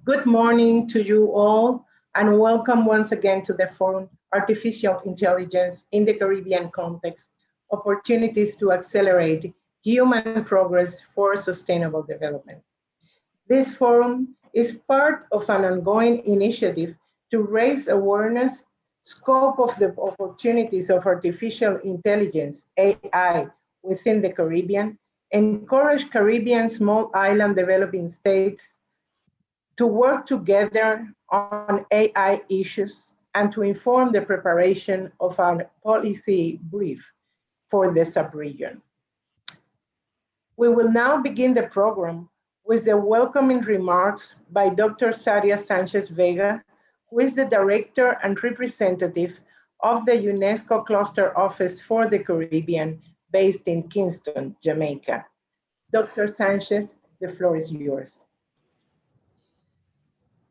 Good morning to you all, and welcome once again to the forum, Artificial Intelligence in the Caribbean Context, Opportunities to Accelerate Human Progress for Sustainable Development. This forum is part of an ongoing initiative to raise awareness, scope of the opportunities of artificial intelligence, AI, within the Caribbean, encourage Caribbean small island developing states to work together on AI issues and to inform the preparation of our policy brief for the sub-region. We will now begin the program with the welcoming remarks by Dr. Saadia Sanchez-Vegas, who is the Director and Representative of the UNESCO Cluster Office for the Caribbean, based in Kingston, Jamaica. Dr. Sanchez, the floor is yours.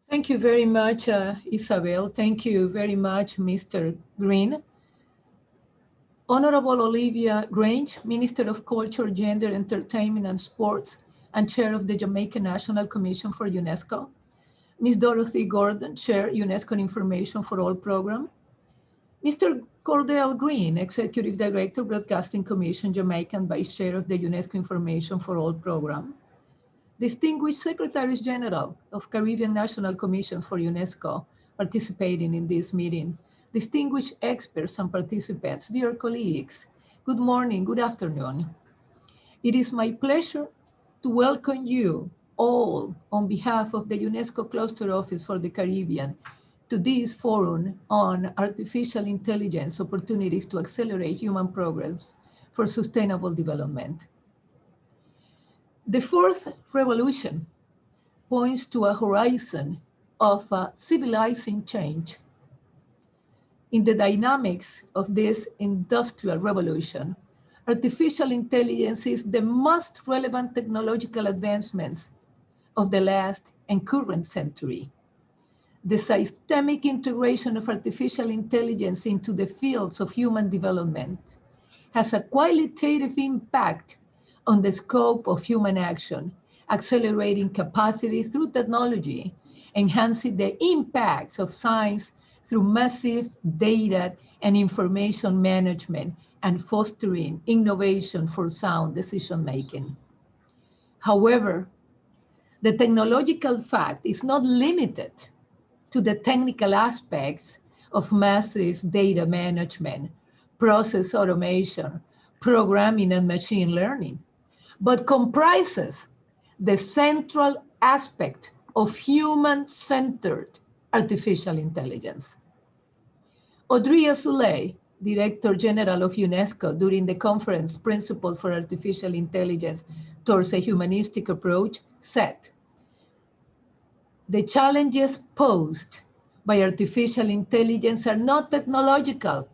Thank you very much, Isabel. Thank you very much, Mr. Green. Honorable Olivia Grange, Minister of Culture, Gender, Entertainment, and Sports, and Chair of the Jamaica National Commission for UNESCO. Ms. Dorothy Gordon, Chair, UNESCO Information for All Program. Mr. Cordell Green, Executive Director, Broadcasting Commission, Jamaica, and Vice Chair of the UNESCO Information for All Program. Distinguished Secretaries General of Caribbean National Commission for UNESCO participating in this meeting, distinguished experts and participants, dear colleagues, good morning, good afternoon. It is my pleasure to welcome you all on behalf of the UNESCO Cluster Office for the Caribbean to this forum on artificial intelligence opportunities to accelerate human progress for sustainable development. The fourth revolution points to a horizon of civilizing change. In the dynamics of this industrial revolution, artificial intelligence is the most relevant technological advancements of the last and current century. The systemic integration of artificial intelligence into the fields of human development has a qualitative impact on the scope of human action, accelerating capacity through technology, enhancing the impacts of science through massive data and information management, and fostering innovation for sound decision-making. However, the technological fact is not limited to the technical aspects of massive data management, process automation, programming, and machine learning, but comprises the central aspect of human-centered artificial intelligence. Audrey Azoulay, Director General of UNESCO during the conference Principles for Artificial Intelligence Towards a Humanistic Approach, said, "The challenges posed by artificial intelligence are not technological.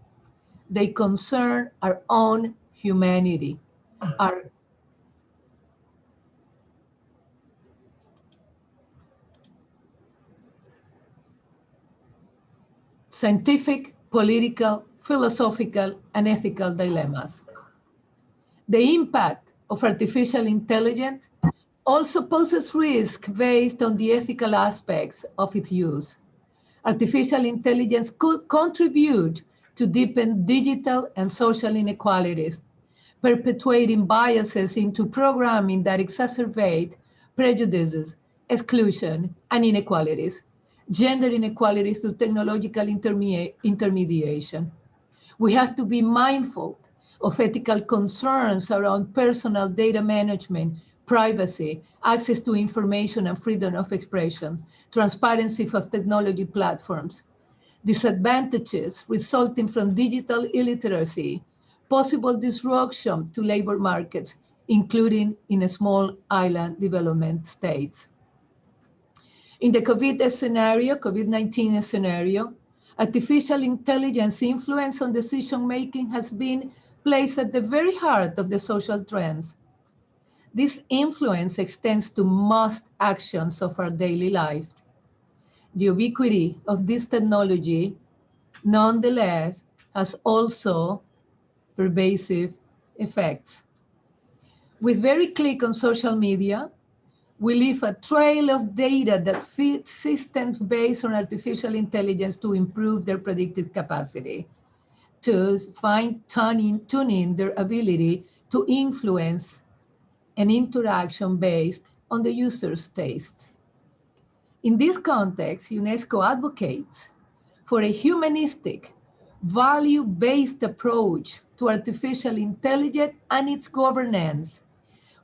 They concern our own humanity, our scientific, political, philosophical, and ethical dilemmas. The impact of artificial intelligence also poses risk based on the ethical aspects of its use. Artificial intelligence could contribute to deepen digital and social inequalities, perpetuating biases into programming that exacerbate prejudices, exclusion, and inequalities, gender inequalities through technological intermediation. We have to be mindful of ethical concerns around personal data management, privacy, access to information and freedom of expression, transparency of technology platforms, disadvantages resulting from digital illiteracy, possible disruption to labor markets, including in small island development states. In the COVID-19 scenario, artificial intelligence influence on decision-making has been placed at the very heart of the social trends. This influence extends to most actions of our daily life. The ubiquity of this technology, nonetheless, has also pervasive effects. With very click on social media, We leave a trail of data that feeds systems based on artificial intelligence to improve their predictive capacity, to tuning their ability to influence an interaction based on the user's taste. In this context, UNESCO advocates for a humanistic, value-based approach to artificial intelligence and its governance.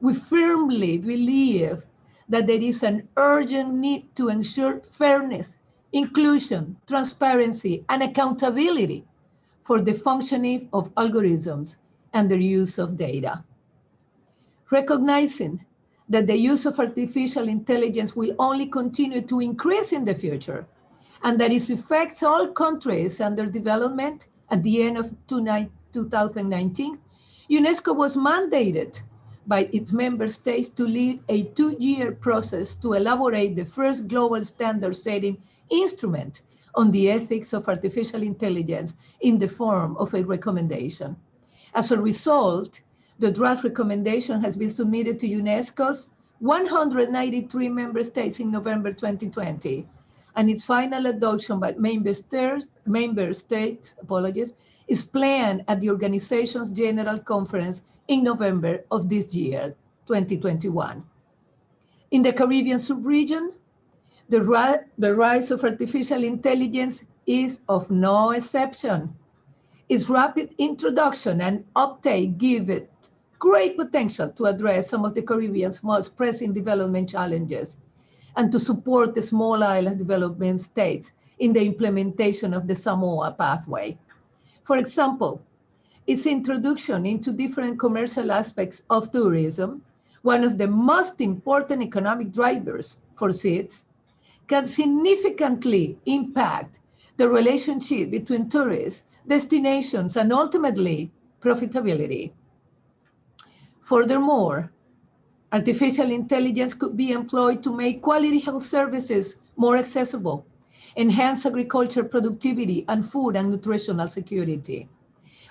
We firmly believe that there is an urgent need to ensure fairness, inclusion, transparency, and accountability for the functioning of algorithms and their use of data. Recognizing that the use of artificial intelligence will only continue to increase in the future, and that it affects all countries under development at the end of 2019, UNESCO was mandated by its member states to lead a 2-year process to elaborate the first global standard-setting instrument on the ethics of artificial intelligence in the form of a recommendation. As a result, the draft recommendation has been submitted to UNESCO's 193 member states in November 2020, and its final adoption by member states, is planned at the organization's General Conference in November of this year, 2021. In the Caribbean sub-region, the rise of artificial intelligence is of no exception. Its rapid introduction and uptake give it great potential to address some of the Caribbean's most pressing development challenges and to support the small island development states in the implementation of the Samoa pathway. For example, its introduction into different commercial aspects of tourism, one of the most important economic drivers for SIDS, can significantly impact the relationship between tourists, destinations, and ultimately profitability. Furthermore, artificial intelligence could be employed to make quality health services more accessible, enhance agriculture productivity and food and nutritional security,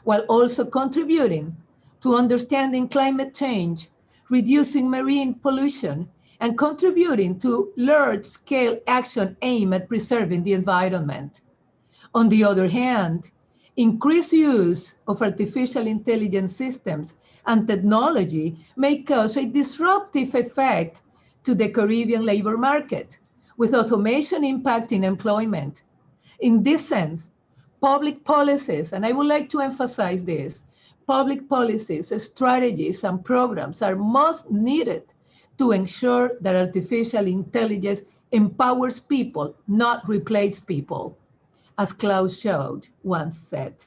while also contributing to understanding climate change, reducing marine pollution, and contributing to large-scale action aimed at preserving the environment. On the other hand, increased use of artificial intelligence systems and technology may cause a disruptive effect to the Caribbean labor market, with automation impacting employment. In this sense, public policies, and I would like to emphasize this, public policies, strategies, and programs are most needed to ensure that artificial intelligence empowers people, not replaces people, as Klaus Schwab once said.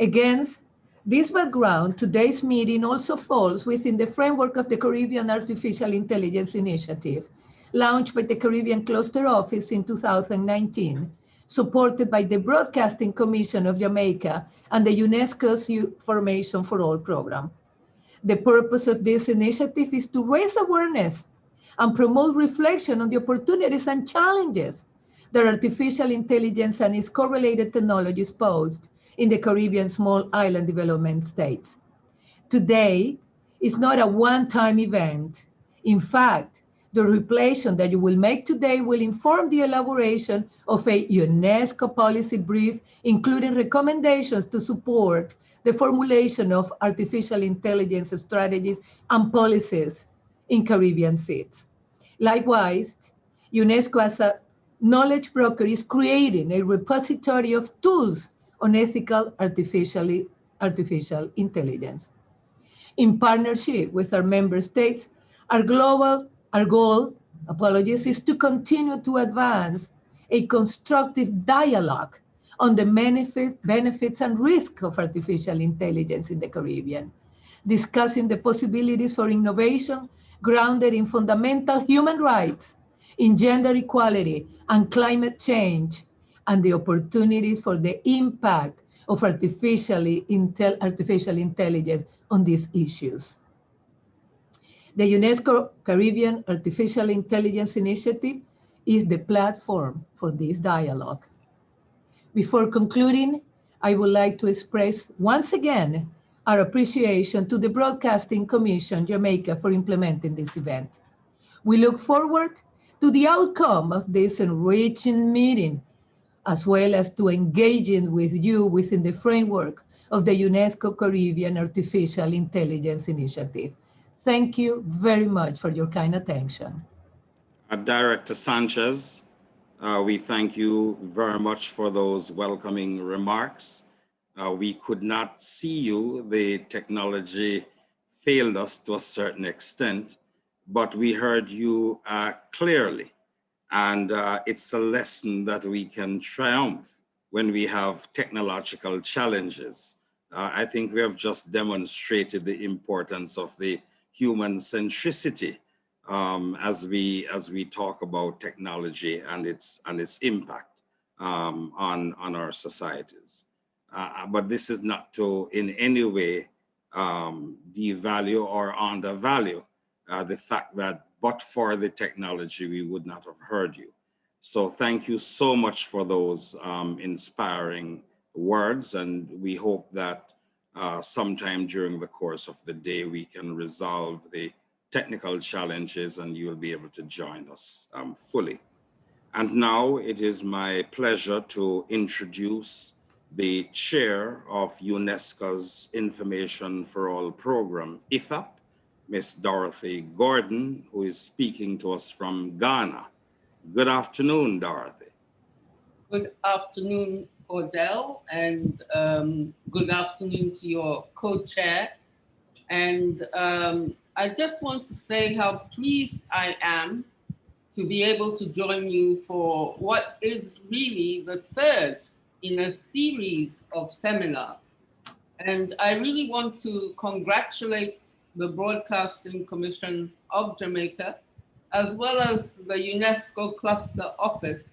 Against this background, today's meeting also falls within the framework of the Caribbean Artificial Intelligence Initiative, launched by the Caribbean Cluster Office in 2019, supported by the Broadcasting Commission of Jamaica and the UNESCO's Formation for All program. The purpose of this initiative is to raise awareness and promote reflection on the opportunities and challenges that artificial intelligence and its correlated technologies posed in the Caribbean small island development states. Today is not a one-time event. In fact, the reflection that you will make today will inform the elaboration of a UNESCO policy brief, including recommendations to support the formulation of artificial intelligence strategies and policies in Caribbean seas. Likewise, UNESCO as a knowledge broker is creating a repository of tools on ethical artificial intelligence. In partnership with our member states, our goal, is to continue to advance a constructive dialogue on the benefits and risks of artificial intelligence in the Caribbean, discussing the possibilities for innovation grounded in fundamental human rights, in gender equality and climate change, and the opportunities for the impact of artificial intelligence on these issues. The UNESCO Caribbean Artificial Intelligence Initiative is the platform for this dialogue. Before concluding, I would like to express once again our appreciation to the Broadcasting Commission Jamaica for implementing this event. We look forward to the outcome of this enriching meeting, as well as to engaging with you within the framework of the UNESCO Caribbean Artificial Intelligence Initiative. Thank you very much for your kind attention. Director Sanchez, we thank you very much for those welcoming remarks. We could not see you. The technology failed us to a certain extent, but we heard you clearly. And it's a lesson that we can triumph when we have technological challenges. I think we have just demonstrated the importance of the human centricity as we talk about technology and its impact on our societies. But this is not to in any way devalue or undervalue the fact that but for the technology, we would not have heard you. So thank you so much for those inspiring words. And we hope that sometime during the course of the day, we can resolve the technical challenges and you'll be able to join us fully. And now it is my pleasure to introduce the chair of UNESCO's Information for All program, IFAP, Miss Dorothy Gordon, who is speaking to us from Ghana. Good afternoon, Dorothy. Good afternoon, Cordell, and good afternoon to your co-chair. And I just want to say how pleased I am to be able to join you for what is really the third in a series of seminars. And I really want to congratulate the Broadcasting Commission of Jamaica, as well as the UNESCO Cluster Office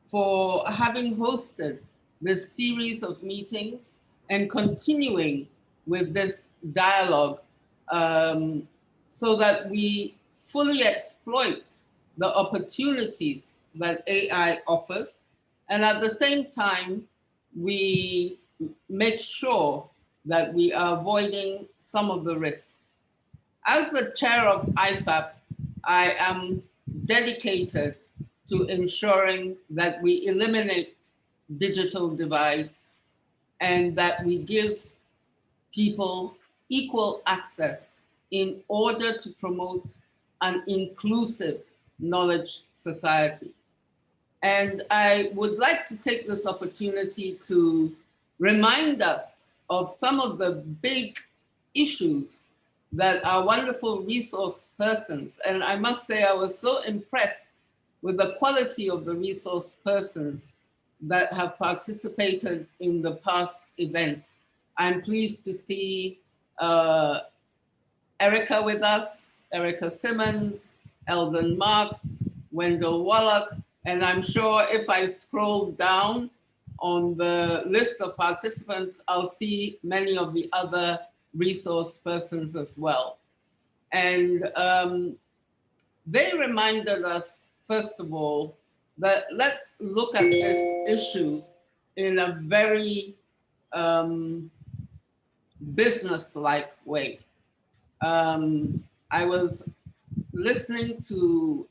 for having hosted this series of meetings and continuing with this dialogue so that we fully exploit the opportunities that AI offers. And at the same time, we make sure that we are avoiding some of the risks. As the chair of IFAP, I am dedicated to ensuring that we eliminate digital divides and that we give people equal access in order to promote an inclusive knowledge society. And I would like to take this opportunity to remind us of some of the big issues that our wonderful resource persons, and I must say I was so impressed with the quality of the resource persons that have participated in the past events. I'm pleased to see Erica with us, Erica Simmons, Eldon Marks, Wendell Wallach, and I'm sure if I scroll down on the list of participants, I'll see many of the other resource persons as well. And they reminded us, first of all, that let's look at this issue in a very business-like way. I was listening to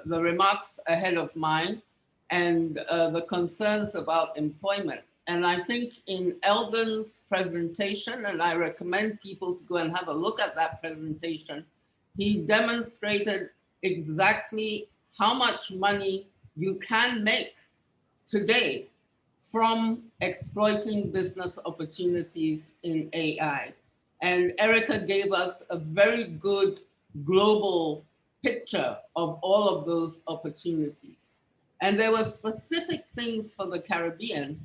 the remarks ahead of mine and the concerns about employment. And I think in Eldon's presentation, and I recommend people to go and have a look at that presentation, he demonstrated exactly how much money you can make today from exploiting business opportunities in AI. And Erica gave us a very good global picture of all of those opportunities. And there were specific things for the Caribbean,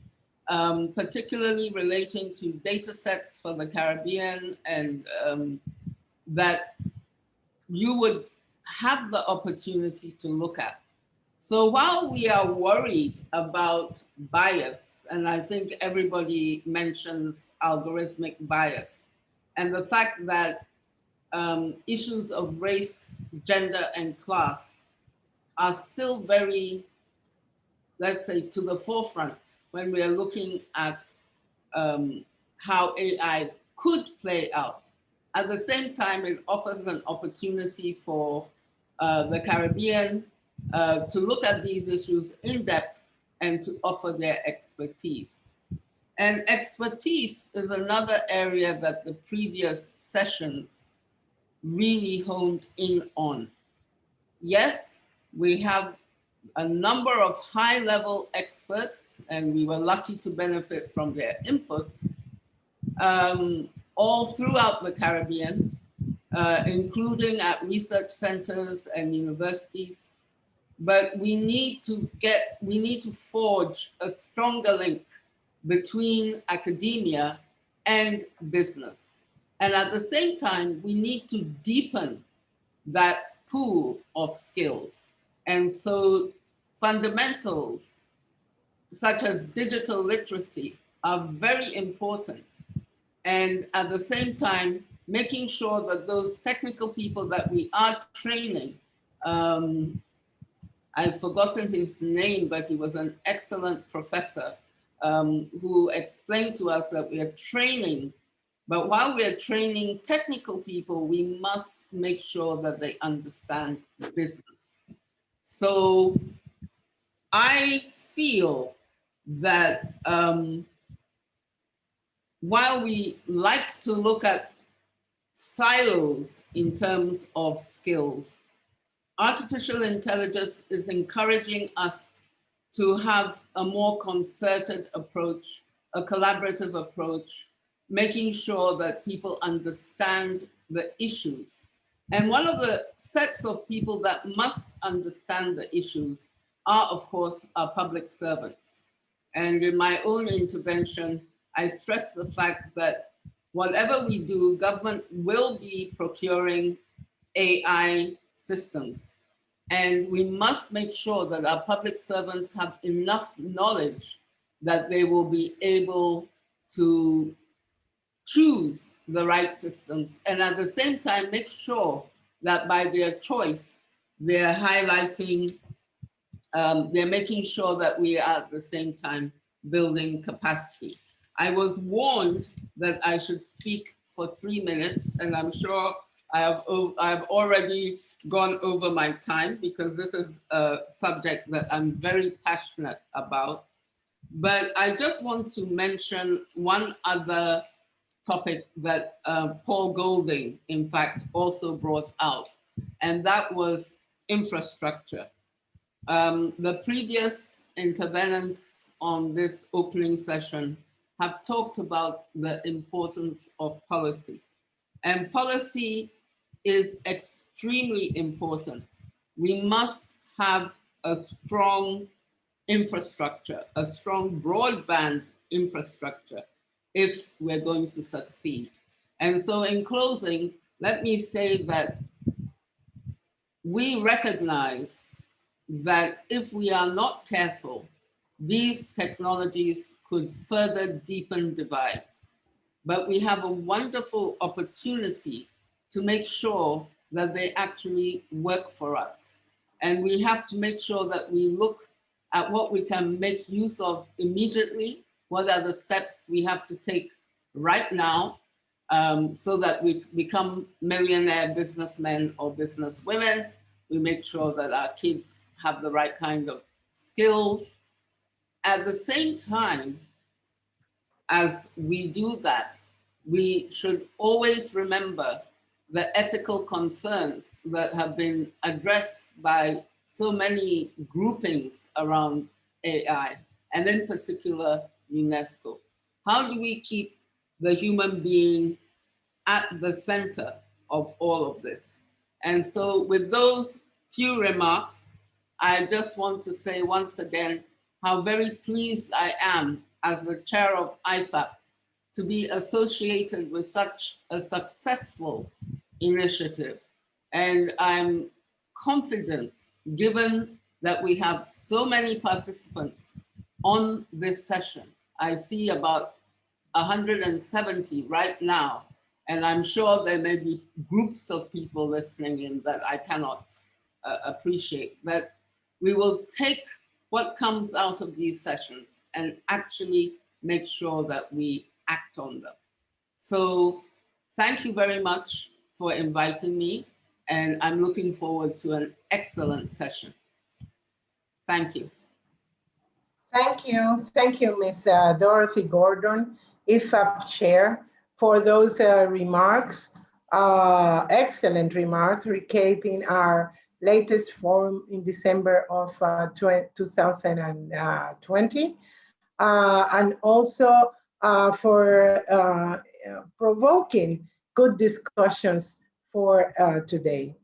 particularly relating to data sets for the Caribbean, and that you would have the opportunity to look at. So while we are worried about bias, and I think everybody mentions algorithmic bias, and the fact that issues of race, gender, and class are still very, let's say, to the forefront when we are looking at how AI could play out. At the same time, it offers an opportunity for the Caribbean to look at these issues in depth and to offer their expertise. And expertise is another area that the previous sessions really honed in on. Yes, we have a number of high-level experts, and we were lucky to benefit from their inputs all throughout the Caribbean, including at research centers and universities. But we need to forge a stronger link between academia and business. And at the same time, we need to deepen that pool of skills. And so fundamentals such as digital literacy are very important. And at the same time, making sure that those technical people that we are training, I've forgotten his name, but he was an excellent professor who explained to us that we are training, but while we are training technical people, we must make sure that they understand business. So I feel that while we like to look at silos in terms of skills, artificial intelligence is encouraging us to have a more concerted approach, a collaborative approach, making sure that people understand the issues. And one of the sets of people that must understand the issues are, of course, our public servants. And in my own intervention, I stress the fact that whatever we do, government will be procuring AI systems. And we must make sure that our public servants have enough knowledge that they will be able to choose the right systems. And at the same time, make sure that by their choice, they're highlighting, they're making sure that we are at the same time building capacity. I was warned that I should speak for 3 minutes, and I'm sure I've already gone over my time because this is a subject that I'm very passionate about. But I just want to mention one other topic that Paul Golding, in fact, also brought out, and that was infrastructure. The previous intervenants on this opening session have talked about the importance of policy. And policy is extremely important. We must have a strong infrastructure, a strong broadband infrastructure if we're going to succeed. And so in closing, let me say that we recognize that if we are not careful, these technologies could further deepen divides. But we have a wonderful opportunity to make sure that they actually work for us. And we have to make sure that we look at what we can make use of immediately, what are the steps we have to take right now so that we become millionaire businessmen or businesswomen. We make sure that our kids have the right kind of skills. At the same time, as we do that, we should always remember the ethical concerns that have been addressed by so many groupings around AI, and in particular, UNESCO. How do we keep the human being at the center of all of this? And so with those few remarks, I just want to say once again how very pleased I am as the chair of IFAP to be associated with such a successful initiative. And I'm confident, given that we have so many participants on this session. I see about 170 right now, and I'm sure there may be groups of people listening in that I cannot appreciate, that we will take what comes out of these sessions and actually make sure that we act on them. So thank you very much for inviting me. And I'm looking forward to an excellent session. Thank you. Thank you. Thank you, Ms. Dorothy Gordon, IFAP Chair, for those remarks, excellent remarks, recapping our latest forum in December of 2020, and also for provoking good discussions for today.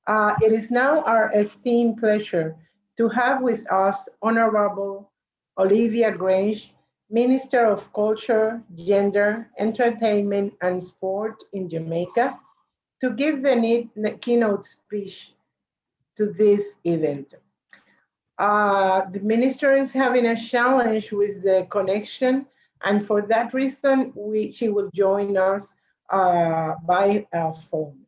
It is now our esteemed pleasure to have with us Honorable Olivia Grange, Minister of Culture, Gender, Entertainment, and Sport in Jamaica, to give the keynote speech to this event. The minister is having a challenge with the connection, and for that reason, she will join us by phone.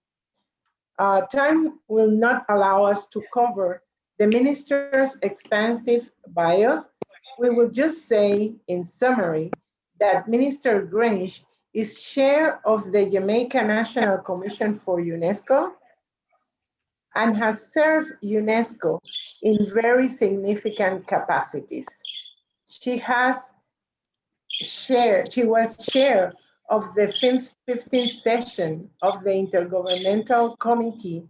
Time will not allow us to cover the minister's expansive bio. We will just say, in summary, that Minister Grange is chair of the Jamaica National Commission for UNESCO and has served UNESCO in very significant capacities. She was chair of the 15th session of the Intergovernmental Committee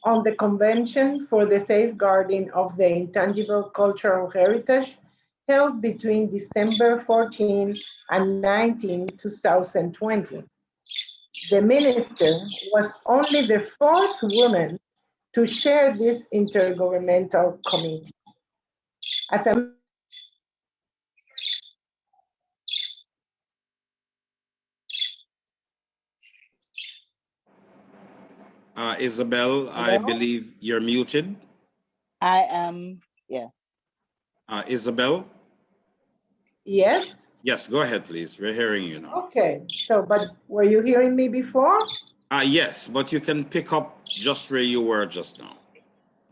on the Convention for the Safeguarding of the Intangible Cultural Heritage, held between December 14 and 19, 2020. The minister was only the fourth woman to chair this intergovernmental committee. As a Isabel, I believe you're muted. I am, yeah. Isabel? Yes? Yes, go ahead, please. We're hearing you now. Okay, so, but were you hearing me before? Yes, but you can pick up just where you were just now.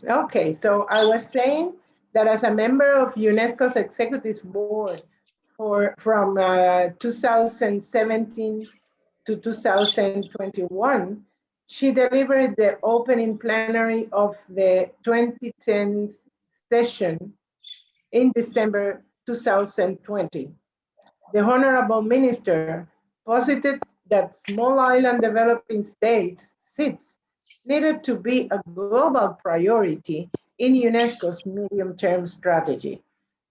Okay, so I was saying that as a member of UNESCO's Executive Board from 2017 to 2021, she delivered the opening plenary of the 2010 session in December 2020. The Honorable Minister posited that small island developing states seats needed to be a global priority in UNESCO's medium-term strategy.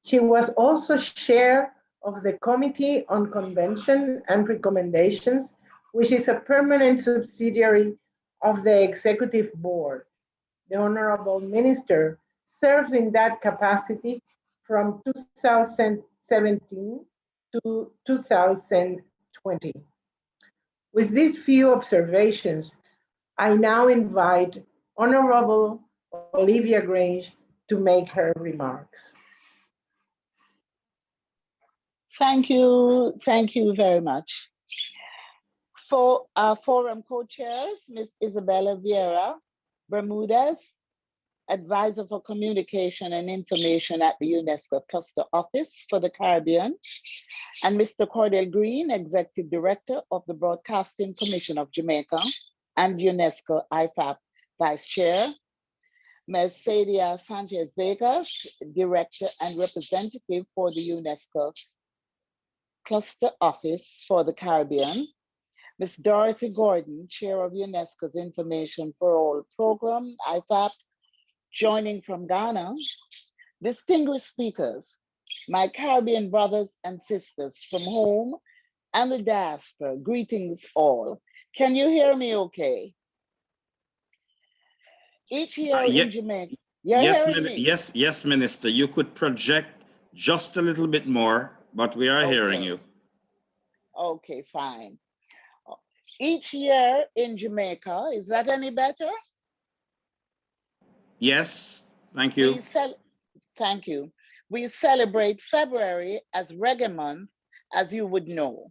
She was also chair of the Committee on Convention and Recommendations, which is a permanent subsidiary of the Executive Board. The Honorable Minister served in that capacity from 2017 to 2020. With these few observations, I now invite Honorable Olivia Grange to make her remarks. Thank you very much. For our forum co-chairs, Ms. Isabella Vieira Bermudez, Advisor for Communication and Information at the UNESCO Cluster Office for the Caribbean, and Mr. Cordell Green, Executive Director of the Broadcasting Commission of Jamaica and UNESCO IFAP Vice Chair, Ms. Saadia Sanchez-Vegas, Director and Representative for the UNESCO Cluster Office for the Caribbean, Ms. Dorothy Gordon, Chair of UNESCO's Information for All Program, IFAP, joining from Ghana, distinguished speakers, my Caribbean brothers and sisters from home and the diaspora, greetings all. Can you hear me okay? Each year in Jamaica, yes, Minister, you could project just a little bit more, but we are hearing you. Okay, fine. Each year in Jamaica, is that any better? Yes, thank you. Thank you. We celebrate February as Reggae Month, as you would know.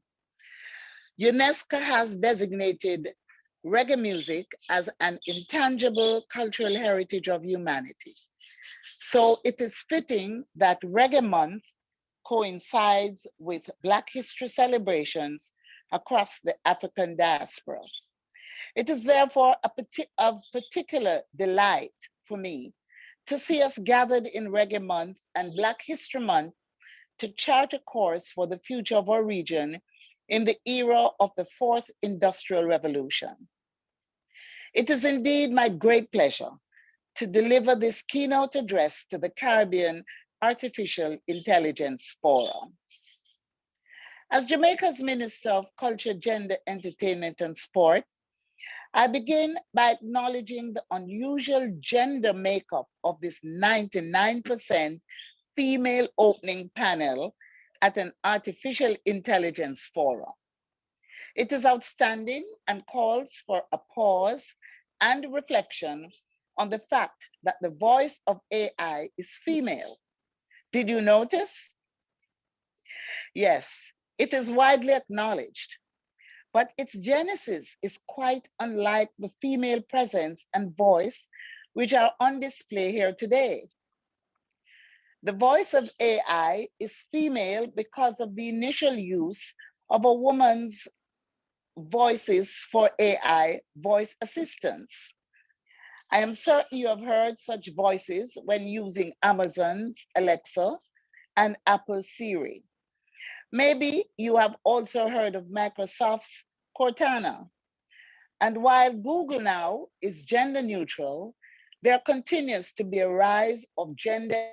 UNESCO has designated reggae music as an intangible cultural heritage of humanity. So it is fitting that Reggae Month coincides with Black History celebrations across the African diaspora. It is therefore of particular delight for me to see us gathered in Reggae Month and Black History Month to chart a course for the future of our region in the era of the fourth industrial revolution. It is indeed my great pleasure to deliver this keynote address to the Caribbean Artificial Intelligence Forum. As Jamaica's Minister of Culture, Gender, Entertainment, and Sport, I begin by acknowledging the unusual gender makeup of this 99% female opening panel at an artificial intelligence forum. It is outstanding and calls for a pause and reflection on the fact that the voice of AI is female. Did you notice? Yes, it is widely acknowledged, but its genesis is quite unlike the female presence and voice which are on display here today. The voice of AI is female because of the initial use of a woman's voices for AI voice assistants. I am certain you have heard such voices when using Amazon's Alexa and Apple's Siri. Maybe you have also heard of Microsoft's Cortana. And while Google now is gender neutral, there continues to be a rise of gender.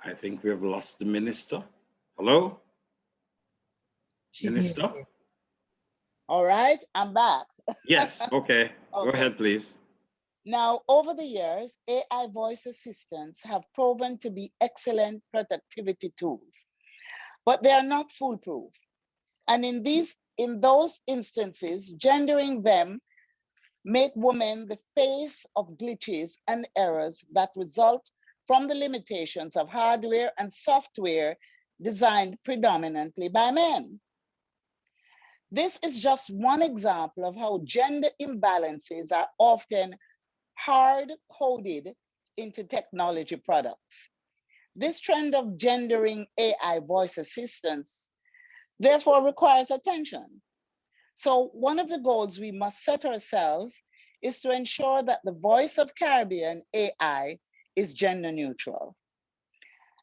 I think we have lost the minister. Hello? She's Minister? muted. All right, I'm back. Yes, okay. Go Okay. ahead, please. Now, over the years, AI voice assistants have proven to be excellent productivity tools, but they are not foolproof. And in those instances, gendering them make women the face of glitches and errors that result from the limitations of hardware and software designed predominantly by men. This is just one example of how gender imbalances are often hard-coded into technology products. This trend of gendering AI voice assistants therefore requires attention. So one of the goals we must set ourselves is to ensure that the voice of Caribbean AI is gender neutral.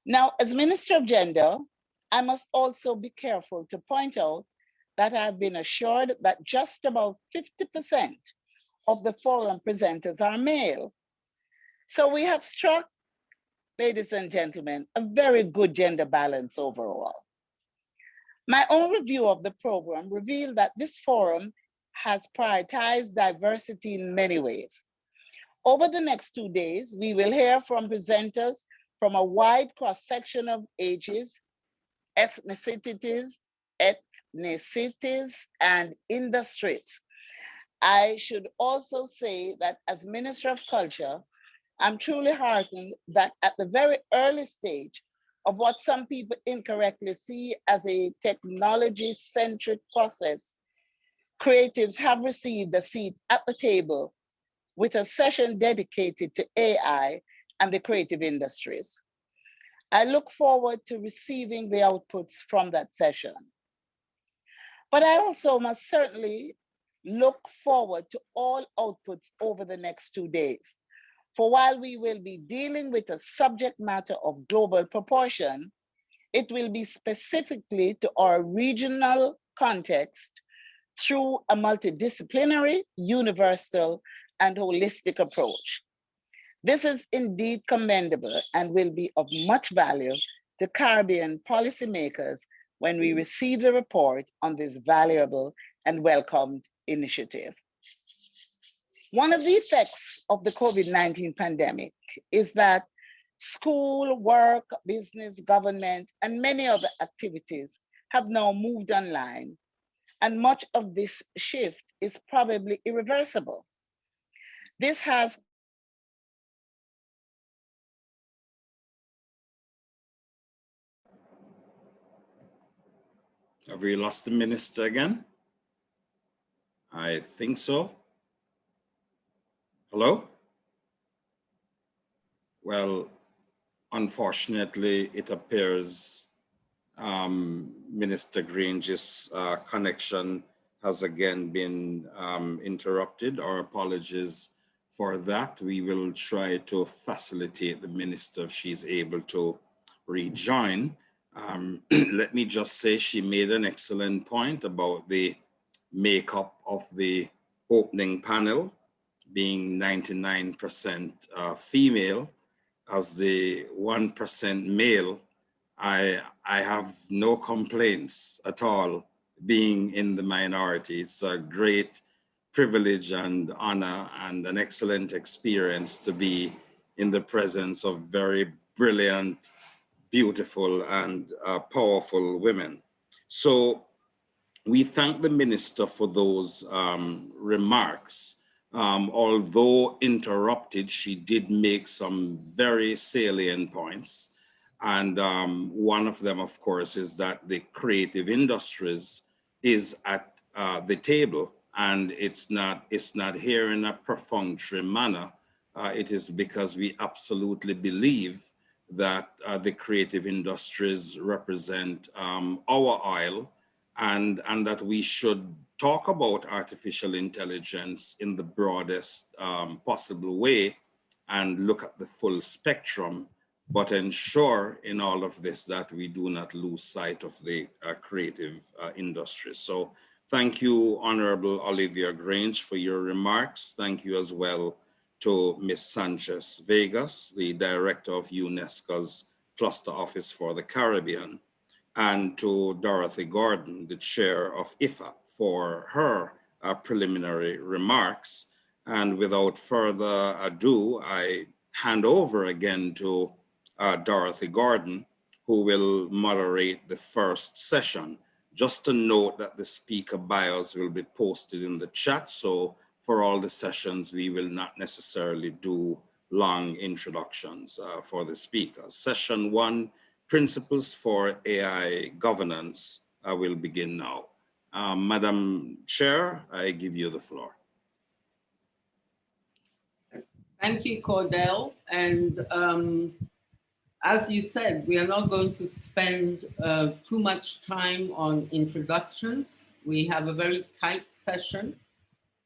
Now, as Minister of Gender, I must also be careful to point out that I've been assured that just about 50% of the forum presenters are male. So we have struck, ladies and gentlemen, a very good gender balance overall. My own review of the program revealed that this forum has prioritized diversity in many ways. Over the next 2 days, we will hear from presenters from a wide cross-section of ages, ethnicities, and industries. I should also say that as Minister of Culture, I'm truly heartened that at the very early stage of what some people incorrectly see as a technology-centric process, creatives have received a seat at the table with a session dedicated to AI and the creative industries. I look forward to receiving the outputs from that session. But I also must certainly look forward to all outputs over the next 2 days. For while we will be dealing with a subject matter of global proportion, it will be specifically to our regional context through a multidisciplinary, universal, and holistic approach. This is indeed commendable and will be of much value to Caribbean policymakers when we receive the report on this valuable and welcomed initiative. One of the effects of the COVID-19 pandemic is that school, work, business, government, and many other activities have now moved online, and much of this shift is probably irreversible. This has Have we lost the minister again? I think so. Hello? Well, Unfortunately, it appears Minister Grange's connection has again been interrupted. Our apologies for that. We will try to facilitate the minister if she's able to rejoin. Let me just say she made an excellent point about the makeup of the opening panel being 99% female, as the 1% male. I have no complaints at all being in the minority. It's a great privilege and honor and an excellent experience to be in the presence of very brilliant, beautiful, and powerful women. So we thank the minister for those remarks. Although interrupted, she did make some very salient points. And one of them, of course, is that the creative industries is at the table, and it's not here in a perfunctory manner. It is because we absolutely believe that the creative industries represent our oil, and that we should talk about artificial intelligence in the broadest possible way and look at the full spectrum, but ensure in all of this that we do not lose sight of the creative industry. So thank you, Honorable Olivia Grange, for your remarks. Thank you as well to Ms. Sanchez-Vegas, the Director of Unesco's Cluster Office for the Caribbean, and to Dorothy Gordon, the Chair of IFAP, for her preliminary remarks. And without further ado, I hand over again to Dorothy Gordon, who will moderate the first session. Just to note that the speaker bios will be posted in the chat, so for all the sessions, we will not necessarily do long introductions for the speakers. Session 1, Principles for AI Governance, will begin now. Madam Chair, I give you the floor. Thank you, Cordell. And as you said, we are not going to spend too much time on introductions. We have a very tight session.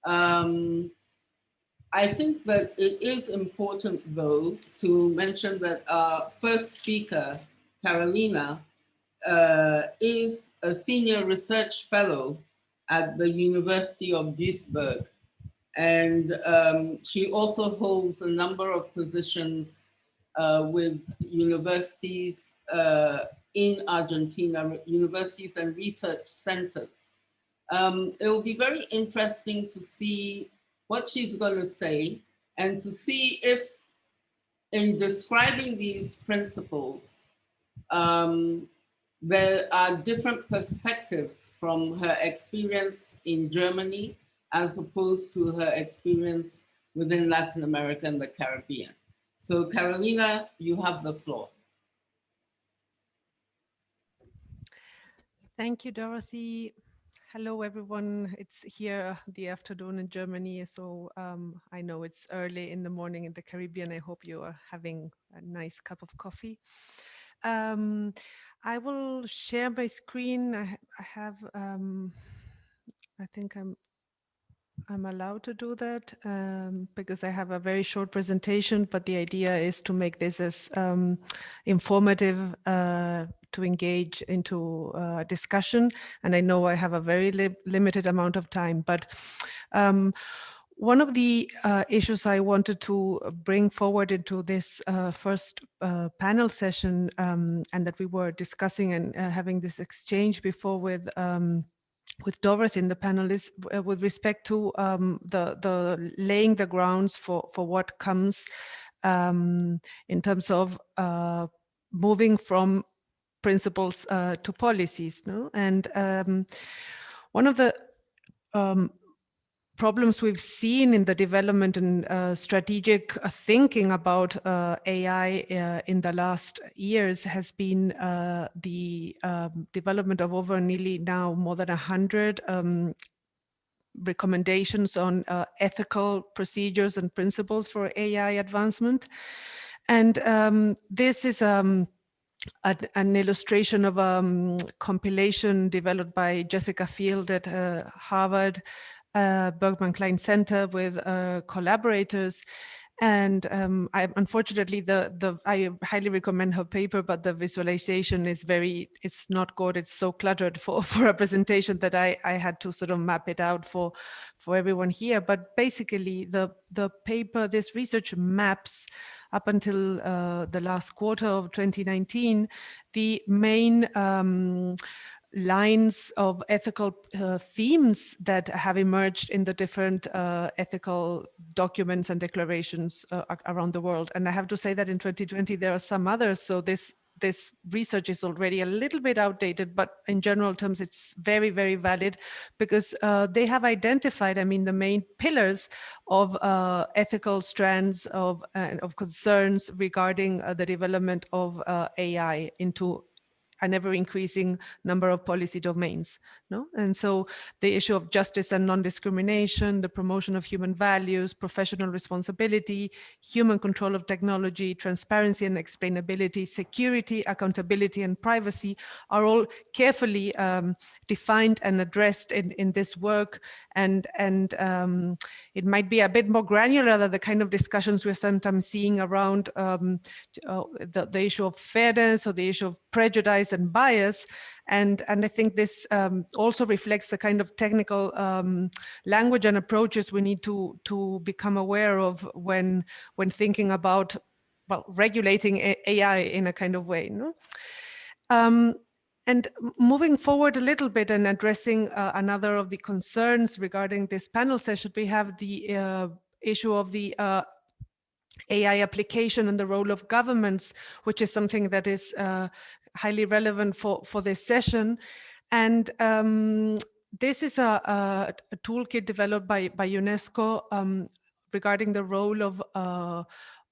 I think that it is important, though, to mention that our first speaker, Carolina, is a senior research fellow at the University of Duisburg. And she also holds a number of positions with universities in Argentina, universities and research centers. It will be very interesting to see what she's going to say and to see if in describing these principles, there are different perspectives from her experience in Germany as opposed to her experience within Latin America and the Caribbean. So Carolina, you have the floor. Thank you, Dorothy. Hello, everyone. It's here the afternoon in Germany, so I know it's early in the morning in the Caribbean. I hope you are having a nice cup of coffee. I will share my screen. I have, I think I'm allowed to do that because I have a very short presentation, but the idea is to make this as informative to engage into discussion. And I know I have a very limited amount of time, but one of the issues I wanted to bring forward into this first panel session and that we were discussing and having this exchange before with Dorothy in the panel is with respect to the laying the grounds for what comes in terms of moving from principles to policies. No? And one of the problems we've seen in the development and strategic thinking about AI in the last years has been the development of over nearly now more than 100 recommendations on ethical procedures and principles for AI advancement. And this is an illustration of a compilation developed by Jessica Field at Harvard Berkman Klein Center with collaborators. And unfortunately, I highly recommend her paper, but the visualization is it's not good. It's so cluttered for a presentation that I had to sort of map it out for everyone here. But basically, the paper, this research maps up until the last quarter of 2019, the main lines of ethical themes that have emerged in the different ethical documents and declarations around the world. And I have to say that in 2020, there are some others. So this research is already a little bit outdated, but in general terms, it's very, very valid because they have identified, I mean, the main pillars of ethical strands of concerns regarding the development of AI into an ever-increasing number of policy domains, no? And so the issue of justice and non-discrimination, the promotion of human values, professional responsibility, human control of technology, transparency and explainability, security, accountability, and privacy are all carefully defined and addressed in this work. And it might be a bit more granular than the kind of discussions we're sometimes seeing around the issue of fairness or the issue of prejudice and bias. And I think this also reflects the kind of technical language and approaches we need to become aware of when thinking about, well, regulating AI in a kind of way, no? And moving forward a little bit and addressing another of the concerns regarding this panel session, we have the issue of the AI application and the role of governments, which is something that is highly relevant for this session. And this is a toolkit developed by UNESCO regarding the role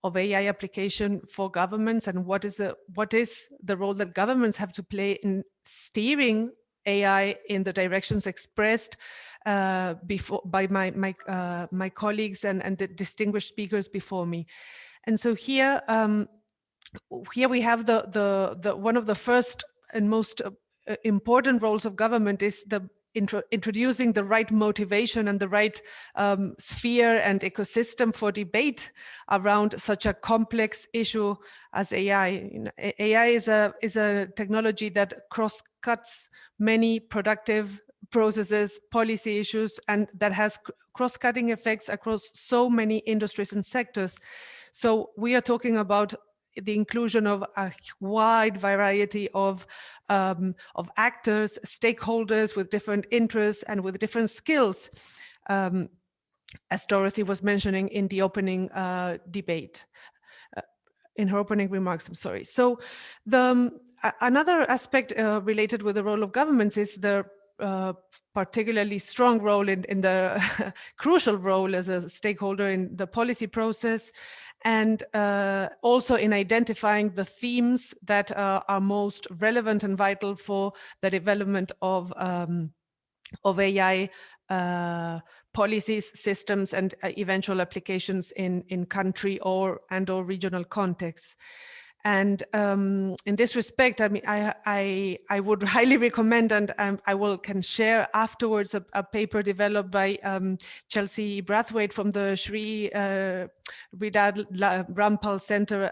of AI application for governments, and what is the role that governments have to play in steering AI in the directions expressed before by my colleagues and the distinguished speakers before me. And so here we have the one of the first and most important roles of government is the introducing the right motivation and the right sphere and ecosystem for debate around such a complex issue as AI. You know, AI is a technology that cross-cuts many productive processes, policy issues, and that has cross-cutting effects across so many industries and sectors. So we are talking about the inclusion of a wide variety of actors, stakeholders with different interests and with different skills, as Dorothy was mentioning in the opening debate, in her opening remarks, I'm sorry. So another aspect related with the role of governments is the particularly strong role in the crucial role as a stakeholder in the policy process, and also in identifying the themes that are most relevant and vital for the development of AI policies, systems, and eventual applications in country or regional contexts. And in this respect, I mean, I would highly recommend, and I can share afterwards a paper developed by Chelsea Brathwaite from the Sri Ridad Rampal Center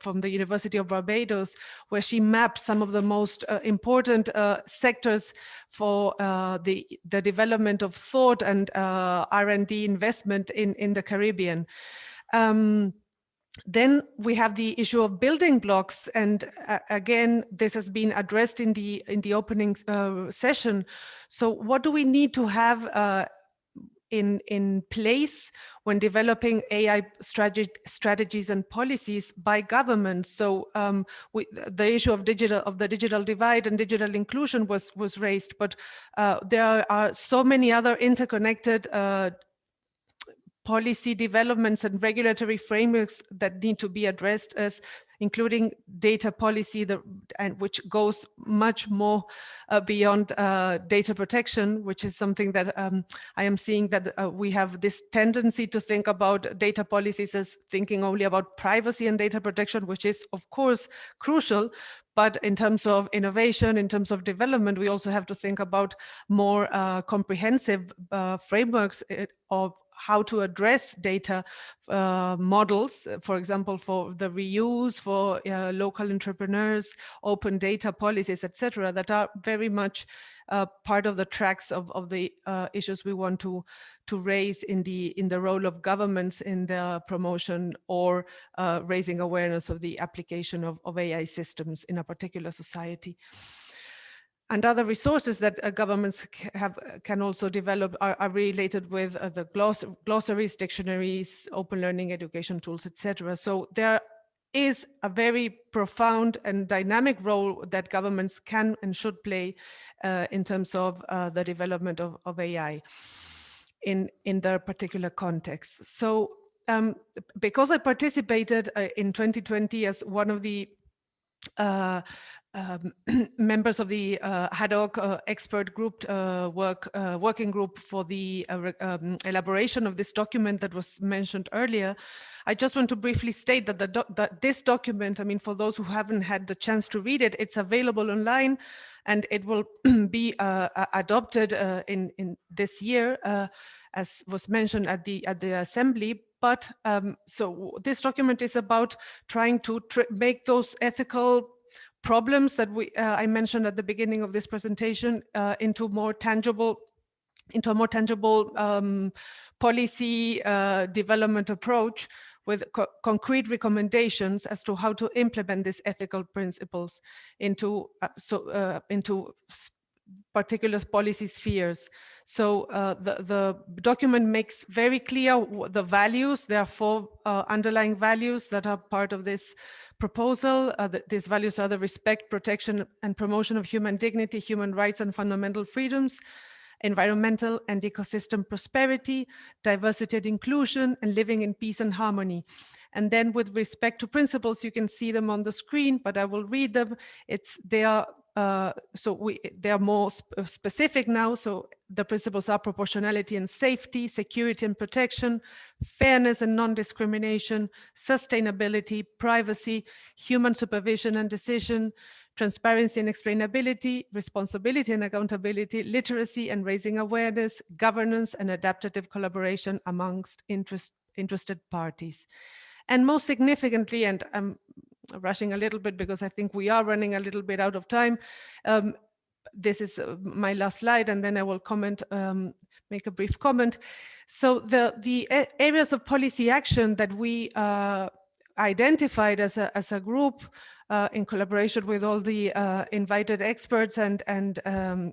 from the University of Barbados, where she maps some of the most important sectors for the development of thought and R&D investment in the Caribbean. Then we have the issue of building blocks, and again, this has been addressed in the opening session. So, what do we need to have in place when developing AI strategies and policies by governments? So, the issue of the digital divide and digital inclusion was raised, but there are so many other interconnected policy developments and regulatory frameworks that need to be addressed, as including data policy, and which goes much more beyond data protection, which is something that I am seeing that we have this tendency to think about data policies as thinking only about privacy and data protection, which is of course crucial. But in terms of innovation, in terms of development, we also have to think about more comprehensive frameworks of how to address data models, for example, for the reuse, for local entrepreneurs, open data policies, etc., that are very much part of the tracks of the issues we want to raise in the role of governments in the promotion or raising awareness of the application of AI systems in a particular society. And other resources that governments can also develop are related with the glossaries, dictionaries, open learning education tools, etc. So there is a very profound and dynamic role that governments can and should play in terms of the development of AI in their particular context. So because I participated in 2020 as one of the members of the ad hoc expert group working group for the elaboration of this document that was mentioned earlier, I just want to briefly state that this document, I mean, for those who haven't had the chance to read it, it's available online, and it will be adopted in this year, as was mentioned at the assembly. But so this document is about trying to make those ethical problems that I mentioned at the beginning of this presentation into a more tangible policy development approach with concrete recommendations as to how to implement these ethical principles into particular policy spheres. So the document makes very clear the values. There are 4 underlying values that are part of this proposal. These values are the respect, protection, and promotion of human dignity, human rights, and fundamental freedoms, environmental and ecosystem prosperity, diversity and inclusion, and living in peace and harmony. And then with respect to principles, you can see them on the screen, but I will read them. They are more specific now. So the principles are proportionality and safety, security and protection, fairness and non-discrimination, sustainability, privacy, human supervision and decision, transparency and explainability, responsibility and accountability, literacy and raising awareness, governance and adaptive collaboration amongst interested parties. And most significantly, and I'm rushing a little bit because I think we are running a little bit out of time. This is my last slide, and then I will comment, make a brief comment. So the areas of policy action that we identified as a group in collaboration with all the invited experts and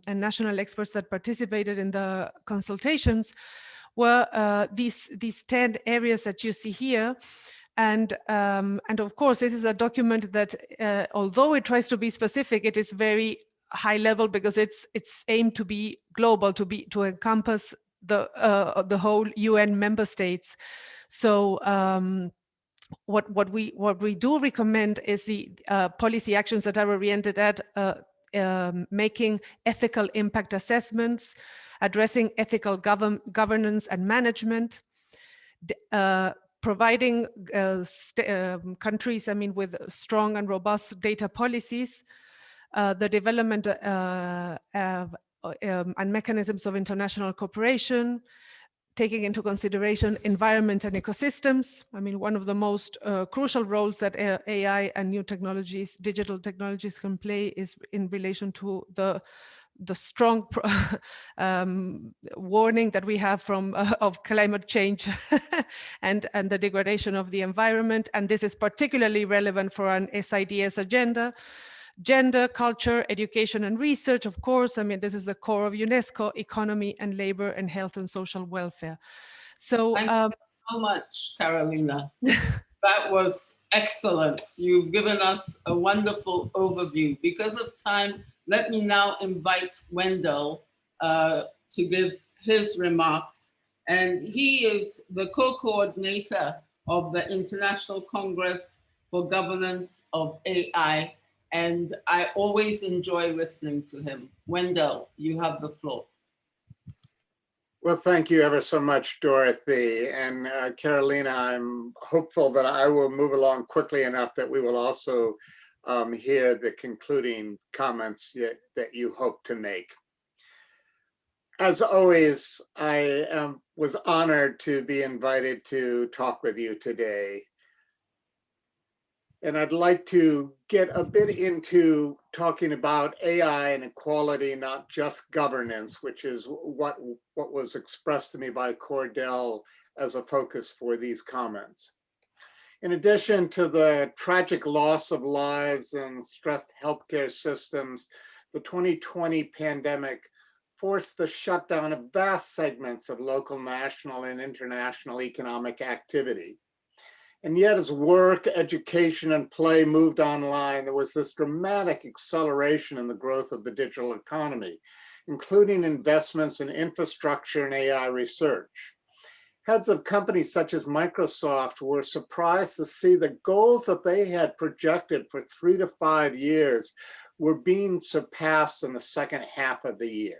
national experts that participated in the consultations were these 10 areas that you see here. And of course, this is a document that, although it tries to be specific, it is very high level because it's aimed to be global, to encompass the whole UN member states. So what we do recommend is the policy actions that are oriented at making ethical impact assessments, addressing ethical governance and management, providing countries, I mean, with strong and robust data policies, the development and mechanisms of international cooperation, taking into consideration environment and ecosystems. I mean, one of the most crucial roles that AI and new technologies, digital technologies can play is in relation to the strong warning that we have from of climate change and the degradation of the environment. And this is particularly relevant for an SIDS agenda. Gender, culture, education, and research, of course. I mean, this is the core of UNESCO, economy and labor and health and social welfare. So thank you so much, Carolina. That was excellent. You've given us a wonderful overview. Because of time, let me now invite Wendell to give his remarks. And he is the co-coordinator of the International Congress for Governance of AI. And I always enjoy listening to him. Wendell, you have the floor. Well, thank you ever so much, Dorothy. And Carolina, I'm hopeful that I will move along quickly enough that we will also hear the concluding comments that you hope to make. As always, I was honored to be invited to talk with you today. And I'd like to get a bit into talking about AI and equality, not just governance, which is what was expressed to me by Cordell as a focus for these comments. In addition to the tragic loss of lives and stressed healthcare systems, the 2020 pandemic forced the shutdown of vast segments of local, national, and international economic activity. And yet as work, education, and play moved online, there was this dramatic acceleration in the growth of the digital economy, including investments in infrastructure and AI research. Heads of companies such as Microsoft were surprised to see the goals that they had projected for 3 to 5 years were being surpassed in the second half of the year.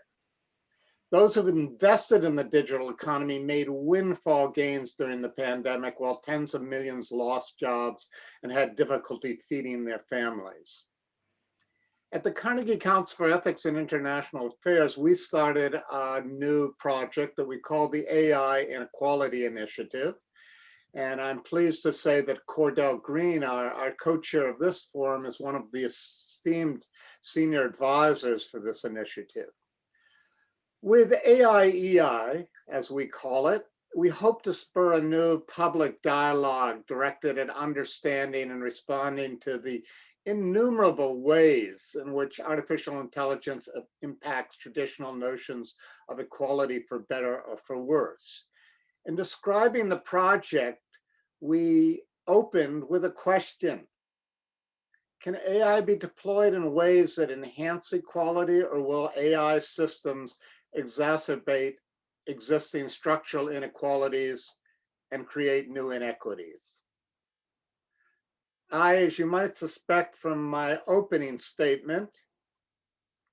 Those who've invested in the digital economy made windfall gains during the pandemic, while tens of millions lost jobs and had difficulty feeding their families. At the Carnegie Council for Ethics and International Affairs, we started a new project that we call the Ai Inequality Initiative. And I'm pleased to say that Cordell Green, our co-chair of this forum, is one of the esteemed senior advisors for this initiative. With AIEI, as we call it, we hope to spur a new public dialogue directed at understanding and responding to the innumerable ways in which artificial intelligence impacts traditional notions of equality for better or for worse. In describing the project, we opened with a question. Can AI be deployed in ways that enhance equality, or will AI systems exacerbate existing structural inequalities and create new inequities? I, as you might suspect from my opening statement,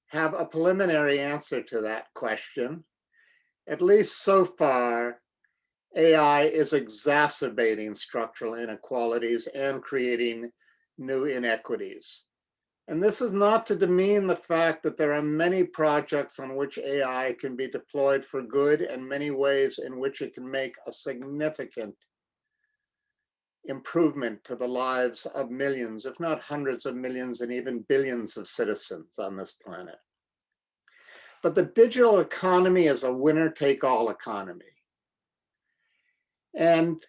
have a preliminary answer to that question. At least so far, AI is exacerbating structural inequalities and creating new inequities. And this is not to demean the fact that there are many projects on which AI can be deployed for good and many ways in which it can make a significant improvement to the lives of millions, if not hundreds of millions and even billions of citizens on this planet. But the digital economy is a winner-take-all economy. And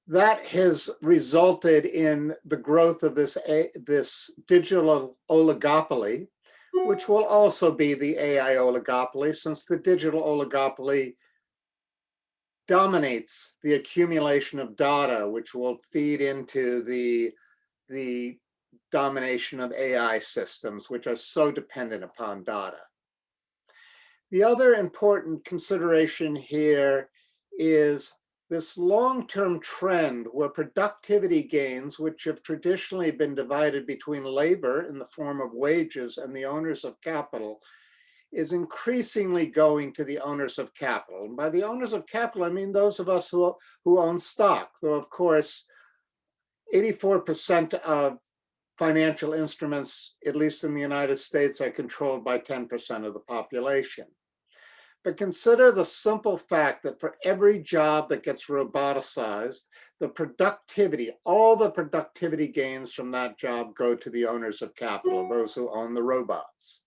that has resulted in the growth of this digital oligopoly, which will also be the AI oligopoly, since the digital oligopoly dominates the accumulation of data, which will feed into the domination of AI systems, which are so dependent upon data. The other important consideration here is this long-term trend where productivity gains, which have traditionally been divided between labor in the form of wages and the owners of capital, is increasingly going to the owners of capital. And by the owners of capital, I mean those of us who own stock, though of course, 84% of financial instruments, at least in the United States, are controlled by 10% of the population. But consider the simple fact that for every job that gets roboticized, the productivity, all the productivity gains from that job go to the owners of capital, those who own the robots.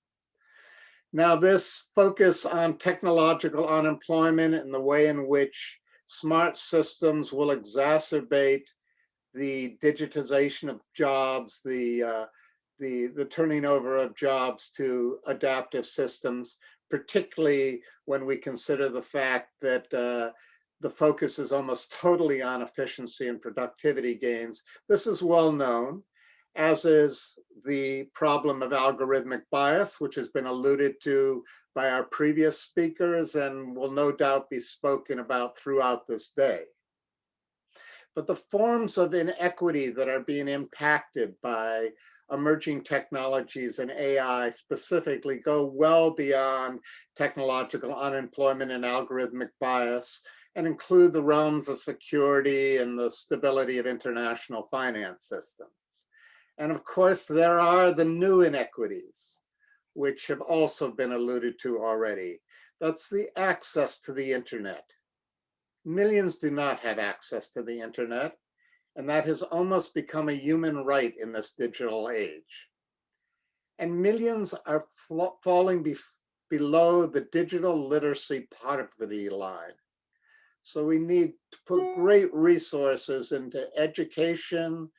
Now, this focus on technological unemployment and the way in which smart systems will exacerbate the digitization of jobs, the turning over of jobs to adaptive systems, particularly when we consider the fact that the focus is almost totally on efficiency and productivity gains. This is well known. as is the problem of algorithmic bias, which has been alluded to by our previous speakers and will no doubt be spoken about throughout this day. But the forms of inequity that are being impacted by emerging technologies and AI specifically go well beyond technological unemployment and algorithmic bias and include the realms of security and the stability of international finance systems. And of course, there are the new inequities, which have also been alluded to already. That's the access to the internet. Millions do not have access to the internet, and that has almost become a human right in this digital age. And millions are falling below the digital literacy poverty line. So we need to put great resources into education,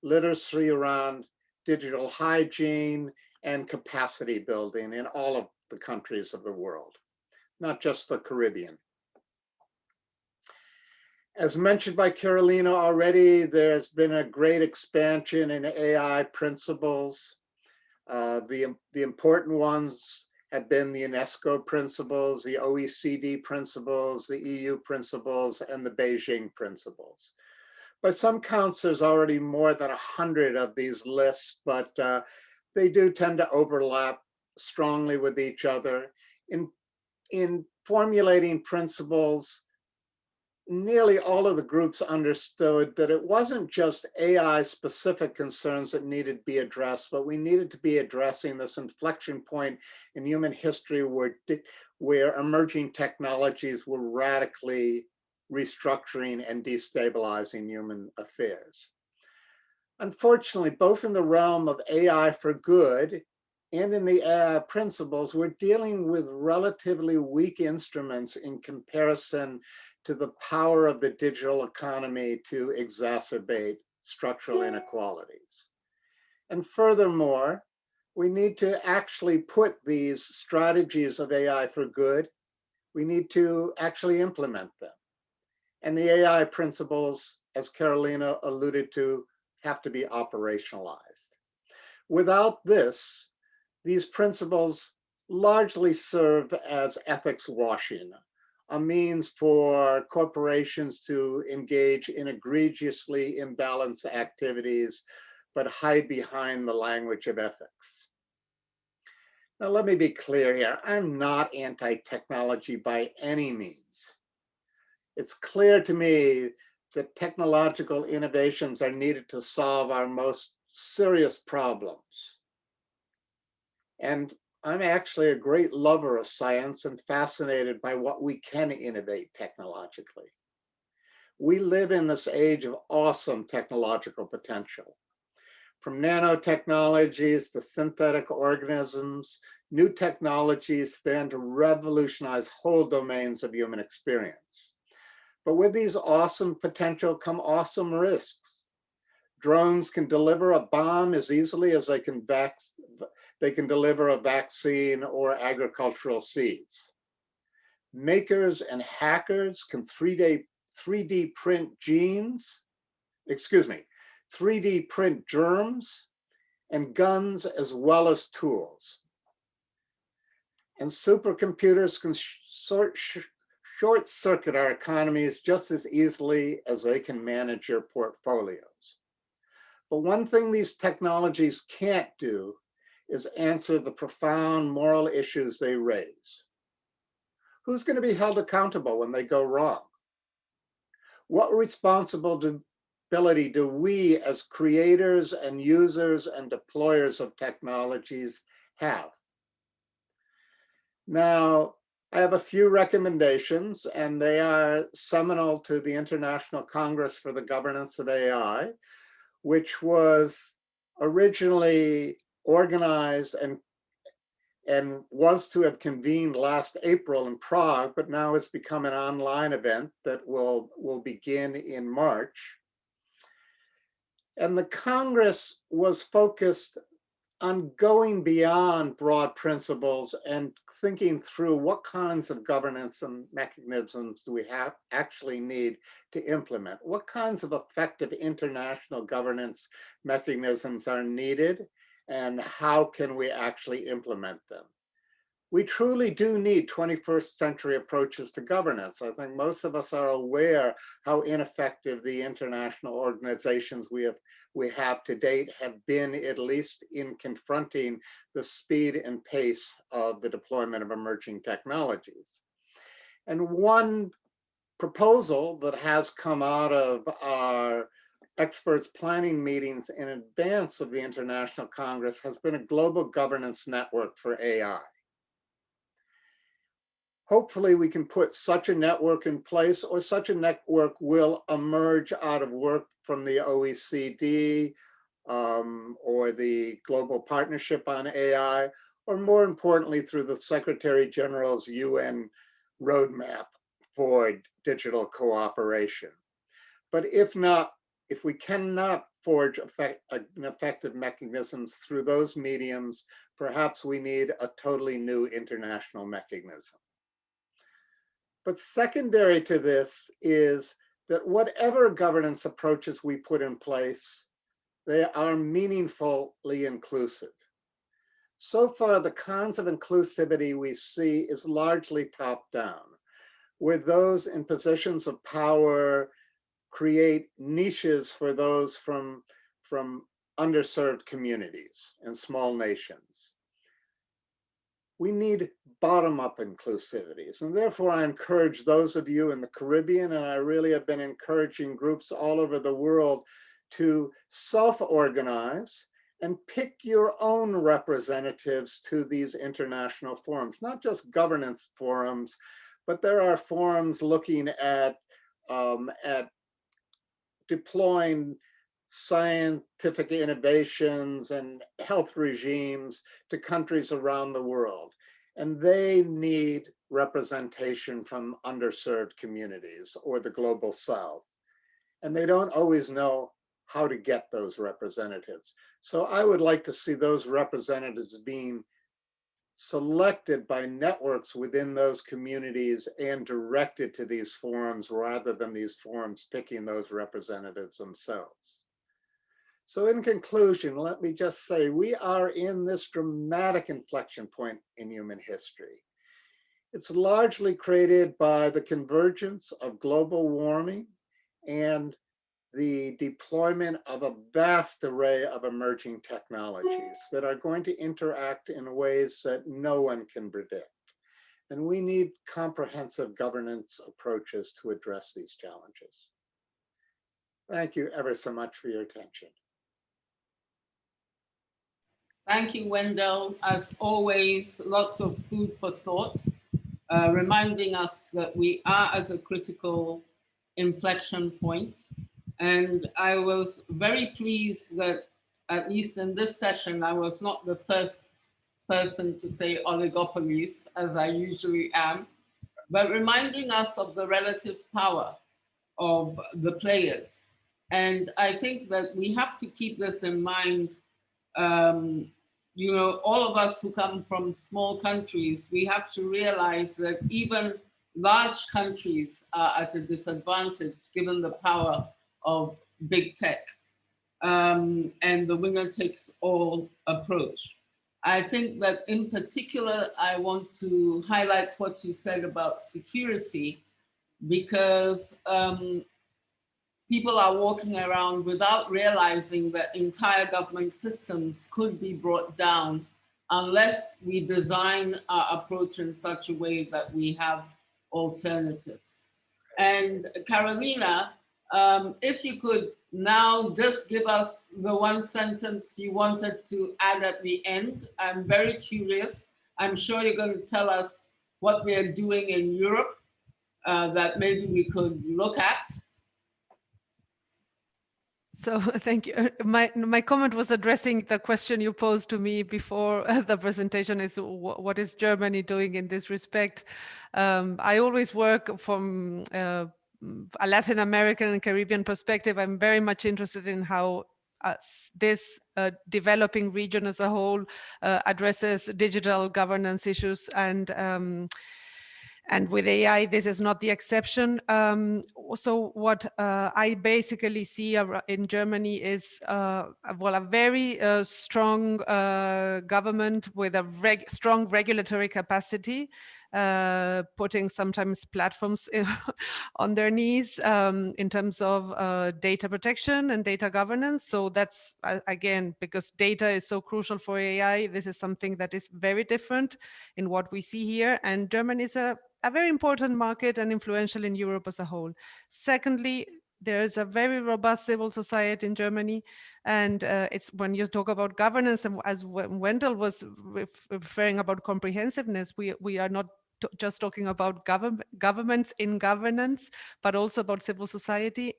literacy around digital hygiene, and capacity building in all of the countries of the world, not just the Caribbean. As mentioned by Carolina already, there has been a great expansion in AI principles. The important ones have been the Unesco principles, the OECD principles, the EU principles, and the Beijing principles. By some counts, there's already more than 100 of these lists, but they do tend to overlap strongly with each other. In formulating principles, nearly all of the groups understood that it wasn't just AI specific concerns that needed to be addressed, but we needed to be addressing this inflection point in human history where emerging technologies were radically restructuring and destabilizing human affairs. Unfortunately, both in the realm of AI for good and in the AI principles, we're dealing with relatively weak instruments in comparison to the power of the digital economy to exacerbate structural inequalities. And furthermore, we need to actually put these strategies of AI for good, we need to actually implement them. And the AI principles, as Carolina alluded to, have to be operationalized. Without this, these principles largely serve as ethics washing, a means for corporations to engage in egregiously imbalanced activities, but hide behind the language of ethics. Now, let me be clear here. I'm not anti-technology by any means. It's clear to me that technological innovations are needed to solve our most serious problems. And I'm actually a great lover of science and fascinated by what we can innovate technologically. We live in this age of awesome technological potential. From nanotechnologies to synthetic organisms, new technologies stand to revolutionize whole domains of human experience. But with these awesome potential come awesome risks. Drones can deliver a bomb as easily as they can deliver a vaccine or agricultural seeds. Makers and hackers can 3D print 3D print germs and guns as well as tools. And supercomputers can short circuit our economies just as easily as they can manage your portfolios. But one thing these technologies can't do is answer the profound moral issues they raise. Who's going to be held accountable when they go wrong? What responsibility do we as creators and users and deployers of technologies have? Now, I have a few recommendations, and they are seminal to the International Congress for the Governance of AI, which was originally organized and was to have convened last April in Prague, but now it's become an online event that will begin in March. And the Congress was focused on going beyond broad principles and thinking through what kinds of governance and mechanisms do we actually need to implement? What kinds of effective international governance mechanisms are needed, and how can we actually implement them? We truly do need 21st century approaches to governance. I think most of us are aware how ineffective the international organizations we have to date have been, at least in confronting the speed and pace of the deployment of emerging technologies. And one proposal that has come out of our experts planning meetings in advance of the International Congress has been a global governance network for AI. Hopefully we can put such a network in place, or such a network will emerge out of work from the OECD or the Global Partnership on AI, or more importantly, through the Secretary General's UN roadmap for digital cooperation. But if not, if we cannot forge effective mechanisms through those mediums, perhaps we need a totally new international mechanism. But secondary to this is that whatever governance approaches we put in place, they are meaningfully inclusive. So far, the kinds of inclusivity we see is largely top-down, where those in positions of power create niches for those from underserved communities and small nations. We need bottom-up inclusivities. And therefore, I encourage those of you in the Caribbean, and I really have been encouraging groups all over the world to self-organize and pick your own representatives to these international forums, not just governance forums, but there are forums looking at deploying scientific innovations and health regimes to countries around the world. And they need representation from underserved communities or the global South. And they don't always know how to get those representatives. So I would like to see those representatives being selected by networks within those communities and directed to these forums rather than these forums picking those representatives themselves. So in conclusion, let me just say, we are in this dramatic inflection point in human history. It's largely created by the convergence of global warming and the deployment of a vast array of emerging technologies that are going to interact in ways that no one can predict. And we need comprehensive governance approaches to address these challenges. Thank you ever so much for your attention. Thank you, Wendell. As always, lots of food for thought, reminding us that we are at a critical inflection point. And I was very pleased that, at least in this session, I was not the first person to say oligopolies, as I usually am, but reminding us of the relative power of the players. And I think that we have to keep this in mind. You know, all of us who come from small countries, we have to realize that even large countries are at a disadvantage given the power of big tech and the winner takes all approach. I think that in particular, I want to highlight what you said about security, because people are walking around without realizing that entire government systems could be brought down unless we design our approach in such a way that we have alternatives. And Carolina, if you could now just give us the one sentence you wanted to add at the end. I'm very curious. I'm sure you're going to tell us what we are doing in Europe that maybe we could look at. So thank you. My comment was addressing the question you posed to me before the presentation, is what is Germany doing in this respect? I always work from a Latin American and Caribbean perspective. I'm very much interested in how this developing region as a whole addresses digital governance issues, and with AI, this is not the exception. So what I basically see in Germany is, well, a very strong government with a strong regulatory capacity, putting sometimes platforms on their knees in terms of data protection and data governance. So that's, again, because data is so crucial for AI, this is something that is very different in what we see here. And Germany is a very important market and influential in Europe as a whole. Secondly, there is a very robust civil society in Germany. And it's when you talk about governance, and as Wendell was referring about comprehensiveness, we are not just talking about governments in governance, but also about civil society.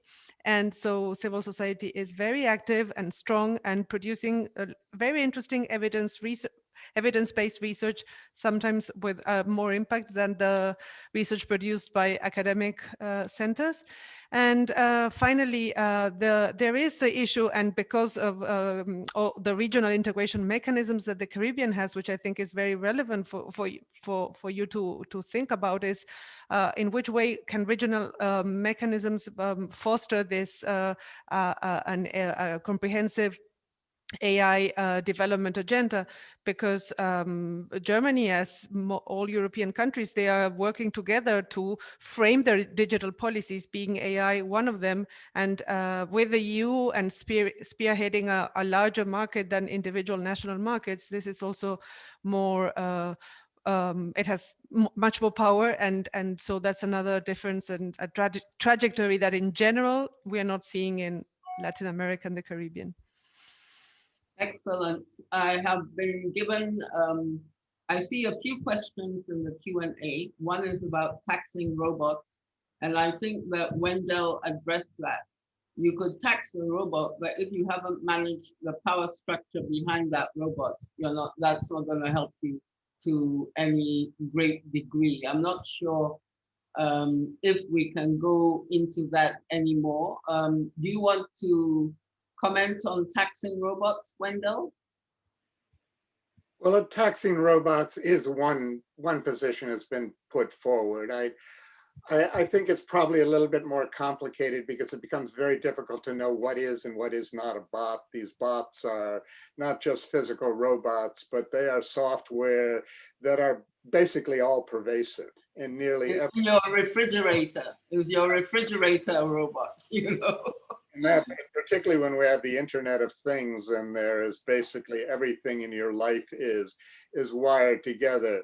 And so civil society is very active and strong and producing very interesting evidence-based research, sometimes with more impact than the research produced by academic centers. And finally, there is the issue, and because of all the regional integration mechanisms that the Caribbean has, which I think is very relevant for you to think about, is in which way can regional mechanisms foster this comprehensive AI development agenda, because Germany, as all European countries, they are working together to frame their digital policies, being AI one of them. And with the EU and spearheading a larger market than individual national markets, this is also more, it has much more power. And so that's another difference and a trajectory that in general, we are not seeing in Latin America and the Caribbean. Excellent. I have been given, I see a few questions in the Q&A. One is about taxing robots. And I think that Wendell addressed that. You could tax the robot, but if you haven't managed the power structure behind that robot, that's not going to help you to any great degree. I'm not sure if we can go into that anymore. Do you want to comment on taxing robots, Wendell? Well, taxing robots is one position that's been put forward. I think it's probably a little bit more complicated because it becomes very difficult to know what is and what is not a bot. These bots are not just physical robots, but they are software that are basically all pervasive in nearly every. Your refrigerator is your refrigerator a robot, And that, particularly when we have the Internet of Things, and there is basically everything in your life is wired together.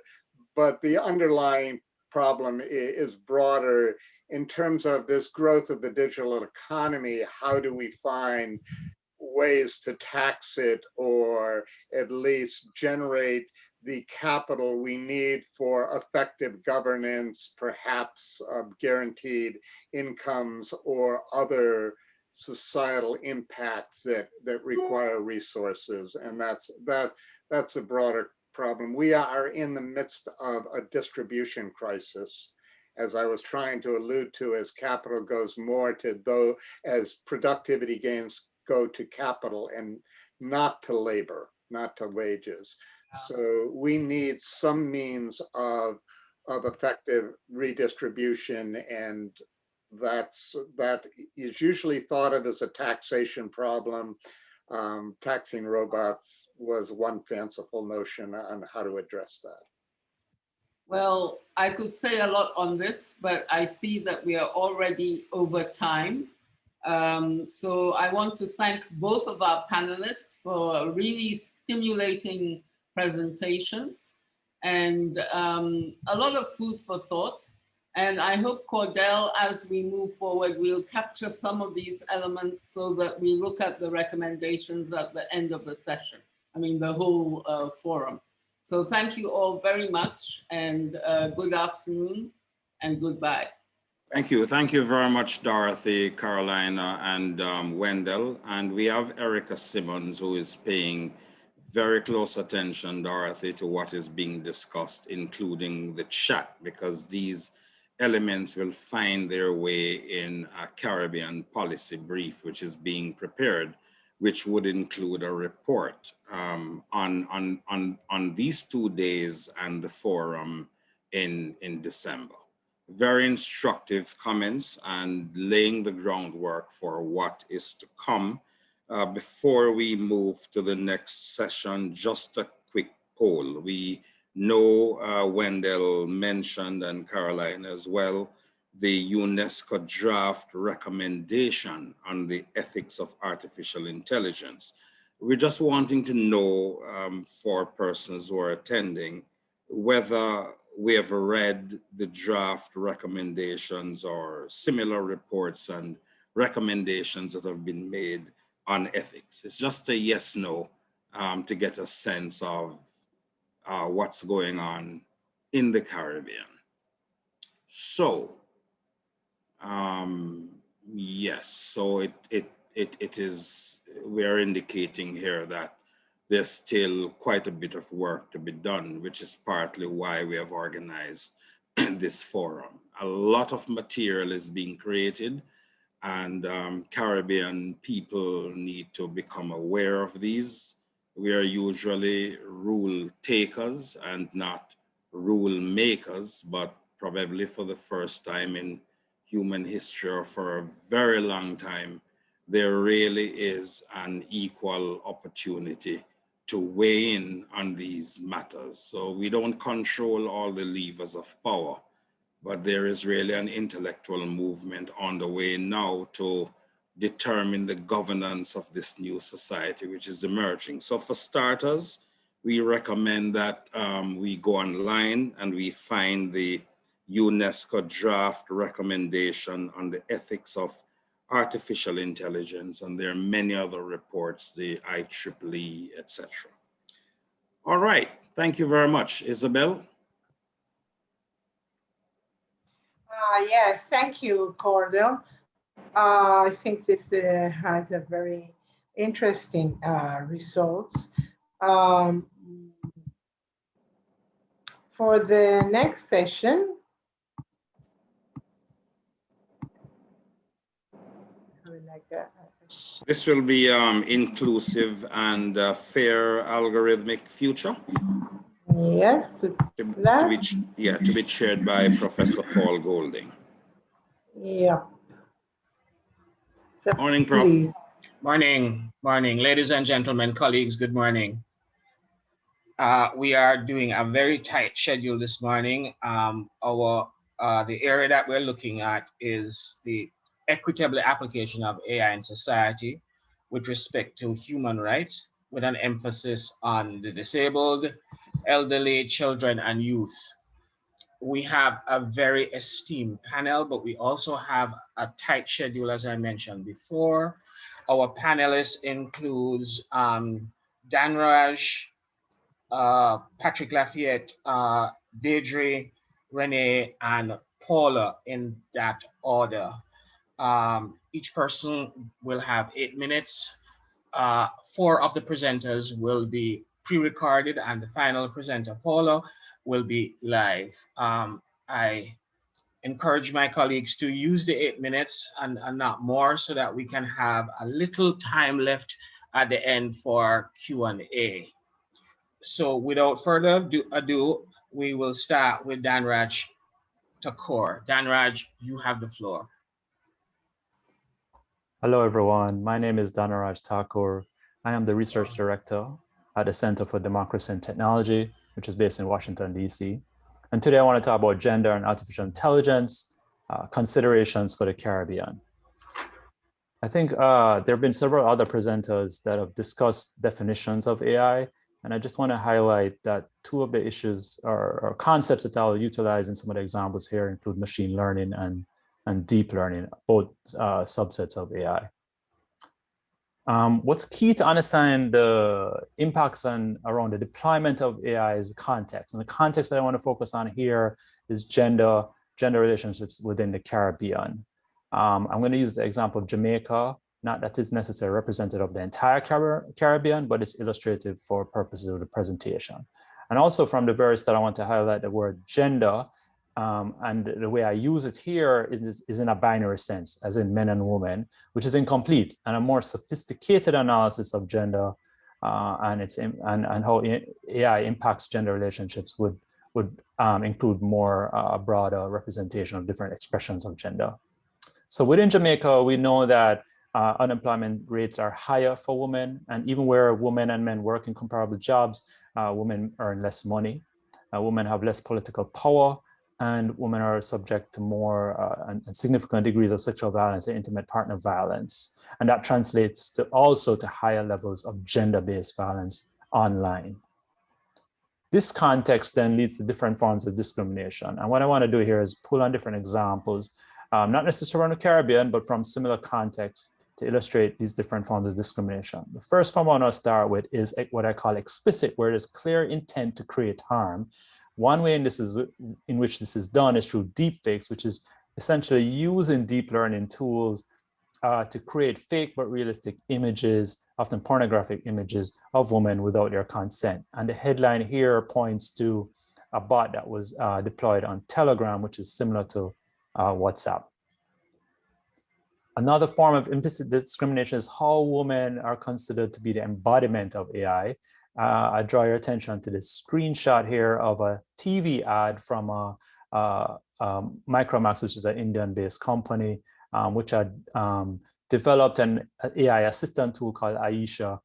But the underlying problem is broader in terms of this growth of the digital economy. How do we find ways to tax it, or at least generate the capital we need for effective governance, perhaps guaranteed incomes or other societal impacts that require resources? And that's a broader problem. We are in the midst of a distribution crisis, as I was trying to allude to, as capital goes more to as productivity gains go to capital and not to labor, not to wages. So we need some means of effective redistribution, and that is usually thought of as a taxation problem. Taxing robots was one fanciful notion on how to address that. Well, I could say a lot on this, but I see that we are already over time. So I want to thank both of our panelists for really stimulating presentations and a lot of food for thought. And I hope, Cordell, as we move forward, we'll capture some of these elements so that we look at the recommendations at the end of the session. I mean, the whole forum. So thank you all very much, and good afternoon and goodbye. Thank you. Thank you very much, Dorothy, Carolina, and Wendell. And we have Erica Simmons, who is paying very close attention, Dorothy, to what is being discussed, including the chat, because these elements will find their way in a Caribbean policy brief, which is being prepared which would include a report on these 2 days and the forum in December. Very instructive comments and laying the groundwork for what is to come. Before we move to the next session, just a quick poll. We know Wendell mentioned, and Caroline as well, the UNESCO draft recommendation on the ethics of artificial intelligence. We're just wanting to know for persons who are attending whether we have read the draft recommendations or similar reports and recommendations that have been made on ethics. It's just a yes, no to get a sense of what's going on in the Caribbean. So, yes, so it is, we are indicating here that there's still quite a bit of work to be done, which is partly why we have organized this forum. A lot of material is being created, and Caribbean people need to become aware of these. We are usually rule takers and not rule makers, but probably for the first time in human history, or for a very long time, there really is an equal opportunity to weigh in on these matters. So we don't control all the levers of power, but there is really an intellectual movement on the way now to determine the governance of this new society which is emerging. So for starters, we recommend that we go online and we find the UNESCO draft recommendation on the ethics of artificial intelligence, and there are many other reports, the IEEE, etc. All right, thank you very much. Isabel? Yes, thank you, Cordell. I think this has a very interesting results. For the next session, this will be inclusive and fair algorithmic future. Yes, to be chaired by Professor Paul Golding. Yeah. So morning, Prof. Please. Morning, ladies and gentlemen, colleagues, good morning. We are doing a very tight schedule this morning. The area that we're looking at is the equitable application of AI in society with respect to human rights, with an emphasis on the disabled, elderly, children, and youth. We have a very esteemed panel, but we also have a tight schedule, as I mentioned before. Our panelists includes Danraj, Patrick Lafayette, Deidre, Renee, and Paula in that order. Each person will have 8 minutes. 4 of the presenters will be pre-recorded, and the final presenter, Paula, will be live. I encourage my colleagues to use the 8 minutes and not more, so that we can have a little time left at the end for Q&A. So without further ado, we will start with Danraj Thakur. Danraj, you have the floor. Hello, everyone. My name is Danraj Thakur. I am the Research Director at the Center for Democracy and Technology, which is based in Washington, D.C. And today I want to talk about gender and artificial intelligence, considerations for the Caribbean. I think there have been several other presenters that have discussed definitions of AI, and I just want to highlight that 2 of the issues or concepts that I'll utilize in some of the examples here include machine learning and deep learning, both subsets of AI. What's key to understand the impacts around the deployment of AI is the context. And the context that I want to focus on here is gender relationships within the Caribbean. I'm going to use the example of Jamaica, not that it's necessarily representative of the entire Caribbean, but it's illustrative for purposes of the presentation. And also from the verse that I want to highlight the word gender, And the way I use it here is in a binary sense, as in men and women, which is incomplete. And a more sophisticated analysis of gender and how AI impacts gender relationships would include more broader representation of different expressions of gender. So within Jamaica, we know that unemployment rates are higher for women, and even where women and men work in comparable jobs, women earn less money, women have less political power, and women are subject to more and significant degrees of sexual violence and intimate partner violence. And that translates to also to higher levels of gender-based violence online. This context then leads to different forms of discrimination. And what I want to do here is pull on different examples, not necessarily from the Caribbean, but from similar contexts to illustrate these different forms of discrimination. The first form I want to start with is what I call explicit, where there's clear intent to create harm. One way in which this is done is through deepfakes, which is essentially using deep learning tools to create fake but realistic images, often pornographic images of women without their consent. And the headline here points to a bot that was deployed on Telegram, which is similar to WhatsApp. Another form of implicit discrimination is how women are considered to be the embodiment of AI. I draw your attention to this screenshot here of a TV ad from Micromax, which is an Indian-based company, which had developed an AI assistant tool called Aisha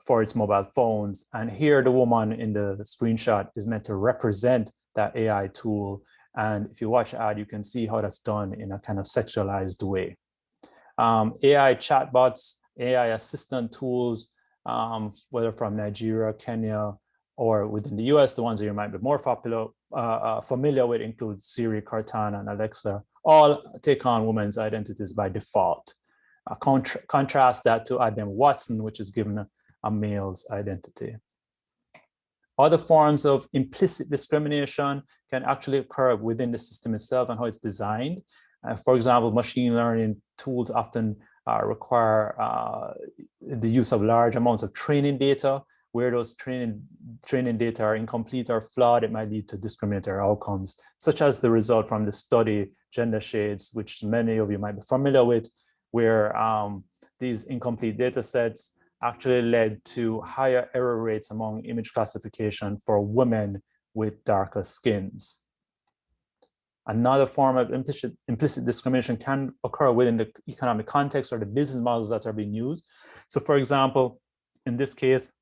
for its mobile phones. And here the woman in the screenshot is meant to represent that AI tool. And if you watch the ad, you can see how that's done in a kind of sexualized way. AI chatbots, AI assistant tools, whether from Nigeria, Kenya, or within the US, the ones that you might be more familiar with include Siri, Cortana, and Alexa, all take on women's identities by default. Contrast that to IBM Watson, which is given a male's identity. Other forms of implicit discrimination can actually occur within the system itself and how it's designed. For example, machine learning tools often require the use of large amounts of training data. Where those training data are incomplete or flawed, it might lead to discriminatory outcomes, such as the result from the study Gender Shades, which many of you might be familiar with, where these incomplete data sets actually led to higher error rates among image classification for women with darker skins. Another form of implicit discrimination can occur within the economic context or the business models that are being used. So for example, in this case,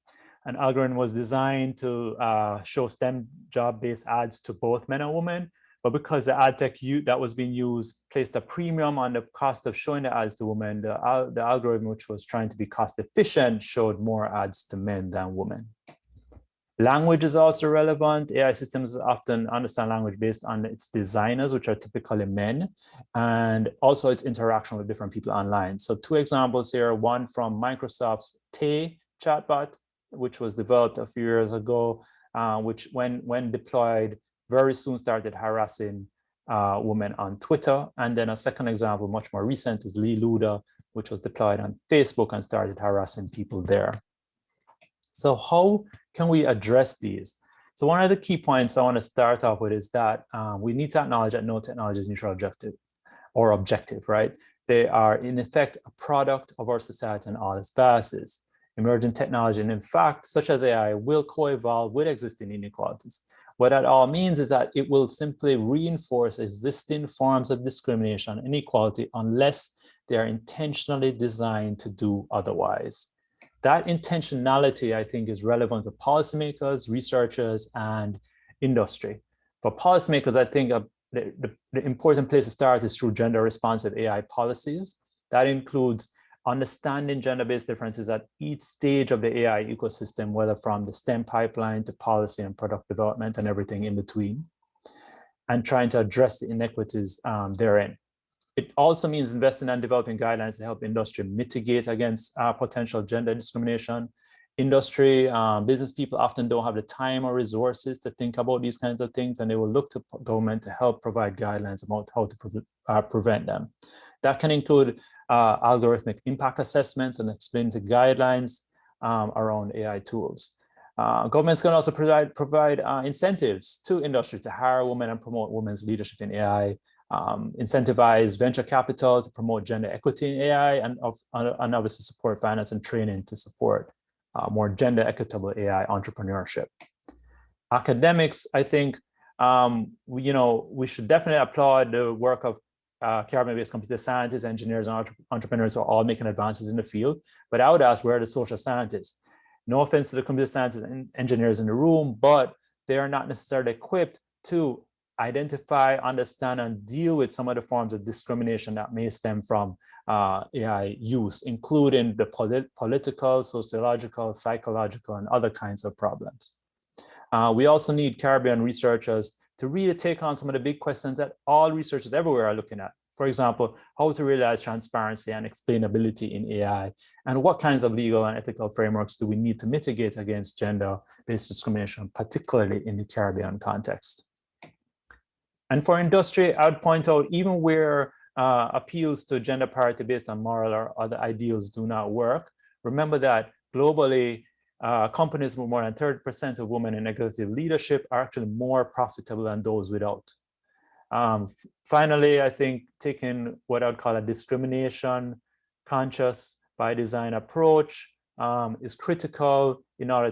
an algorithm was designed to show STEM job-based ads to both men and women, but because the ad tech that was being used placed a premium on the cost of showing the ads to women, the algorithm, which was trying to be cost efficient, showed more ads to men than women. Language is also relevant. AI systems often understand language based on its designers, which are typically men, and also its interaction with different people online. So two examples here, one from Microsoft's Tay chatbot, which was developed a few years ago, which when deployed, very soon started harassing women on Twitter. And then a second example, much more recent, is Lee Luda, which was deployed on Facebook and started harassing people there. So how can we address these? So one of the key points I want to start off with is that we need to acknowledge that no technology is neutral or objective, right? They are in effect a product of our society and all its biases. Emerging technology, and in fact, such as AI, will co-evolve with existing inequalities. What that all means is that it will simply reinforce existing forms of discrimination and inequality unless they are intentionally designed to do otherwise. That intentionality, I think, is relevant to policymakers, researchers, and industry. For policymakers, I think the important place to start is through gender-responsive AI policies. That includes understanding gender-based differences at each stage of the AI ecosystem, whether from the STEM pipeline to policy and product development and everything in between, and trying to address the inequities therein. It also means investing and developing guidelines to help industry mitigate against potential gender discrimination. Industry, business people often don't have the time or resources to think about these kinds of things, and they will look to government to help provide guidelines about how to prevent them. That can include algorithmic impact assessments and explain the guidelines around AI tools. Governments can also provide incentives to industry to hire women and promote women's leadership in AI, incentivize venture capital to promote gender equity in AI, and obviously support finance and training to support more gender equitable AI entrepreneurship. Academics, I think, we should definitely applaud the work of Caribbean-based computer scientists, engineers, and entrepreneurs who are all making advances in the field. But I would ask, where are the social scientists? No offense to the computer scientists and engineers in the room, but they are not necessarily equipped to identify, understand, and deal with some of the forms of discrimination that may stem from AI use, including the political, sociological, psychological, and other kinds of problems. We also need Caribbean researchers to really take on some of the big questions that all researchers everywhere are looking at. For example, how to realize transparency and explainability in AI, and what kinds of legal and ethical frameworks do we need to mitigate against gender-based discrimination, particularly in the Caribbean context. And for industry, I would point out, even where appeals to gender parity based on moral or other ideals do not work, remember that globally, companies with more than 30% of women in executive leadership are actually more profitable than those without. Finally, I think taking what I would call a discrimination conscious by design approach is critical in order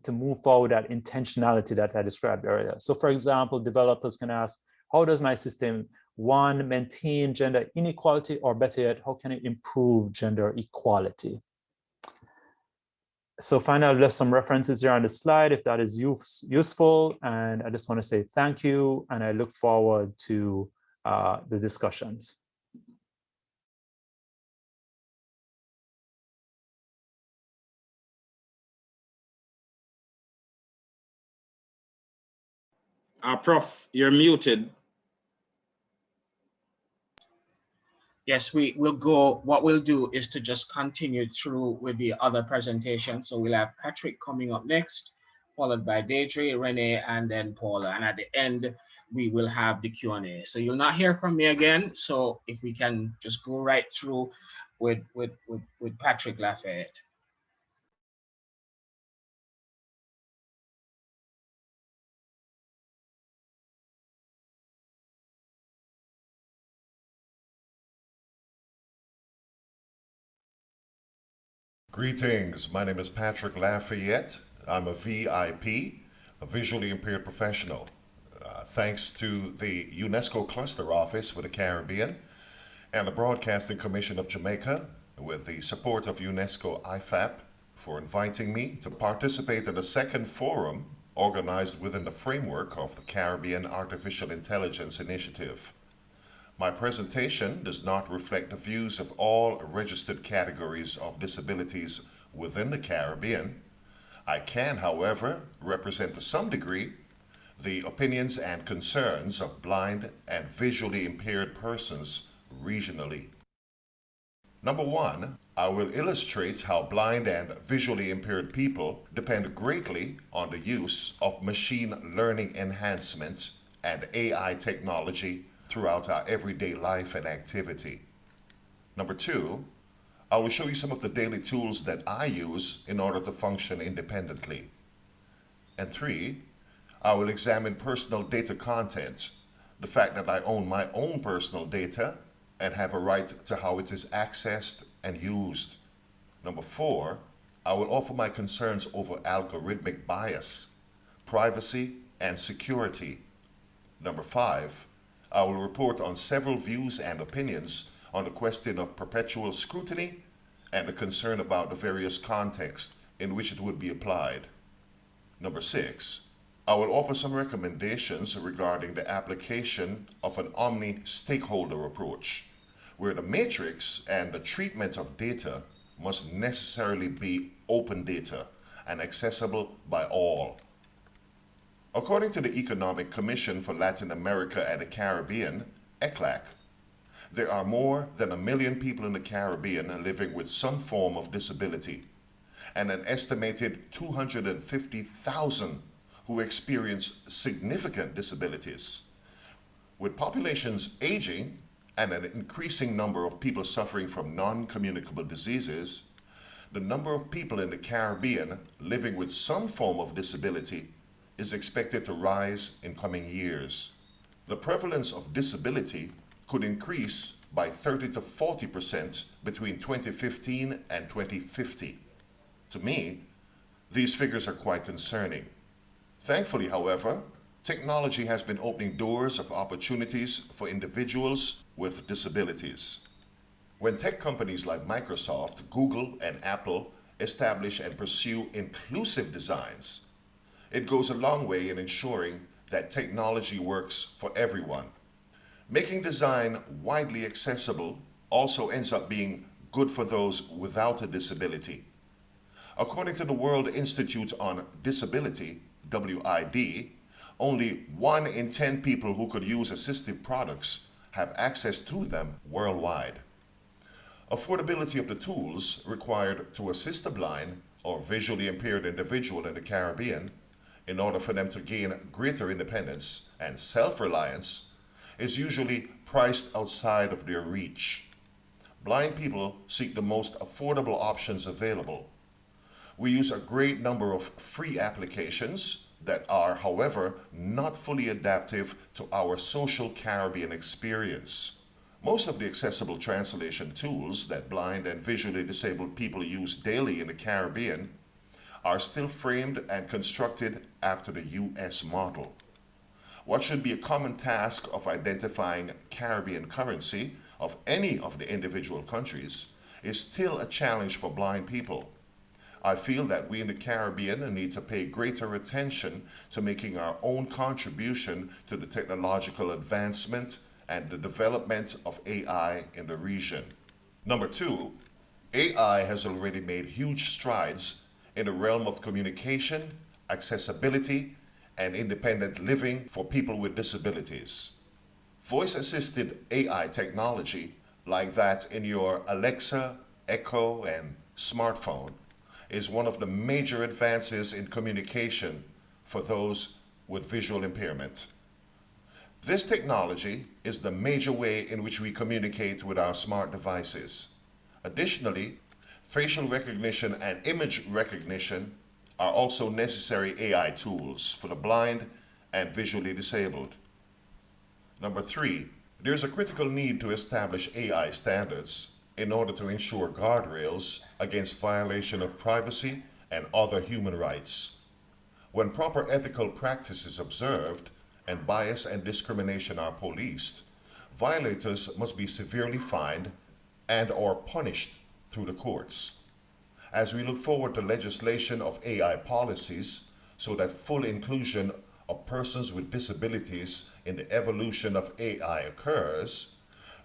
to move forward that intentionality that I described earlier. So for example, developers can ask, how does my system, one, maintain gender inequality, or better yet, how can it improve gender equality? So finally, there's some references here on the slide if that is useful. And I just want to say thank you, and I look forward to the discussions. Prof, you're muted. Yes, we will go. What we'll do is to just continue through with the other presentation. So we'll have Patrick coming up next, followed by Deidre, Renee, and then Paula. And at the end, we will have the Q&A. So you'll not hear from me again. So if we can just go right through with Patrick Lafayette. Greetings, my name is Patrick Lafayette. I'm a VIP, a visually impaired professional. Thanks to the UNESCO Cluster Office for the Caribbean and the Broadcasting Commission of Jamaica, with the support of UNESCO IFAP, for inviting me to participate in the second forum organized within the framework of the Caribbean Artificial Intelligence Initiative. My presentation does not reflect the views of all registered categories of disabilities within the Caribbean. I can, however, represent to some degree the opinions and concerns of blind and visually impaired persons regionally. Number one, I will illustrate how blind and visually impaired people depend greatly on the use of machine learning enhancements and AI technology throughout our everyday life and activity. Number two, I will show you some of the daily tools that I use in order to function independently. And three, I will examine personal data content, the fact that I own my own personal data and have a right to how it is accessed and used. Number four, I will offer my concerns over algorithmic bias, privacy, and security. Number five, I will report on several views and opinions on the question of perpetual scrutiny and the concern about the various contexts in which it would be applied. Number six, I will offer some recommendations regarding the application of an omni-stakeholder approach, where the matrix and the treatment of data must necessarily be open data and accessible by all. According to the Economic Commission for Latin America and the Caribbean, ECLAC, there are more than 1 million people in the Caribbean living with some form of disability, and an estimated 250,000 who experience significant disabilities. With populations aging and an increasing number of people suffering from non-communicable diseases, the number of people in the Caribbean living with some form of disability is expected to rise in coming years. The prevalence of disability could increase by 30 to 40% between 2015 and 2050. To me, these figures are quite concerning. Thankfully, however, technology has been opening doors of opportunities for individuals with disabilities. When tech companies like Microsoft, Google, and Apple establish and pursue inclusive designs, it goes a long way in ensuring that technology works for everyone. Making design widely accessible also ends up being good for those without a disability. According to the World Institute on Disability, WID, only 1 in 10 people who could use assistive products have access to them worldwide. Affordability of the tools required to assist a blind or visually impaired individual in the Caribbean in order for them to gain greater independence and self-reliance is usually priced outside of their reach. Blind people seek the most affordable options available. We use a great number of free applications that are, however, not fully adaptive to our social Caribbean experience. Most of the accessible translation tools that blind and visually disabled people use daily in the Caribbean are still framed and constructed after the US model. What should be a common task of identifying Caribbean currency of any of the individual countries is still a challenge for blind people. I feel that we in the Caribbean need to pay greater attention to making our own contribution to the technological advancement and the development of AI in the region. Number 2, AI has already made huge strides in the realm of communication, accessibility, and independent living for people with disabilities. Voice-assisted AI technology, like that in your Alexa, Echo, and smartphone, is one of the major advances in communication for those with visual impairment. This technology is the major way in which we communicate with our smart devices. Additionally, facial recognition and image recognition are also necessary AI tools for the blind and visually disabled. Number 3, there's a critical need to establish AI standards in order to ensure guardrails against violation of privacy and other human rights. When proper ethical practice is observed and bias and discrimination are policed, violators must be severely fined and/or punished through the courts. As we look forward to legislation of AI policies so that full inclusion of persons with disabilities in the evolution of AI occurs,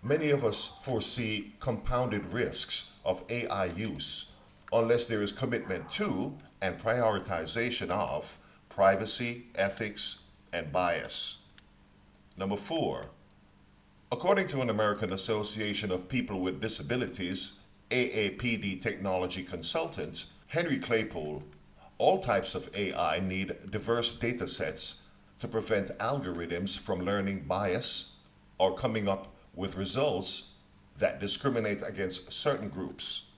many of us foresee compounded risks of AI use unless there is commitment to and prioritization of privacy, ethics, and bias. Number 4, according to an American Association of People with Disabilities, AAPD technology consultant, Henry Claypool, all types of AI need diverse data sets to prevent algorithms from learning bias or coming up with results that discriminate against certain groups.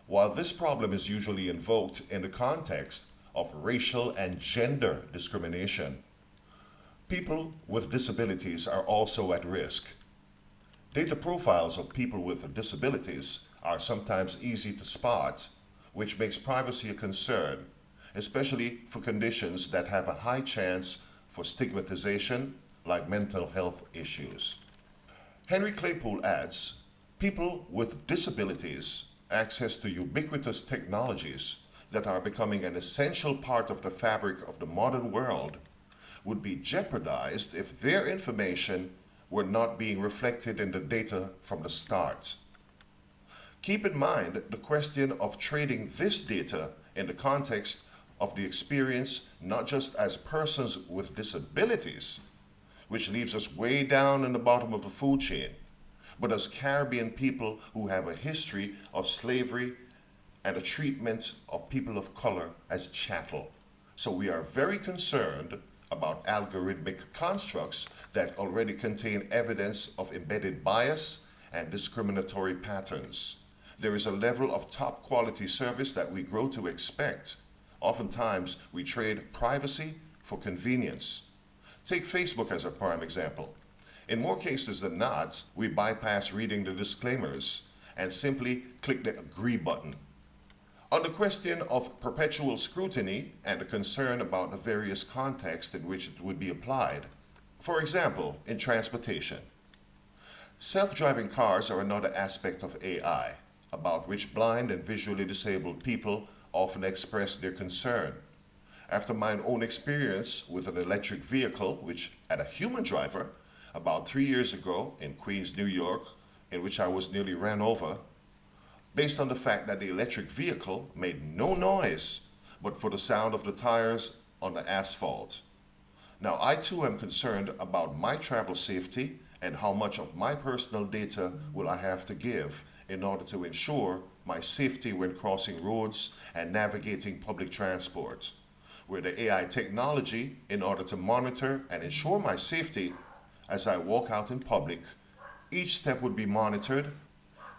While this problem is usually invoked in the context of racial and gender discrimination, people with disabilities are also at risk. Data profiles of people with disabilities are sometimes easy to spot, which makes privacy a concern, especially for conditions that have a high chance for stigmatization, like mental health issues. Henry Claypool adds, people with disabilities access to ubiquitous technologies that are becoming an essential part of the fabric of the modern world would be jeopardized if their information were not being reflected in the data from the start. Keep in mind the question of trading this data in the context of the experience not just as persons with disabilities, which leaves us way down in the bottom of the food chain, but as Caribbean people who have a history of slavery and a treatment of people of color as chattel. So we are very concerned about algorithmic constructs that already contain evidence of embedded bias and discriminatory patterns. there is a level of top quality service that we grow to expect. Oftentimes, we trade privacy for convenience. Take Facebook as a prime example. In more cases than not, we bypass reading the disclaimers and simply click the agree button. On the question of perpetual scrutiny and the concern about the various contexts in which it would be applied, for example, in transportation, self-driving cars are another aspect of AI, about which blind and visually disabled people often express their concern. After my own experience with an electric vehicle, which had a human driver, about 3 years ago in Queens, New York, in which I was nearly ran over, based on the fact that the electric vehicle made no noise but for the sound of the tires on the asphalt. Now, I too am concerned about my travel safety and how much of my personal data will I have to give in order to ensure my safety when crossing roads and navigating public transport. Where the AI technology, in order to monitor and ensure my safety as I walk out in public, each step would be monitored.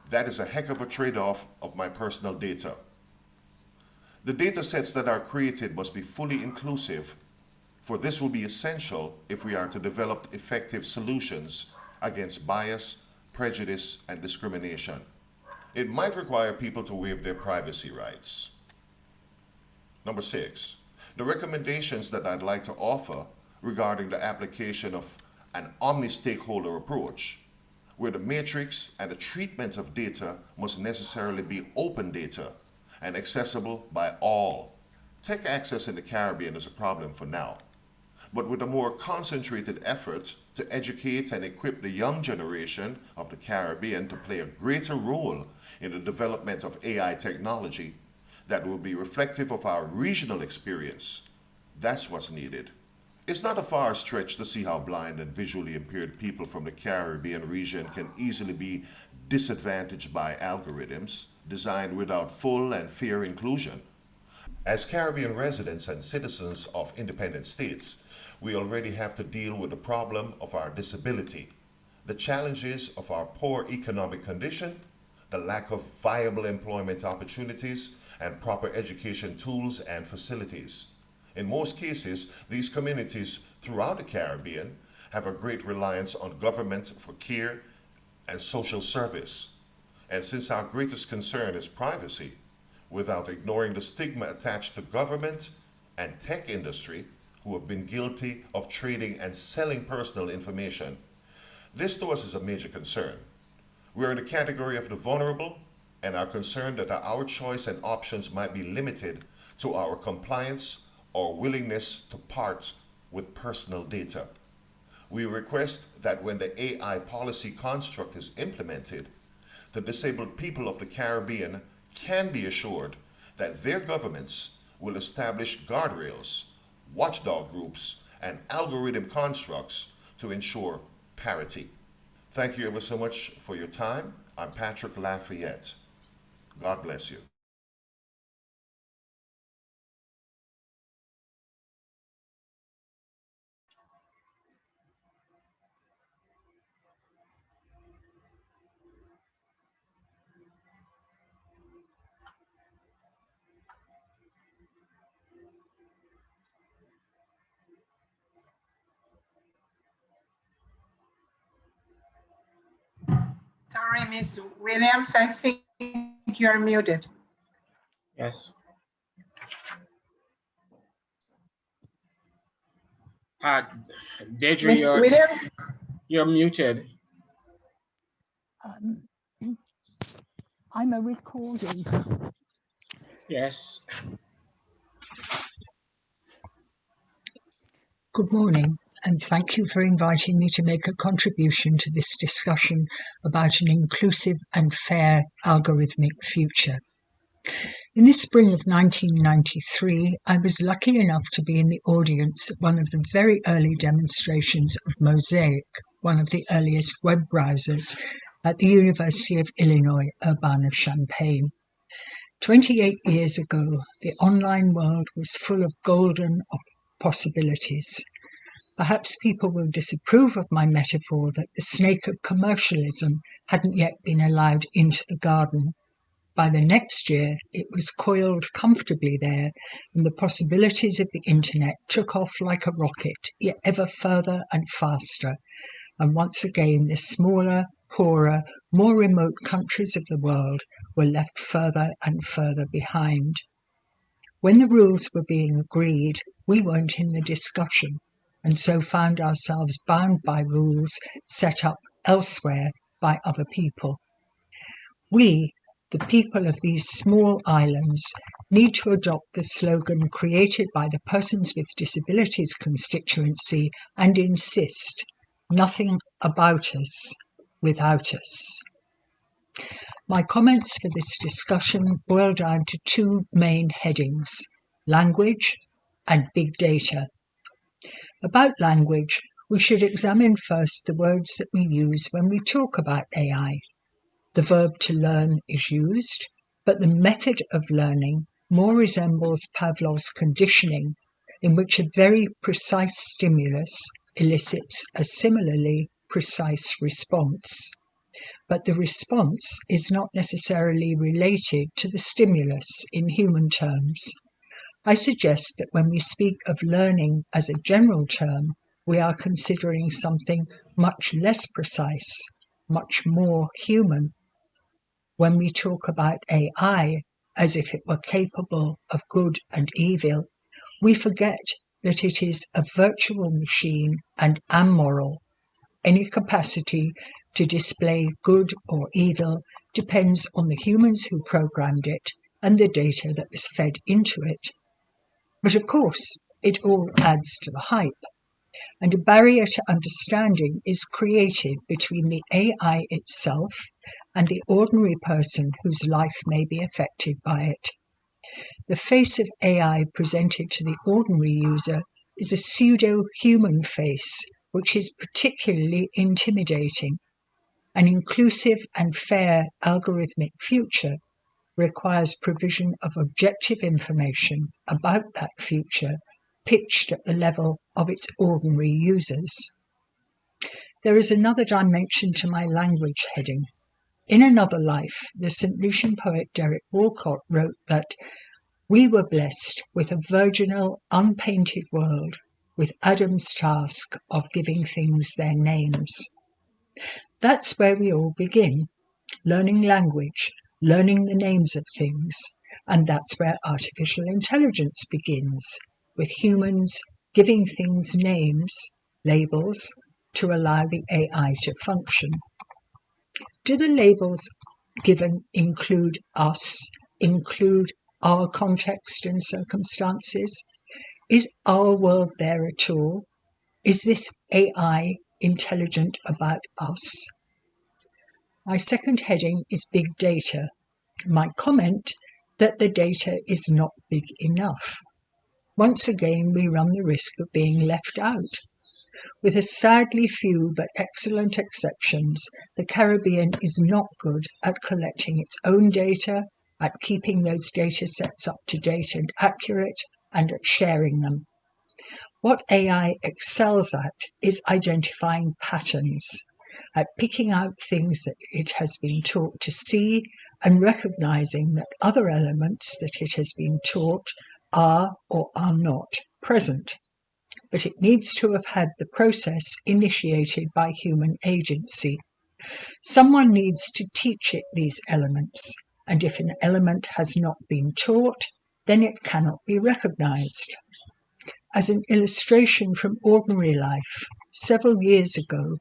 That is a heck of a trade-off of my personal data. The data sets that are created must be fully inclusive, for this will be essential if we are to develop effective solutions against bias, prejudice, and discrimination. It might require people to waive their privacy rights. Number 6, the recommendations that I'd like to offer regarding the application of an omni-stakeholder approach, where the matrix and the treatment of data must necessarily be open data and accessible by all. Tech access in the Caribbean is a problem for now, but with a more concentrated effort to educate and equip the young generation of the Caribbean to play a greater role in the development of AI technology that will be reflective of our regional experience, that's what's needed. It's not a far stretch to see how blind and visually impaired people from the Caribbean region can easily be disadvantaged by algorithms designed without full and fair inclusion. As Caribbean residents and citizens of independent states, we already have to deal with the problem of our disability, the challenges of our poor economic condition, the lack of viable employment opportunities, and proper education tools and facilities. In most cases, these communities throughout the Caribbean have a great reliance on government for care and social service. And since our greatest concern is privacy, without ignoring the stigma attached to government and tech industry who have been guilty of trading and selling personal information, this to us is a major concern. We're in the category of the vulnerable and are concerned that our choice and options might be limited to our compliance or willingness to part with personal data. We request that when the AI policy construct is implemented, the disabled people of the Caribbean can be assured that their governments will establish guardrails, watchdog groups, and algorithm constructs to ensure parity. Thank you ever so much for your time. I'm Patrick Lafayette. God bless you. Sorry, Ms. Williams, I think you're muted. Yes. Deidre, Ms. Williams? you're muted. I'm a recording. Yes. Good morning, and thank you for inviting me to make a contribution to this discussion about an inclusive and fair algorithmic future. In the spring of 1993, I was lucky enough to be in the audience at one of the very early demonstrations of Mosaic, one of the earliest web browsers, at the University of Illinois, Urbana-Champaign. 28 years ago, the online world was full of golden possibilities. Perhaps people will disapprove of my metaphor that the snake of commercialism hadn't yet been allowed into the garden. by the next year, it was coiled comfortably there, and the possibilities of the internet took off like a rocket, yet ever further and faster. And once again, the smaller, poorer, more remote countries of the world were left further and further behind. When the rules were being agreed, we weren't in the discussion, and so found ourselves bound by rules set up elsewhere by other people. We, the people of these small islands, need to adopt the slogan created by the Persons with Disabilities constituency and insist, nothing about us without us. My comments for this discussion boil down to two main headings: language and big data. About language, we should examine first the words that we use when we talk about AI. The verb to learn is used, but the method of learning more resembles Pavlov's conditioning, in which a very precise stimulus elicits a similarly precise response. But the response is not necessarily related to the stimulus in human terms. I suggest that when we speak of learning as a general term, we are considering something much less precise, much more human. When we talk about AI as if it were capable of good and evil, we forget that it is a virtual machine and amoral. Any capacity to display good or evil depends on the humans who programmed it and the data that was fed into it. But of course, it all adds to the hype, and a barrier to understanding is created between the AI itself and the ordinary person whose life may be affected by it. The face of AI presented to the ordinary user is a pseudo-human face, which is particularly intimidating. An inclusive and fair algorithmic future requires provision of objective information about that future pitched at the level of its ordinary users. There is another dimension to my language heading. In another life, the St. Lucian poet Derek Walcott wrote that we were blessed with a virginal, unpainted world, with Adam's task of giving things their names. That's where we all begin, learning language, learning the names of things, and that's where artificial intelligence begins, with humans giving things names, labels, to allow the AI to function. Do the labels given include us, include our context and circumstances? Is our world there at all? Is this AI intelligent about us? My second heading is big data. My comment that the data is not big enough. Once again, we run the risk of being left out. With a sadly few but excellent exceptions, the Caribbean is not good at collecting its own data, at keeping those data sets up to date and accurate, and at sharing them. What AI excels at is identifying patterns, at picking out things that it has been taught to see and recognizing that other elements that it has been taught are or are not present. But it needs to have had the process initiated by human agency. Someone needs to teach it these elements, and if an element has not been taught, then it cannot be recognized. As an illustration from ordinary life, several years ago,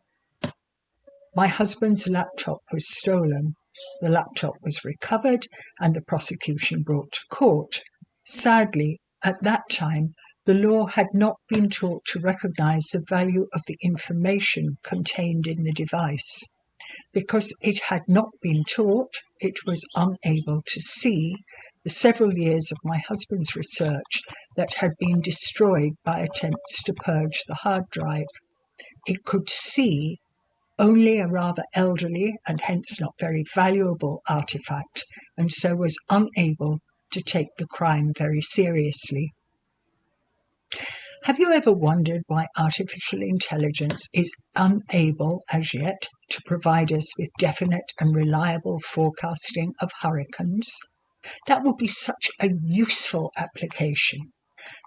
my husband's laptop was stolen. The laptop was recovered and the prosecution brought to court. Sadly, at that time, the law had not been taught to recognize the value of the information contained in the device. Because it had not been taught, it was unable to see the several years of my husband's research that had been destroyed by attempts to purge the hard drive. It could see only a rather elderly and hence not very valuable artifact, and so was unable to take the crime very seriously. Have you ever wondered why artificial intelligence is unable as yet to provide us with definite and reliable forecasting of hurricanes? That would be such a useful application.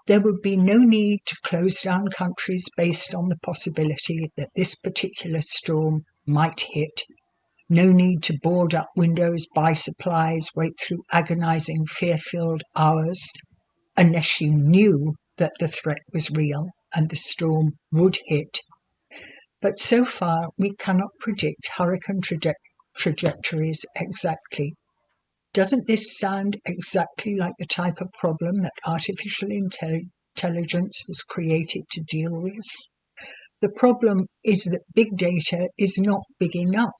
There would be no need to close down countries based on the possibility that this particular storm might hit. No need to board up windows, buy supplies, wait through agonizing, fear-filled hours, unless you knew that the threat was real and the storm would hit. But so far, we cannot predict hurricane trajectories exactly. Doesn't this sound exactly like the type of problem that artificial intelligence was created to deal with? The problem is that big data is not big enough.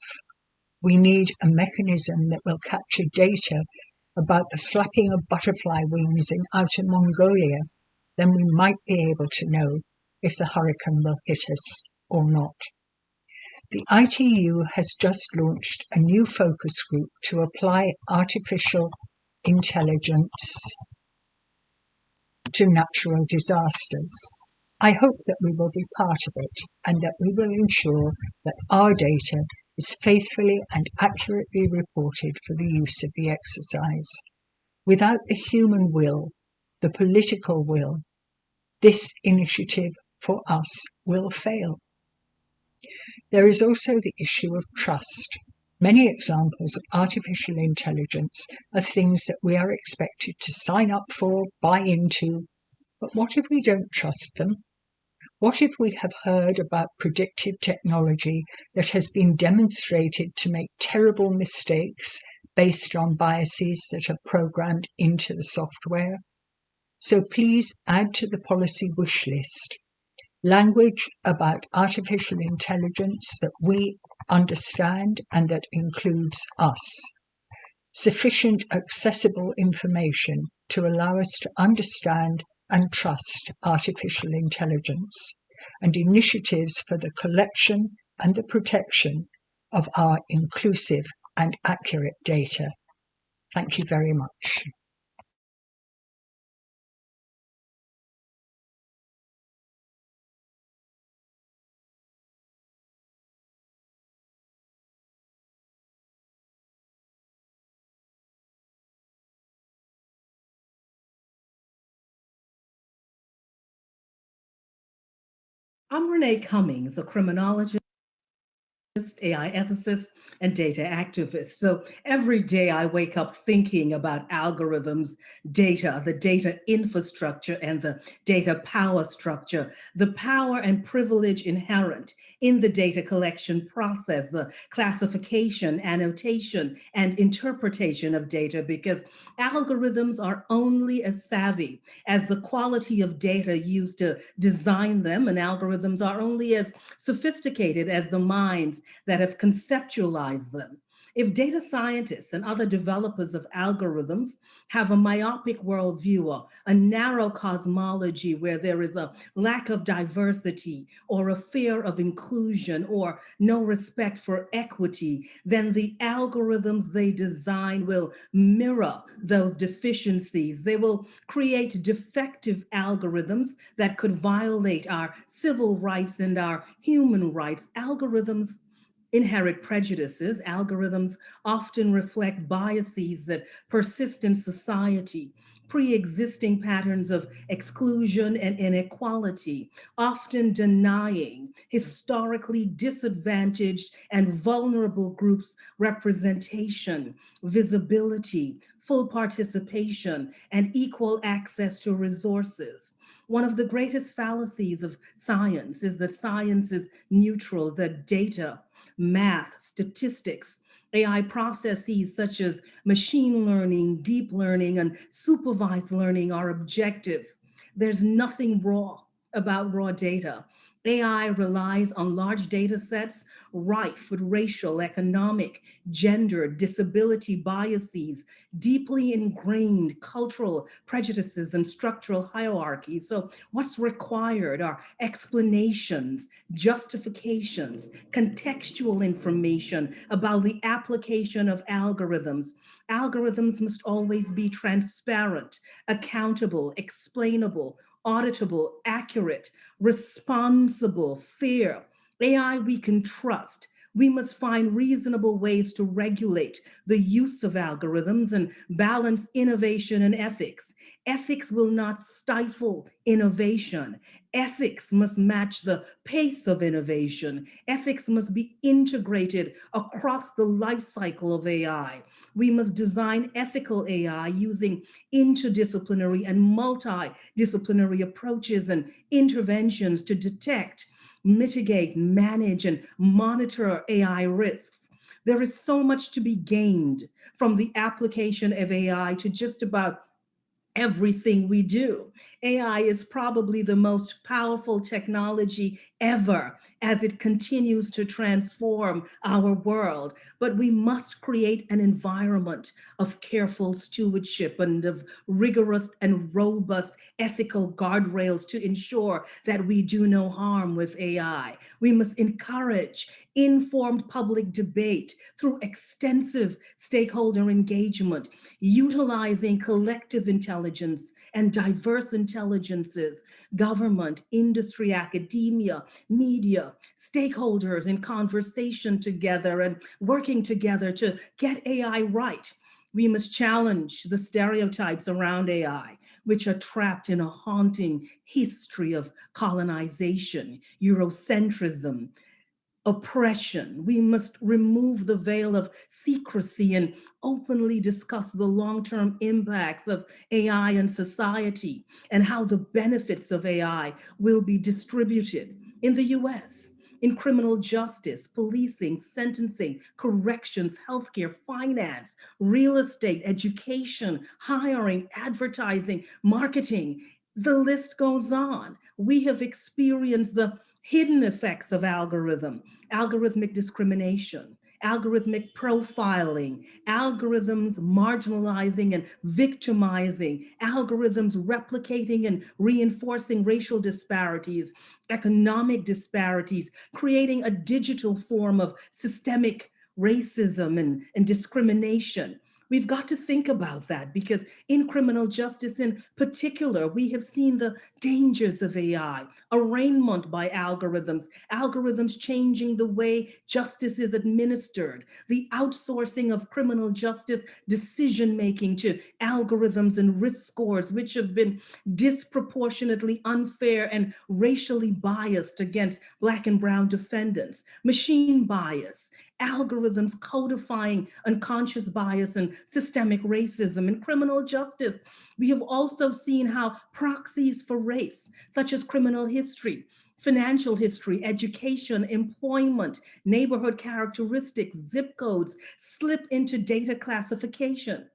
We need a mechanism that will capture data about the flapping of butterfly wings in outer Mongolia. Then we might be able to know if the hurricane will hit us or not. The ITU has just launched a new focus group to apply artificial intelligence to natural disasters. I hope that we will be part of it and that we will ensure that our data is faithfully and accurately reported for the use of the exercise. Without the human will, the political will, this initiative for us will fail. There is also the issue of trust. Many examples of artificial intelligence are things that we are expected to sign up for, buy into, but what if we don't trust them? What if we have heard about predictive technology that has been demonstrated to make terrible mistakes based on biases that are programmed into the software? So please add to the policy wish list language about artificial intelligence that we understand and that includes us. Sufficient accessible information to allow us to understand and trust artificial intelligence, and initiatives for the collection and the protection of our inclusive and accurate data. Thank you very much. I'm Renee Cummings, a criminologist, AI ethicist, and data activist. So every day I wake up thinking about algorithms, data, the data infrastructure, and the data power structure, the power and privilege inherent in the data collection process, the classification, annotation, and interpretation of data, because algorithms are only as savvy as the quality of data used to design them, and algorithms are only as sophisticated as the minds that have conceptualized them. If data scientists and other developers of algorithms have a myopic worldview or a narrow cosmology where there is a lack of diversity or a fear of inclusion or no respect for equity, then the algorithms they design will mirror those deficiencies. They will create defective algorithms that could violate our civil rights and our human rights. Algorithms inherit prejudices. Algorithms often reflect biases that persist in society, pre-existing patterns of exclusion and inequality, often denying historically disadvantaged and vulnerable groups representation, visibility, full participation, and equal access to resources. One of the greatest fallacies of science is that science is neutral, that data, math, statistics, AI processes such as machine learning, deep learning, and supervised learning are objective. There's nothing raw about raw data. AI relies on large data sets rife with racial, economic, gender, disability biases, deeply ingrained cultural prejudices and structural hierarchies. So what's required are explanations, justifications, contextual information about the application of algorithms. Algorithms must always be transparent, accountable, explainable, auditable, accurate, responsible, fair. AI we can trust. We must find reasonable ways to regulate the use of algorithms and balance innovation and ethics. Ethics will not stifle innovation. Ethics must match the pace of innovation. Ethics must be integrated across the life cycle of AI. We must design ethical AI using interdisciplinary and multidisciplinary approaches and interventions to detect, mitigate, manage, and monitor AI risks. There is so much to be gained from the application of AI to just about everything we do. AI is probably the most powerful technology ever as it continues to transform our world. But we must create an environment of careful stewardship and of rigorous and robust ethical guardrails to ensure that we do no harm with AI. We must encourage informed public debate through extensive stakeholder engagement, utilizing collective intelligence and diverse intelligences, government, industry, academia, media, stakeholders in conversation together and working together to get AI right. We must challenge the stereotypes around AI, which are trapped in a haunting history of colonization, Eurocentrism, oppression. We must remove the veil of secrecy and openly discuss the long-term impacts of AI in society and how the benefits of AI will be distributed in the US, in criminal justice, policing, sentencing, corrections, healthcare, finance, real estate, education, hiring, advertising, marketing. The list goes on. We have experienced the hidden effects of algorithmic discrimination, algorithmic profiling, algorithms marginalizing and victimizing, algorithms replicating and reinforcing racial disparities, economic disparities, creating a digital form of systemic racism and discrimination. We've got to think about that because in criminal justice in particular, we have seen the dangers of AI, arraignment by algorithms, algorithms changing the way justice is administered, the outsourcing of criminal justice decision-making to algorithms and risk scores, which have been disproportionately unfair and racially biased against Black and Brown defendants, machine bias, algorithms codifying unconscious bias and systemic racism. In criminal justice, we have also seen how proxies for race, such as criminal history, financial history, education, employment, neighborhood characteristics, zip codes, slip into data classification.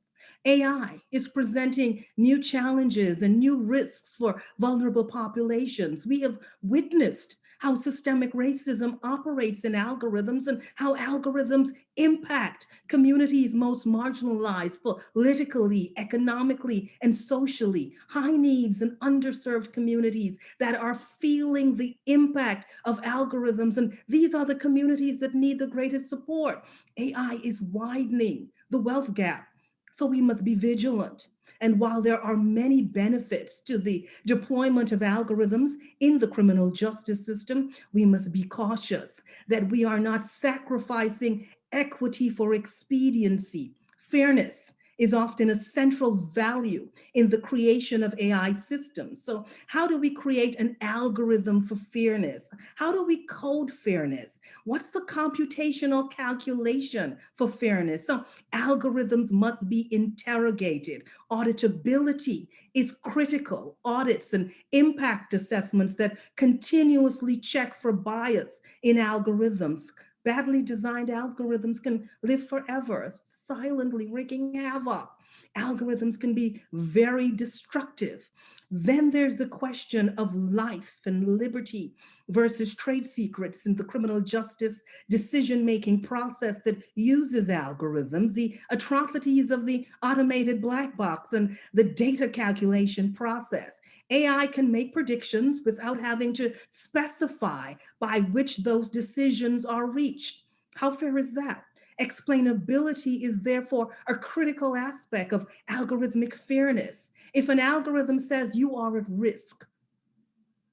AI is presenting new challenges and new risks for vulnerable populations. We have witnessed how systemic racism operates in algorithms and how algorithms impact communities most marginalized politically, economically, and socially, high needs and underserved communities that are feeling the impact of algorithms. And these are the communities that need the greatest support. AI is widening the wealth gap, so we must be vigilant. And while there are many benefits to the deployment of algorithms in the criminal justice system, we must be cautious that we are not sacrificing equity for expediency. Fairness is often a central value in the creation of AI systems. So how do we create an algorithm for fairness? How do we code fairness? What's the computational calculation for fairness? So algorithms must be interrogated. Auditability is critical. Audits and impact assessments that continuously check for bias in algorithms. Badly designed algorithms can live forever, silently wreaking havoc. Algorithms can be very destructive. Then there's the question of life and liberty versus trade secrets in the criminal justice decision-making process that uses algorithms, the atrocities of the automated black box and the data calculation process. AI can make predictions without having to specify by which those decisions are reached. How fair is that? Explainability is therefore a critical aspect of algorithmic fairness. If an algorithm says you are at risk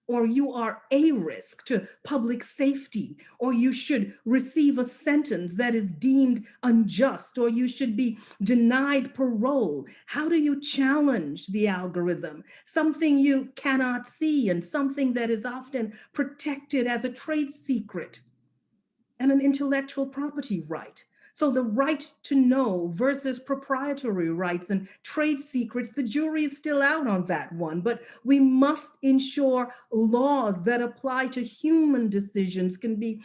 or you are a risk to public safety, or you should receive a sentence that is deemed unjust, or you should be denied parole. How do you challenge the algorithm? Something you cannot see and something that is often protected as a trade secret and an intellectual property right. So the right to know versus proprietary rights and trade secrets, the jury is still out on that one, but we must ensure laws that apply to human decisions can be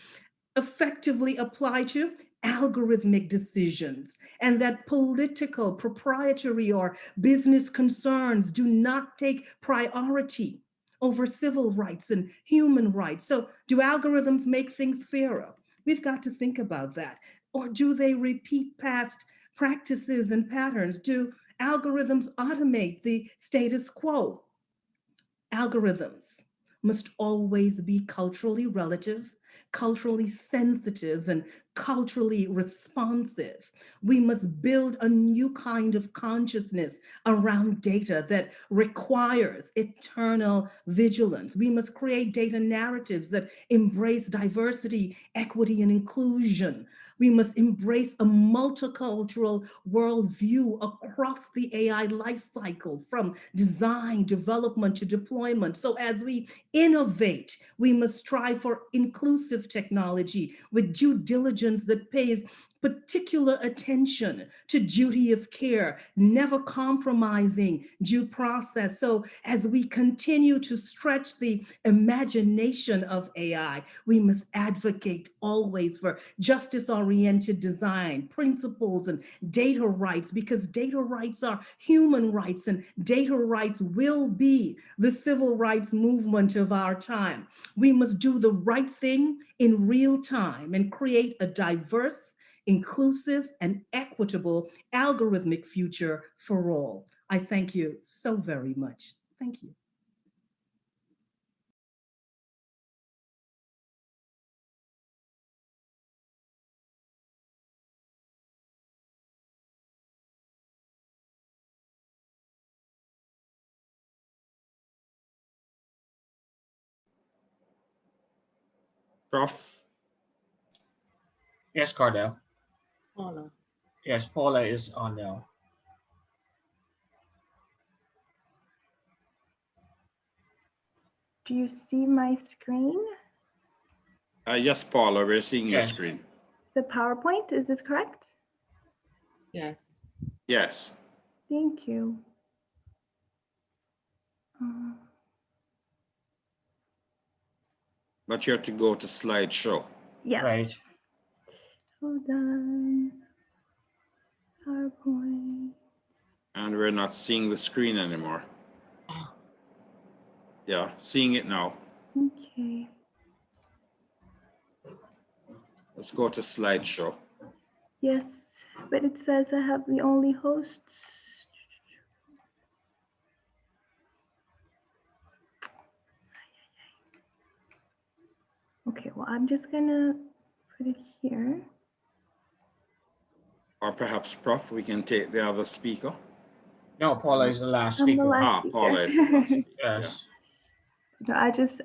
effectively applied to algorithmic decisions, and that political, proprietary, or business concerns do not take priority over civil rights and human rights. So do algorithms make things fairer? We've got to think about that. Or do they repeat past practices and patterns? Do algorithms automate the status quo? Algorithms must always be culturally relative, culturally sensitive, and culturally responsive. We must build a new kind of consciousness around data that requires eternal vigilance. We must create data narratives that embrace diversity, equity, and inclusion. We must embrace a multicultural worldview across the AI lifecycle, from design, development to deployment. So as we innovate, we must strive for inclusive technology with due diligence that pays particular attention to duty of care, never compromising due process. So as we continue to stretch the imagination of AI, we must advocate always for justice-oriented design, principles, and data rights, because data rights are human rights, and data rights will be the civil rights movement of our time. We must do the right thing in real time and create a diverse, inclusive, and equitable algorithmic future for all. I thank you so very much. Thank you. Prof. Yes, Cardell. Paula. Yes, Paula is on now. Do you see my screen? Yes, Paula, we're seeing your Yes. screen. The PowerPoint, is this correct? Yes. Yes. Thank you. But you have to go to slideshow. Yeah. Right. Hold on. PowerPoint. And we're not seeing the screen anymore. Yeah, seeing it now. Okay. Let's go to slideshow. Yes, but it says I have the only hosts. Okay, well, I'm just gonna put it here. Or perhaps, Prof, we can take the other speaker. No, Paula is the last I'm the speaker. last speaker. Paula is the last speaker. Yes. No,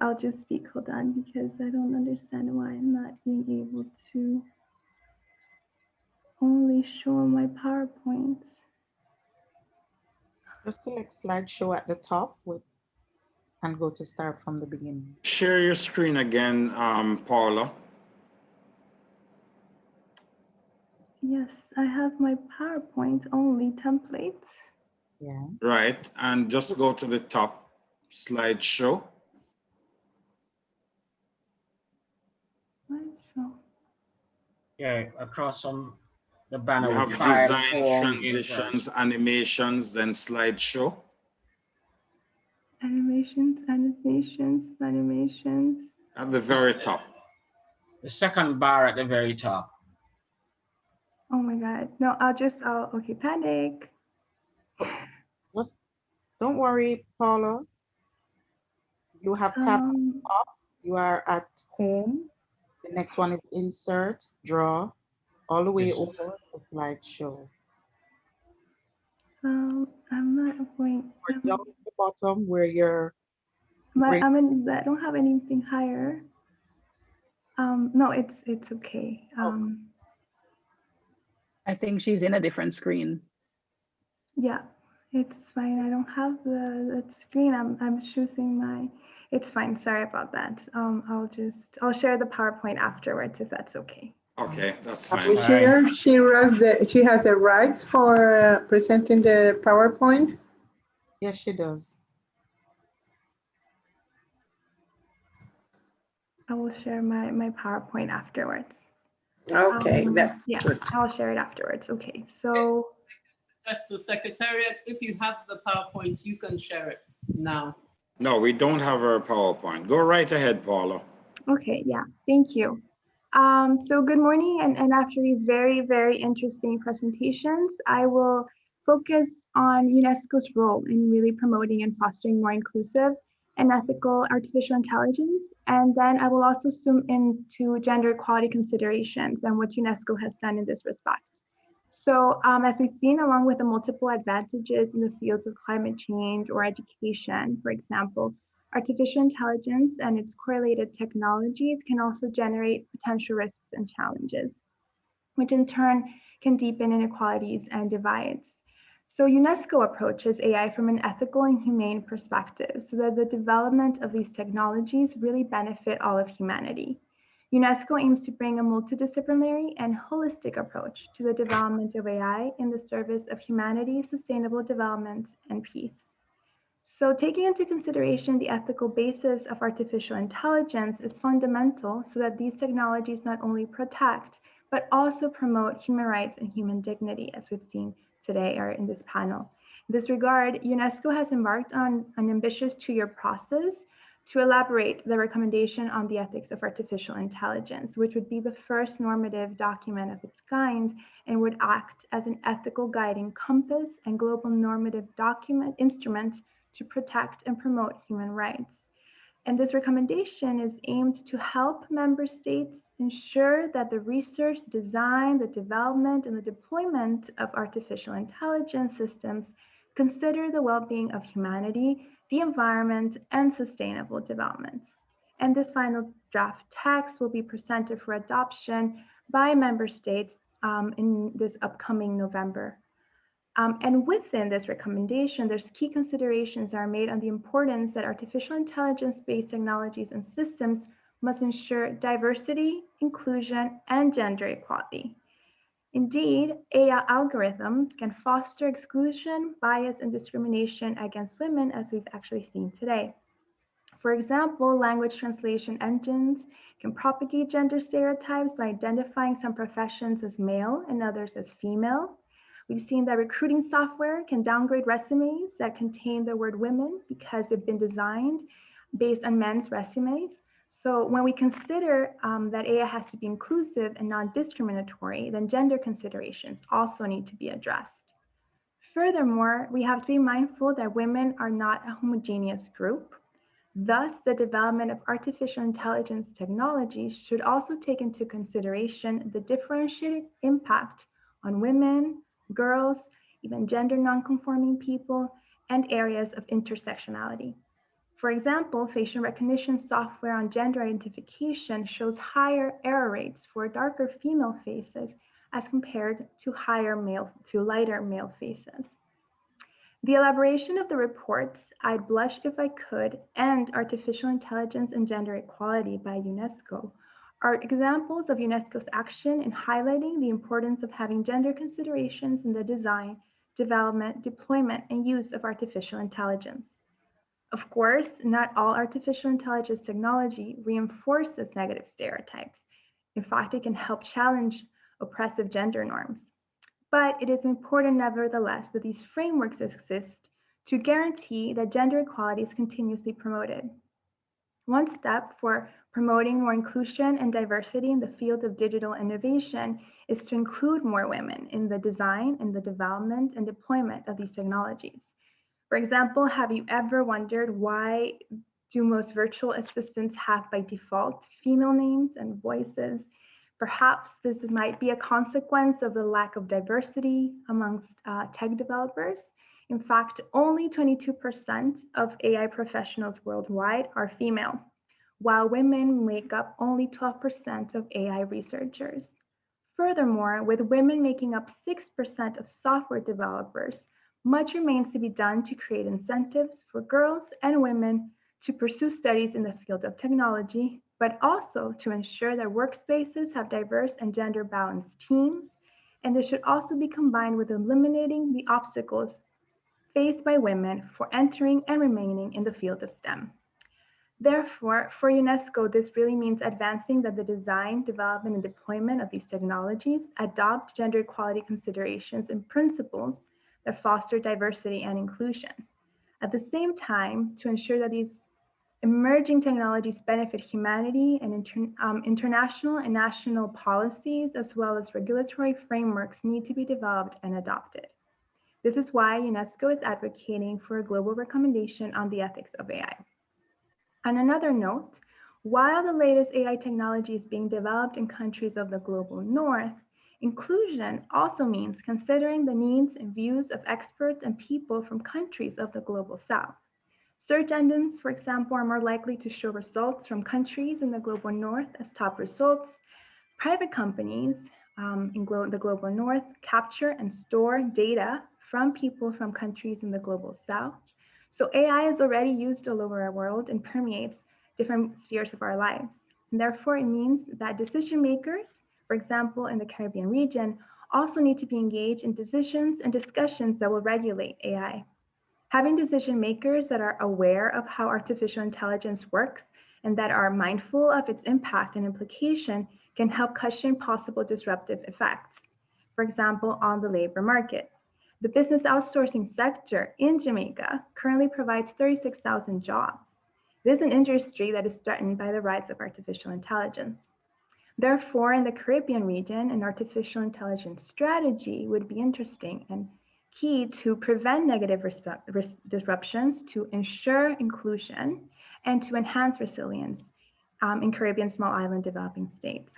I'll just speak. Hold on, because I don't understand why I'm not being able to only show my PowerPoints. Just select slideshow at the top and go to start from the beginning. Share your screen again, Paula. Yes, I have my PowerPoint only templates. Yeah. Right, and just go to the top slideshow. Slideshow. Yeah, across from the banner. You have with file, design, form, transitions, insert. animations, then slideshow. Animations. At the very top. The second bar at the very top. Oh my God. No, okay, panic. Just don't worry, Paula. You have tapped up. You are at home. The next one is insert, draw, all the way over to slideshow. I'm not going. Or down at the bottom where your I don't have anything higher. No, it's okay. I think she's in a different screen. Yeah, it's fine. I don't have the screen. I'm choosing my. It's fine. Sorry about that. I'll share the PowerPoint afterwards if that's okay. Okay, that's We fine. share. She has the rights for presenting the PowerPoint. Yes, she does. I will share my PowerPoint afterwards. Okay, that's yeah, good. I'll share it afterwards. Okay, so. Just the Secretariat, if you have the PowerPoint, you can share it now. No, we don't have our PowerPoint. Go right ahead, Paula. Okay, yeah, thank you. So good morning, and after these very, very interesting presentations, I will focus on UNESCO's role in really promoting and fostering more inclusive and ethical artificial intelligence. And then I will also zoom into gender equality considerations and what UNESCO has done in this respect. So as we've seen, along with the multiple advantages in the fields of climate change or education, for example, artificial intelligence and its correlated technologies can also generate potential risks and challenges, which in turn can deepen inequalities and divides. So UNESCO approaches AI from an ethical and humane perspective so that the development of these technologies really benefit all of humanity. UNESCO aims to bring a multidisciplinary and holistic approach to the development of AI in the service of humanity, sustainable development, and peace. So taking into consideration the ethical basis of artificial intelligence is fundamental so that these technologies not only protect, but also promote human rights and human dignity, as we've seen today or in this panel. In this regard, UNESCO has embarked on an ambitious two-year process to elaborate the recommendation on the ethics of artificial intelligence, which would be the first normative document of its kind and would act as an ethical guiding compass and global normative instrument to protect and promote human rights. And this recommendation is aimed to help member states ensure that the research, design, the development, and the deployment of artificial intelligence systems consider the well-being of humanity, the environment, and sustainable development. And this final draft text will be presented for adoption by member states in this upcoming November. And within this recommendation, there's key considerations that are made on the importance that artificial intelligence-based technologies and systems must ensure diversity, inclusion, and gender equality. Indeed, AI algorithms can foster exclusion, bias, and discrimination against women, as we've actually seen today. For example, language translation engines can propagate gender stereotypes by identifying some professions as male and others as female. We've seen that recruiting software can downgrade resumes that contain the word women because they've been designed based on men's resumes. So when we consider that AI has to be inclusive and non-discriminatory, then gender considerations also need to be addressed. Furthermore, we have to be mindful that women are not a homogeneous group. Thus, the development of artificial intelligence technologies should also take into consideration the differentiated impact on women, girls, even gender nonconforming people, and areas of intersectionality. For example, facial recognition software on gender identification shows higher error rates for darker female faces as compared to lighter male faces. The elaboration of the reports, I'd Blush If I Could, and Artificial Intelligence and Gender Equality by UNESCO are examples of UNESCO's action in highlighting the importance of having gender considerations in the design, development, deployment, and use of artificial intelligence. Of course, not all artificial intelligence technology reinforces negative stereotypes. In fact, it can help challenge oppressive gender norms. But it is important, nevertheless, that these frameworks exist to guarantee that gender equality is continuously promoted. One step for promoting more inclusion and diversity in the field of digital innovation is to include more women in the design and the development and deployment of these technologies. For example, have you ever wondered why do most virtual assistants have by default female names and voices? Perhaps this might be a consequence of the lack of diversity amongst tech developers. In fact, only 22% of AI professionals worldwide are female, while women make up only 12% of AI researchers. Furthermore, with women making up 6% of software developers, much remains to be done to create incentives for girls and women to pursue studies in the field of technology, but also to ensure that workspaces have diverse and gender balanced teams. And this should also be combined with eliminating the obstacles faced by women for entering and remaining in the field of STEM. Therefore, for UNESCO, this really means advancing that the design, development, and deployment of these technologies adopt gender equality considerations and principles that foster diversity and inclusion. At the same time, to ensure that these emerging technologies benefit humanity and international and national policies, as well as regulatory frameworks, need to be developed and adopted. This is why UNESCO is advocating for a global recommendation on the ethics of AI. On another note, while the latest AI technology is being developed in countries of the global north, inclusion also means considering the needs and views of experts and people from countries of the global south. Search engines, for example, are more likely to show results from countries in the global north as top results. Private companies in the global north capture and store data from people from countries in the global south. So AI is already used all over our world and permeates different spheres of our lives. And therefore, it means that decision makers, for example, in the Caribbean region, also need to be engaged in decisions and discussions that will regulate AI. Having decision makers that are aware of how artificial intelligence works and that are mindful of its impact and implication can help cushion possible disruptive effects, for example, on the labor market. The business outsourcing sector in Jamaica currently provides 36,000 jobs. This is an industry that is threatened by the rise of artificial intelligence. Therefore, in the Caribbean region, an artificial intelligence strategy would be interesting and key to prevent negative disruptions, to ensure inclusion, and to enhance resilience in Caribbean small island developing states.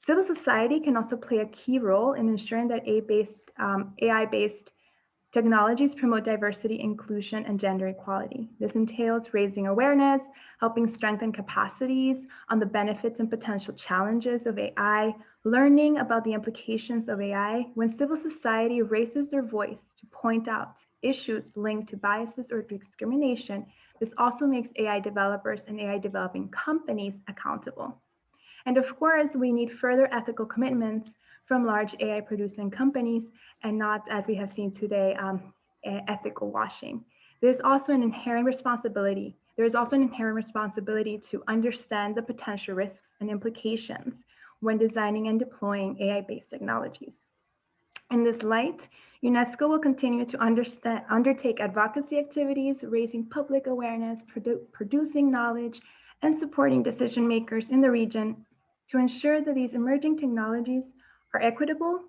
Civil society can also play a key role in ensuring that AI-based technologies promote diversity, inclusion, and gender equality. This entails raising awareness, helping strengthen capacities on the benefits and potential challenges of AI, learning about the implications of AI. When civil society raises their voice to point out issues linked to biases or discrimination, this also makes AI developers and AI developing companies accountable. And of course, we need further ethical commitments from large AI producing companies and not, as we have seen today, ethical washing. There's also an inherent responsibility. There is also an inherent responsibility to understand the potential risks and implications when designing and deploying AI-based technologies. In this light, UNESCO will continue to undertake advocacy activities, raising public awareness, producing knowledge, and supporting decision makers in the region to ensure that these emerging technologies are equitable,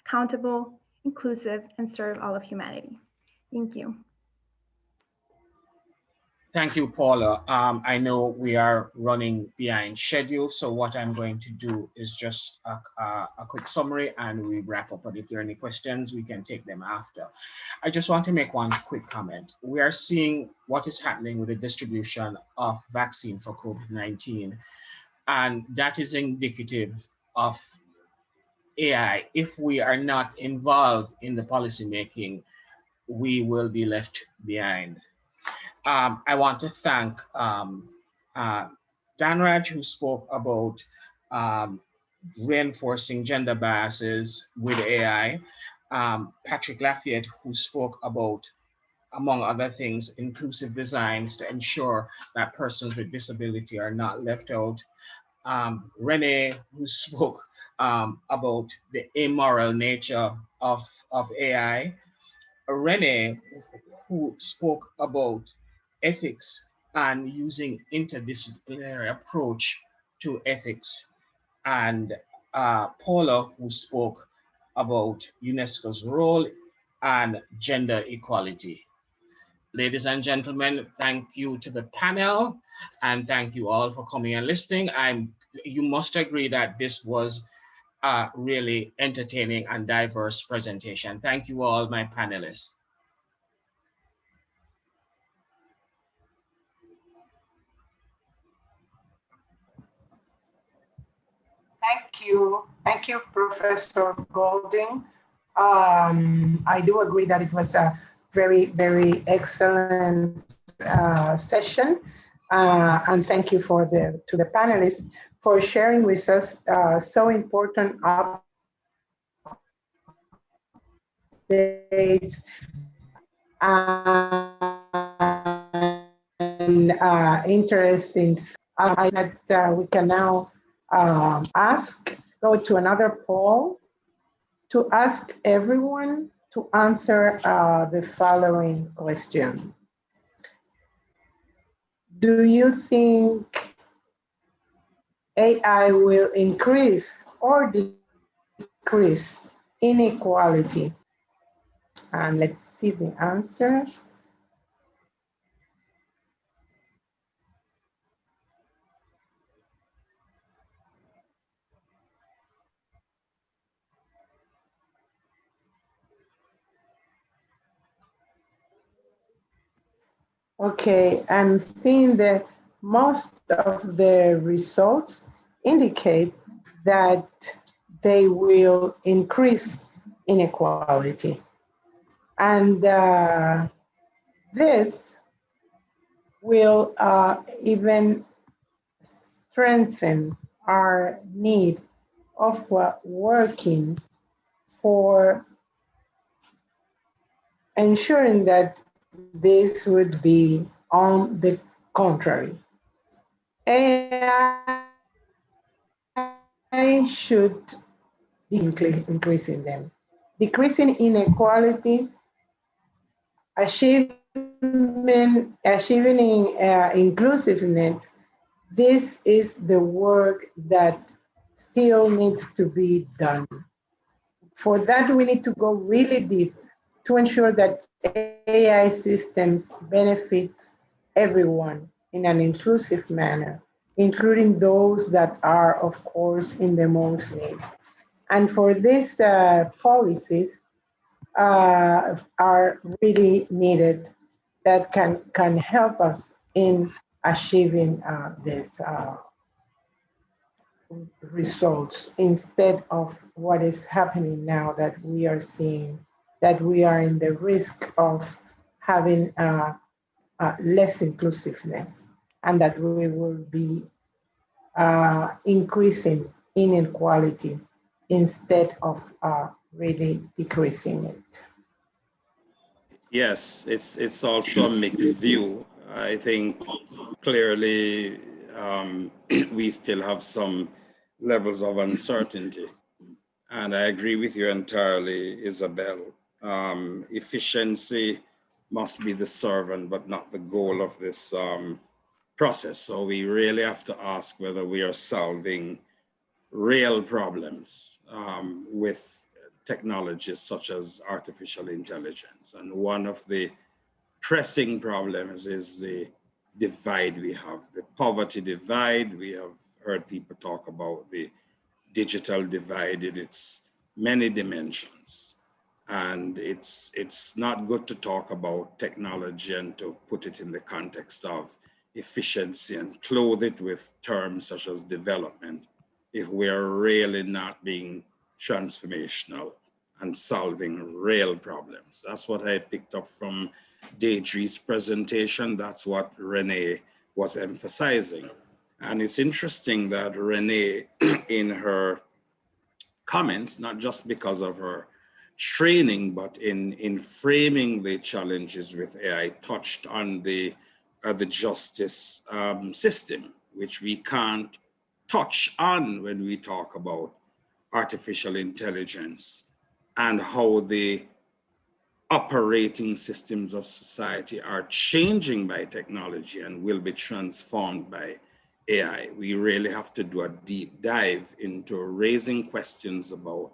accountable, inclusive, and serve all of humanity. Thank you. Thank you, Paula. I know we are running behind schedule, so what I'm going to do is just a quick summary and we wrap up. But if there are any questions, we can take them after. I just want to make one quick comment. We are seeing what is happening with the distribution of vaccine for COVID-19, and that is indicative of AI. If we are not involved in the policymaking, we will be left behind. I want to thank Danraj, who spoke about reinforcing gender biases with AI, Patrick Lafayette, who spoke about, among other things, inclusive designs to ensure that persons with disability are not left out, Renee, who spoke about the immoral nature of AI, Renee, who spoke about ethics and using interdisciplinary approach to ethics, and Paula, who spoke about UNESCO's role and gender equality. Ladies and gentlemen, thank you to the panel and thank you all for coming and listening. You must agree that this was a really entertaining and diverse presentation. Thank you all, my panelists. Thank you, Professor Golding. I do agree that it was a very, very excellent session. And thank you to the panelists for sharing with us so important updates and interesting. That we can now go to another poll to ask everyone to answer the following question. Do you think AI will increase or decrease inequality? And let's see the answers. Okay, I'm seeing that most of the results indicate that they will increase inequality. And this will even strengthen our need of working for ensuring that this would be on the contrary. AI should be increasing them. Decreasing inequality, achieving inclusiveness, this is the work that still needs to be done. For that, we need to go really deep to ensure that AI systems benefit everyone in an inclusive manner, including those that are, of course, in the most need. And for these policies are really needed that can help us in achieving these results, instead of what is happening now, that we are seeing that we are in the risk of having less inclusiveness, and that we will be increasing inequality instead of really decreasing it. Yes, it's also a mixed view. I think clearly we still have some levels of uncertainty. And I agree with you entirely, Isabel. Efficiency must be the servant, but not the goal of this process. So we really have to ask whether we are solving real problems with technologies such as artificial intelligence. And one of the pressing problems is the divide we have, the poverty divide. We have heard people talk about the digital divide in its many dimensions. And it's not good to talk about technology and to put it in the context of efficiency and clothe it with terms such as development if we are really not being transformational and solving real problems. That's what I picked up from Deidre's presentation. That's what Renee was emphasizing. And it's interesting that Renee, in her comments, not just because of her training, but in framing the challenges with AI, touched on the justice system, which we can't touch on when we talk about artificial intelligence and how the operating systems of society are changing by technology and will be transformed by AI. We really have to do a deep dive into raising questions about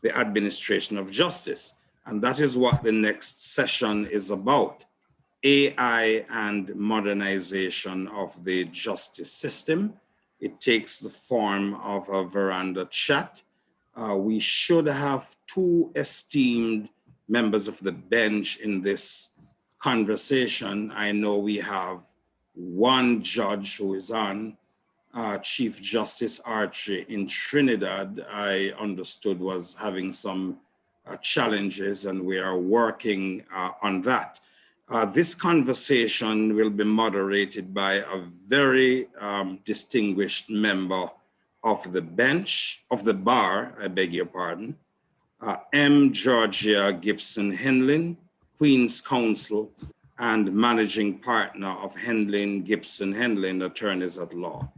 the administration of justice. And that is what the next session is about: AI and modernization of the justice system. It takes the form of a veranda chat. We should have two esteemed members of the bench in this conversation. I know we have one judge who is on, Chief Justice Archie in Trinidad, I understood, was having some challenges, and we are working on that. This conversation will be moderated by a very distinguished member of the bench, of the bar, I beg your pardon, M. Georgia Gibson Henlin, Queen's Counsel and Managing Partner of Henlin Gibson Henlin Attorneys at Law.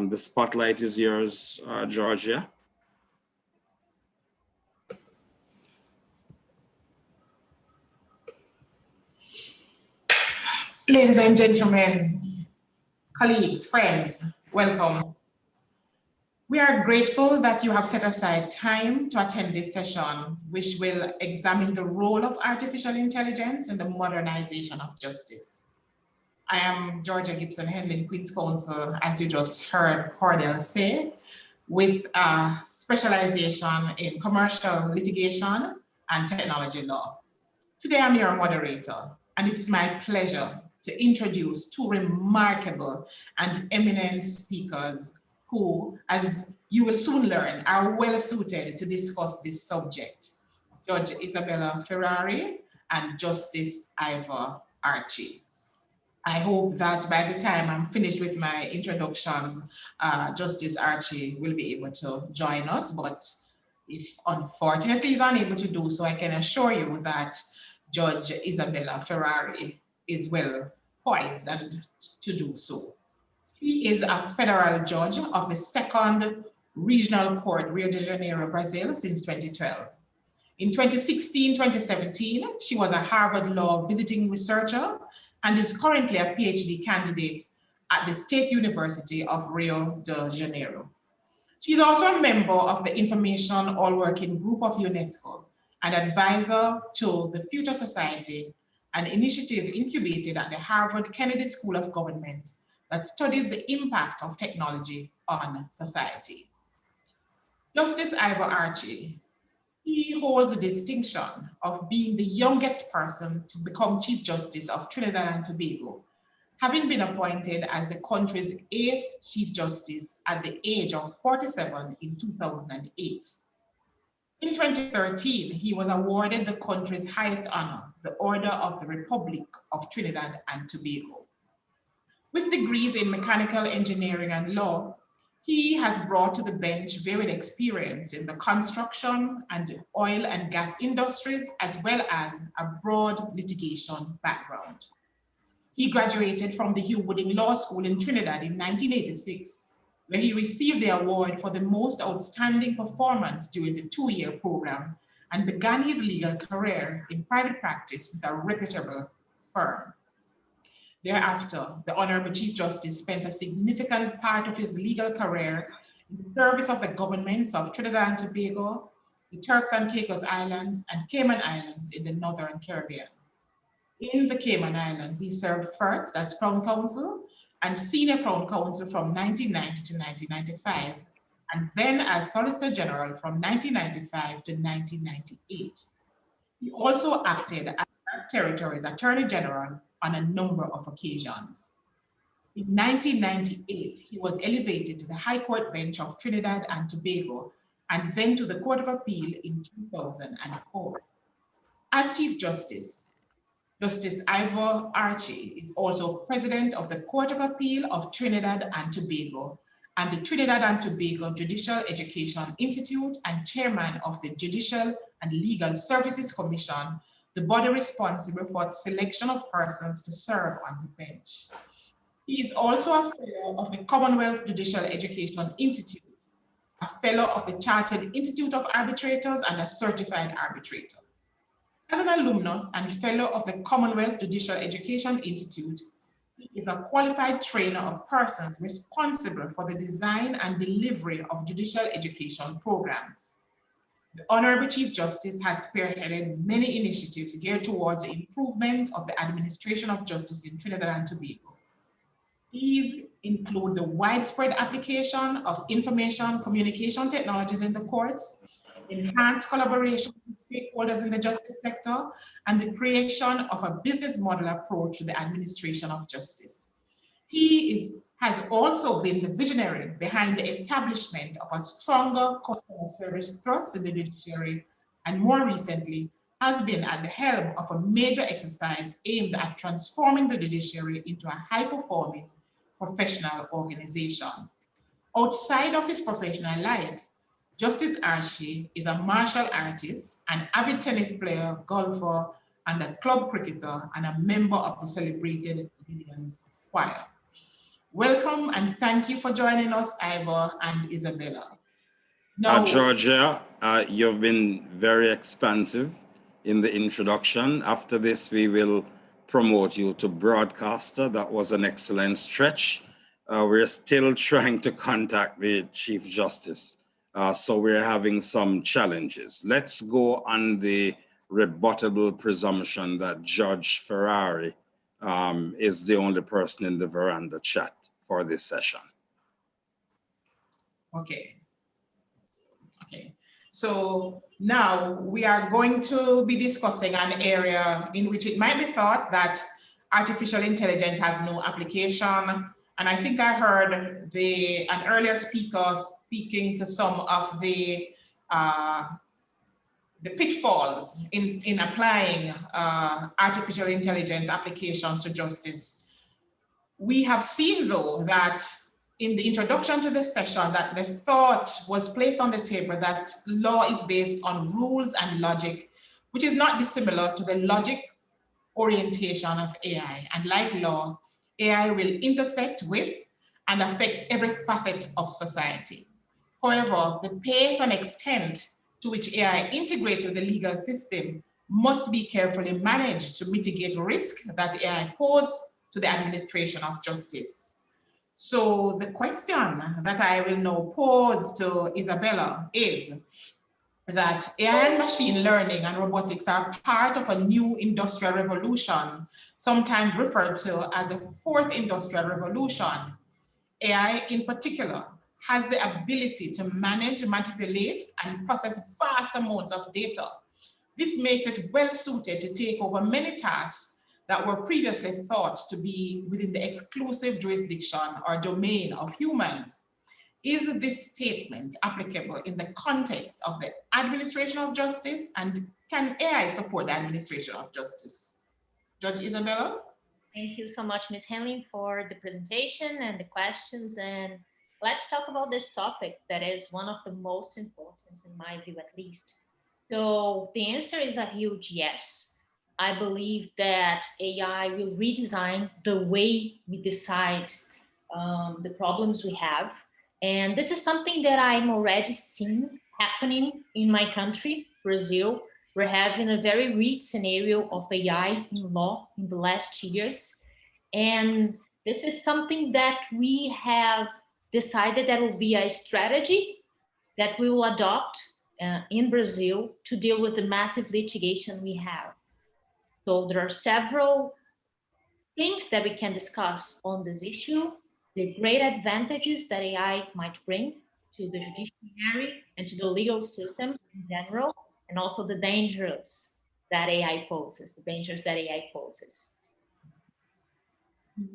The spotlight is yours, Georgia. Ladies and gentlemen, colleagues, friends, welcome. We are grateful that you have set aside time to attend this session, which will examine the role of artificial intelligence in the modernization of justice. I am Georgia Gibson Henlin, Queen's Counsel, as you just heard Cordell say, with a specialization in commercial litigation and technology law. Today I'm your moderator, and it's my pleasure to introduce two remarkable and eminent speakers who, as you will soon learn, are well suited to discuss this subject, Judge Isabella Ferrari and Justice Ivor Archie. I hope that by the time I'm finished with my introductions, Justice Archie will be able to join us, but if unfortunately he's unable to do so, I can assure you that Judge Isabella Ferrari is well poised and to do so. He is a federal judge of the 2nd Regional Court, Rio de Janeiro, Brazil, since 2012. In 2016-2017, she was a Harvard Law visiting researcher and is currently a PhD candidate at the State University of Rio de Janeiro. She's also a member of the Information All-Working Group of UNESCO, an advisor to the Future Society, an initiative incubated at the Harvard Kennedy School of Government that studies the impact of technology on society. Justice Ivor Archie, he holds the distinction of being the youngest person to become Chief Justice of Trinidad and Tobago, having been appointed as the country's 8th Chief Justice at the age of 47 in 2008. In 2013, he was awarded the country's highest honor, the Order of the Republic of Trinidad and Tobago. With degrees in mechanical engineering and law, he has brought to the bench varied experience in the construction and oil and gas industries, as well as a broad litigation background. He graduated from the Hugh Wooding Law School in Trinidad in 1986, where he received the award for the most outstanding performance during the 2-year program and began his legal career in private practice with a reputable firm. Thereafter, the Honorable Chief Justice spent a significant part of his legal career in the service of the governments of Trinidad and Tobago, the Turks and Caicos Islands, and Cayman Islands in the Northern Caribbean. In the Cayman Islands, he served first as Crown Counsel and Senior Crown Counsel from 1990 to 1995, and then as Solicitor General from 1995 to 1998. He also acted as that territory's Attorney General on a number of occasions. In 1998, he was elevated to the High Court bench of Trinidad and Tobago, and then to the Court of Appeal in 2004. As Chief Justice, Justice Ivor Archie is also President of the Court of Appeal of Trinidad and Tobago and the Trinidad and Tobago Judicial Education Institute and Chairman of the Judicial and Legal Services Commission, the body responsible for the selection of persons to serve on the bench. He is also a fellow of the Commonwealth Judicial Education Institute, a fellow of the Chartered Institute of Arbitrators, and a certified arbitrator. As an alumnus and fellow of the Commonwealth Judicial Education Institute, he is a qualified trainer of persons responsible for the design and delivery of judicial education programs. The Honorable Chief Justice has spearheaded many initiatives geared towards the improvement of the administration of justice in Trinidad and Tobago. These include the widespread application of information communication technologies in the courts, enhanced collaboration with stakeholders in the justice sector, and the creation of a business model approach to the administration of justice. He is has also been the visionary behind the establishment of a stronger customer service trust in the judiciary, and more recently has been at the helm of a major exercise aimed at transforming the judiciary into a high-performing professional organization. Outside of his professional life, Justice Archie is a martial artist, an avid tennis player, golfer, and a club cricketer, and a member of the celebrated Williams Choir. Welcome and thank you for joining us, Ivor and Isabella. Now, Georgia, you've been very expansive in the introduction. After this, we will promote you to broadcaster. That was an excellent stretch. We're still trying to contact the Chief Justice, so we're having some challenges. Let's go on the rebuttable presumption that Judge Ferrari is the only person in the veranda chat for this session. Okay. So now we are going to be discussing an area in which it might be thought that artificial intelligence has no application. And I think I heard an earlier speaker speaking to some of the pitfalls in applying artificial intelligence applications to justice. We have seen, though, that in the introduction to this session, that the thought was placed on the table that law is based on rules and logic, which is not dissimilar to the logic orientation of AI. And like law, AI will intersect with and affect every facet of society. However, the pace and extent to which AI integrates with the legal system must be carefully managed to mitigate risk that AI poses to the administration of justice. So the question that I will now pose to Isabella is that AI and machine learning and robotics are part of a new industrial revolution, sometimes referred to as the fourth industrial revolution. AI in particular has the ability to manage, manipulate, and process vast amounts of data. This makes it well suited to take over many tasks that were previously thought to be within the exclusive jurisdiction or domain of humans. Is this statement applicable in the context of the administration of justice, and can AI support the administration of justice? Judge Isabella? Thank you so much, Ms. Henley, for the presentation and the questions. And let's talk about this topic that is one of the most important, in my view at least. So the answer is a huge yes. I believe that AI will redesign the way we decide the problems we have. And this is something that I'm already seeing happening in my country, Brazil. We're having a very rich scenario of AI in law in the last years. And this is something that we have decided that will be a strategy that we will adopt in Brazil to deal with the massive litigation we have. So there are several things that we can discuss on this issue, the great advantages that AI might bring to the judiciary and to the legal system in general, and also the dangers that AI poses,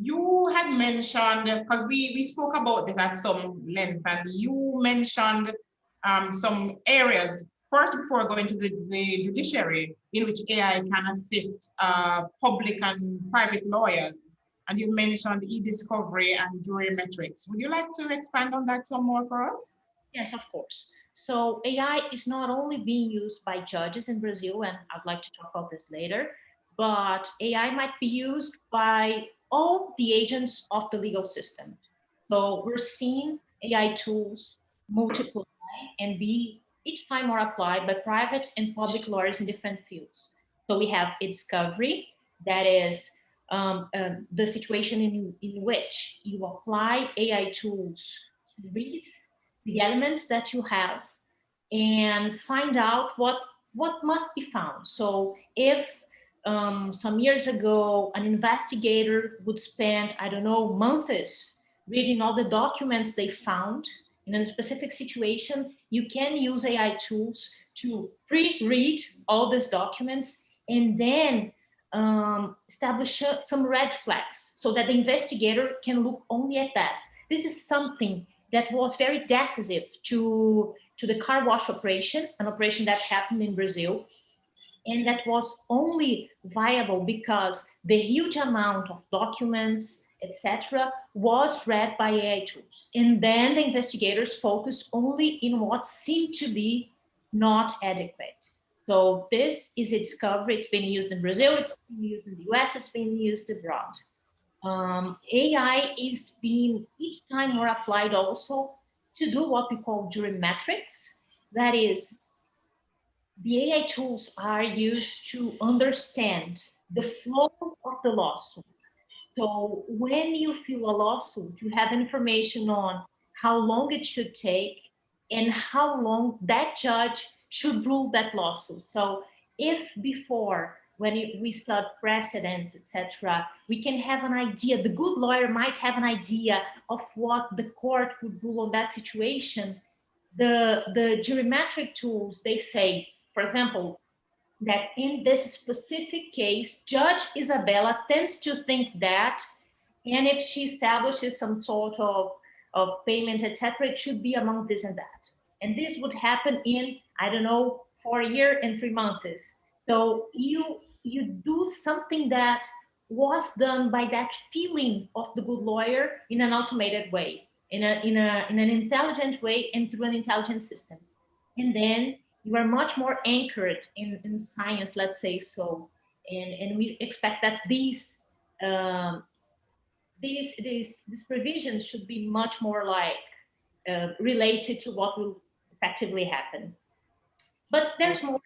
You had mentioned, because we spoke about this at some length, and you mentioned some areas, first before going to the judiciary, in which AI can assist public and private lawyers. And you mentioned e-discovery and jury metrics. Would you like to expand on that some more for us? Yes, of course. So AI is not only being used by judges in Brazil, and I'd like to talk about this later, but AI might be used by all the agents of the legal system. So we're seeing AI tools multiply and be each time more applied by private and public lawyers in different fields. So we have e-discovery, that is the situation in which you apply AI tools to read the elements that you have and find out what must be found. So if some years ago, an investigator would spend, I don't know, months reading all the documents they found in a specific situation, you can use AI tools to pre-read all these documents and then establish some red flags so that the investigator can look only at that. This is something that was very decisive to the car wash operation, an operation that happened in Brazil, and that was only viable because the huge amount of documents, etc., was read by AI tools. And then the investigators focused only in what seemed to be not adequate. So this is a discovery. It's been used in Brazil, it's been used in the US, it's been used abroad. AI is being each time more applied also to do what we call jurimetrics. That is, the AI tools are used to understand the flow of the lawsuit. So when you file a lawsuit, you have information on how long it should take and how long that judge should rule that lawsuit. So if before, when we start precedents, etc., we can have an idea, the good lawyer might have an idea of what the court would rule on that situation. The jurimetric tools, they say, for example, that in this specific case, Judge Isabella tends to think that, and if she establishes some sort of payment, etc., it should be among this and that. And this would happen in, I don't know, 4 years and 3 months. So you do something that was done by that feeling of the good lawyer in an automated way, in an intelligent way and through an intelligent system. And then you are much more anchored in science, let's say so. And we expect that these provisions should be much more like related to what will effectively happen. But there's more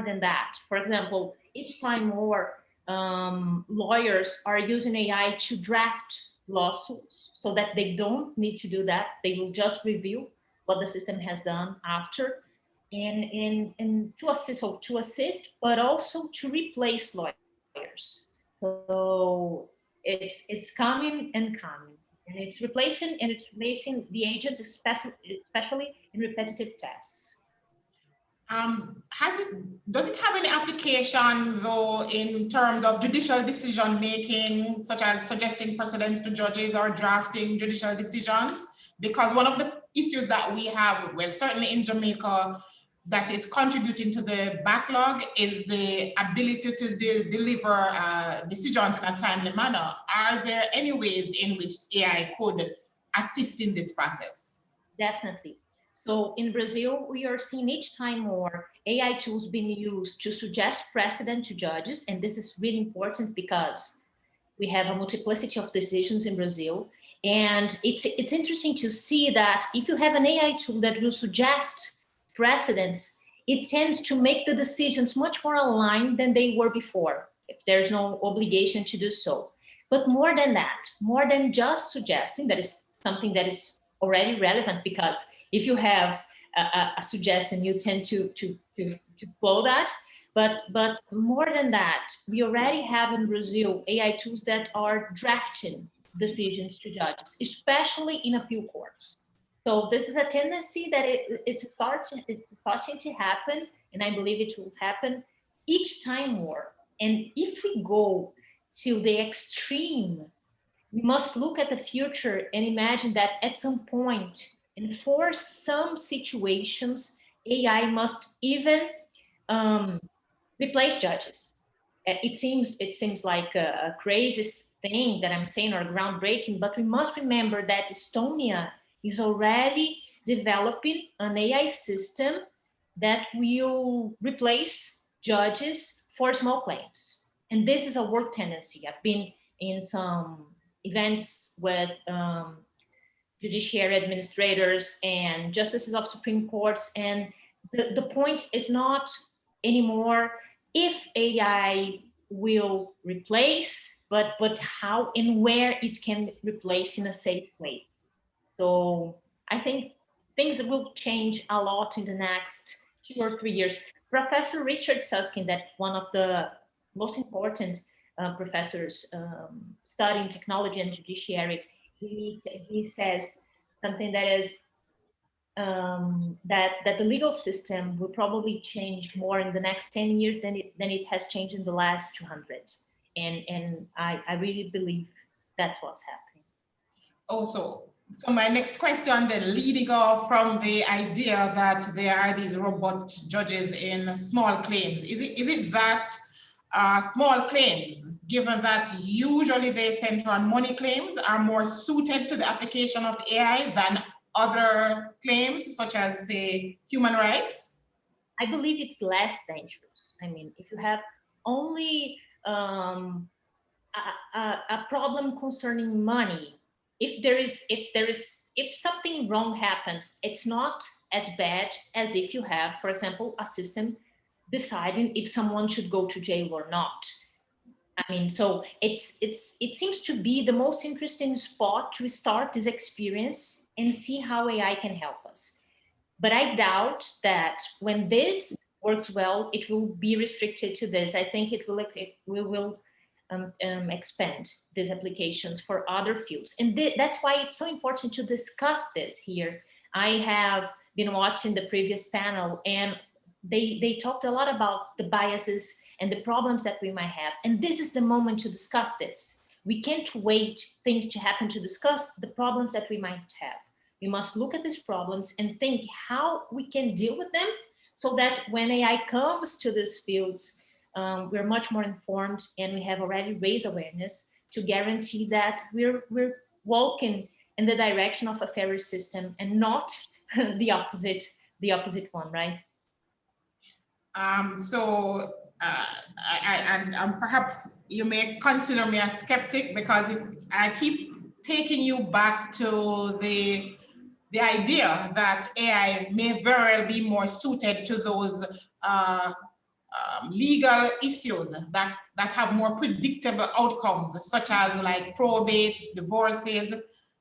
than that. For example, each time more lawyers are using AI to draft lawsuits so that they don't need to do that. They will just review what the system has done after, and to assist, but also to replace lawyers. So it's coming and coming, and it's replacing the agents, especially in repetitive tasks. Does it have any application though in terms of judicial decision making, such as suggesting precedents to judges or drafting judicial decisions? Because one of the issues that we have, well, certainly in Jamaica, that is contributing to the backlog is the ability to deliver decisions in a timely manner. Are there any ways in which AI could assist in this process? Definitely. So in Brazil, we are seeing each time more AI tools being used to suggest precedent to judges. And this is really important because we have a multiplicity of decisions in Brazil. And it's interesting to see that if you have an AI tool that will suggest precedents, it tends to make the decisions much more aligned than they were before, if there's no obligation to do so. But more than that, more than just suggesting, that is something that is already relevant, because if you have a suggestion, you tend to follow that. But more than that, we already have in Brazil AI tools that are drafting decisions to judges, especially in appeal courts. So this is a tendency that it's starting to happen, and I believe it will happen each time more. And if we go to the extreme, we must look at the future and imagine that at some point, and for some situations, AI must even replace judges. It seems like a crazy thing that I'm saying, or groundbreaking, but we must remember that Estonia is already developing an AI system that will replace judges for small claims. And this is a world tendency. I've been in some events with judiciary administrators and justices of Supreme Courts, and the point is not anymore if AI will replace, but how and where it can replace in a safe way. So I think things will change a lot in the next 2 or 3 years. Professor Richard Susskind, that one of the most important professors studying technology and judiciary, he says something that is that the legal system will probably change more in the next 10 years than it has changed in the last 200. And I really believe that's what's happening. Also, so my next question then, leading off from the idea that there are these robot judges in small claims, is it that small claims, given that usually they center on money claims, are more suited to the application of AI than other claims, such as, say, human rights? I believe it's less dangerous. I mean, if you have only a problem concerning money, if something wrong happens, it's not as bad as if you have, for example, a system deciding if someone should go to jail or not. I mean, so it seems to be the most interesting spot to start this experience and see how AI can help us. But I doubt that when this works well, it will be restricted to this. I think we will expand these applications for other fields. And that's why it's so important to discuss this here. I have been watching the previous panel, and they talked a lot about the biases and the problems that we might have. And this is the moment to discuss this. We can't wait things to happen to discuss the problems that we might have. We must look at these problems and think how we can deal with them so that when AI comes to these fields, we're much more informed, and we have already raised awareness to guarantee that we're walking in the direction of a fairer system and not the opposite one, right? So perhaps you may consider me a skeptic, because if I keep taking you back to the idea that AI may very well be more suited to those legal issues that have more predictable outcomes, such as like probates, divorces,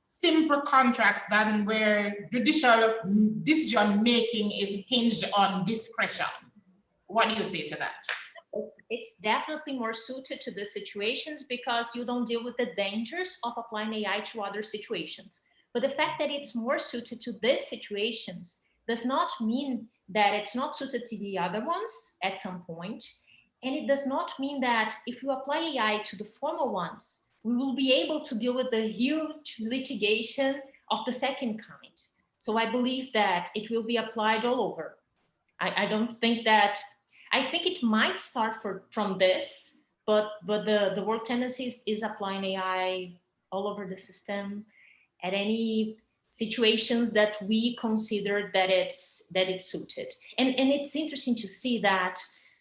simple contracts than where judicial decision making is hinged on discretion. What do you say to that? It's definitely more suited to the situations because you don't deal with the dangers of applying AI to other situations. But the fact that it's more suited to these situations does not mean that it's not suited to the other ones at some point. And it does not mean that if you apply AI to the formal ones, we will be able to deal with the huge litigation of the second kind. So I believe that it will be applied all over. I don't think that, I think it might start from this, but the work tendency is applying AI all over the system at any situations that we consider that it's suited. And it's interesting to see that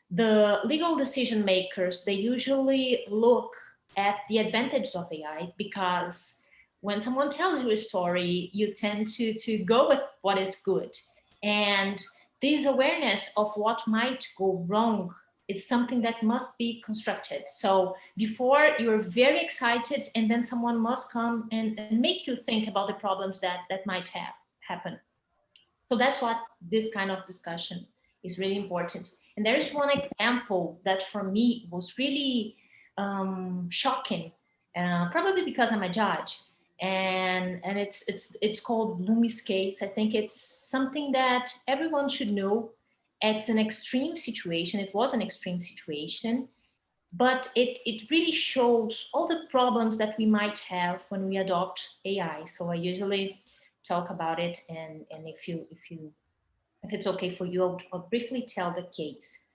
the legal decision makers, they usually look at the advantages of AI, because when someone tells you a story, you tend to go with what is good. And this awareness of what might go wrong is something that must be constructed. So before, you're very excited, and then someone must come and make you think about the problems that might happen. So that's what this kind of discussion is really important. And there is one example that for me was really shocking, probably because I'm a judge. And it's called Lumi's case. I think it's something that everyone should know. It's an extreme situation. It was an extreme situation, but it really shows all the problems that we might have when we adopt AI. So I usually talk about it, and if it's okay for you, I'll briefly tell the case.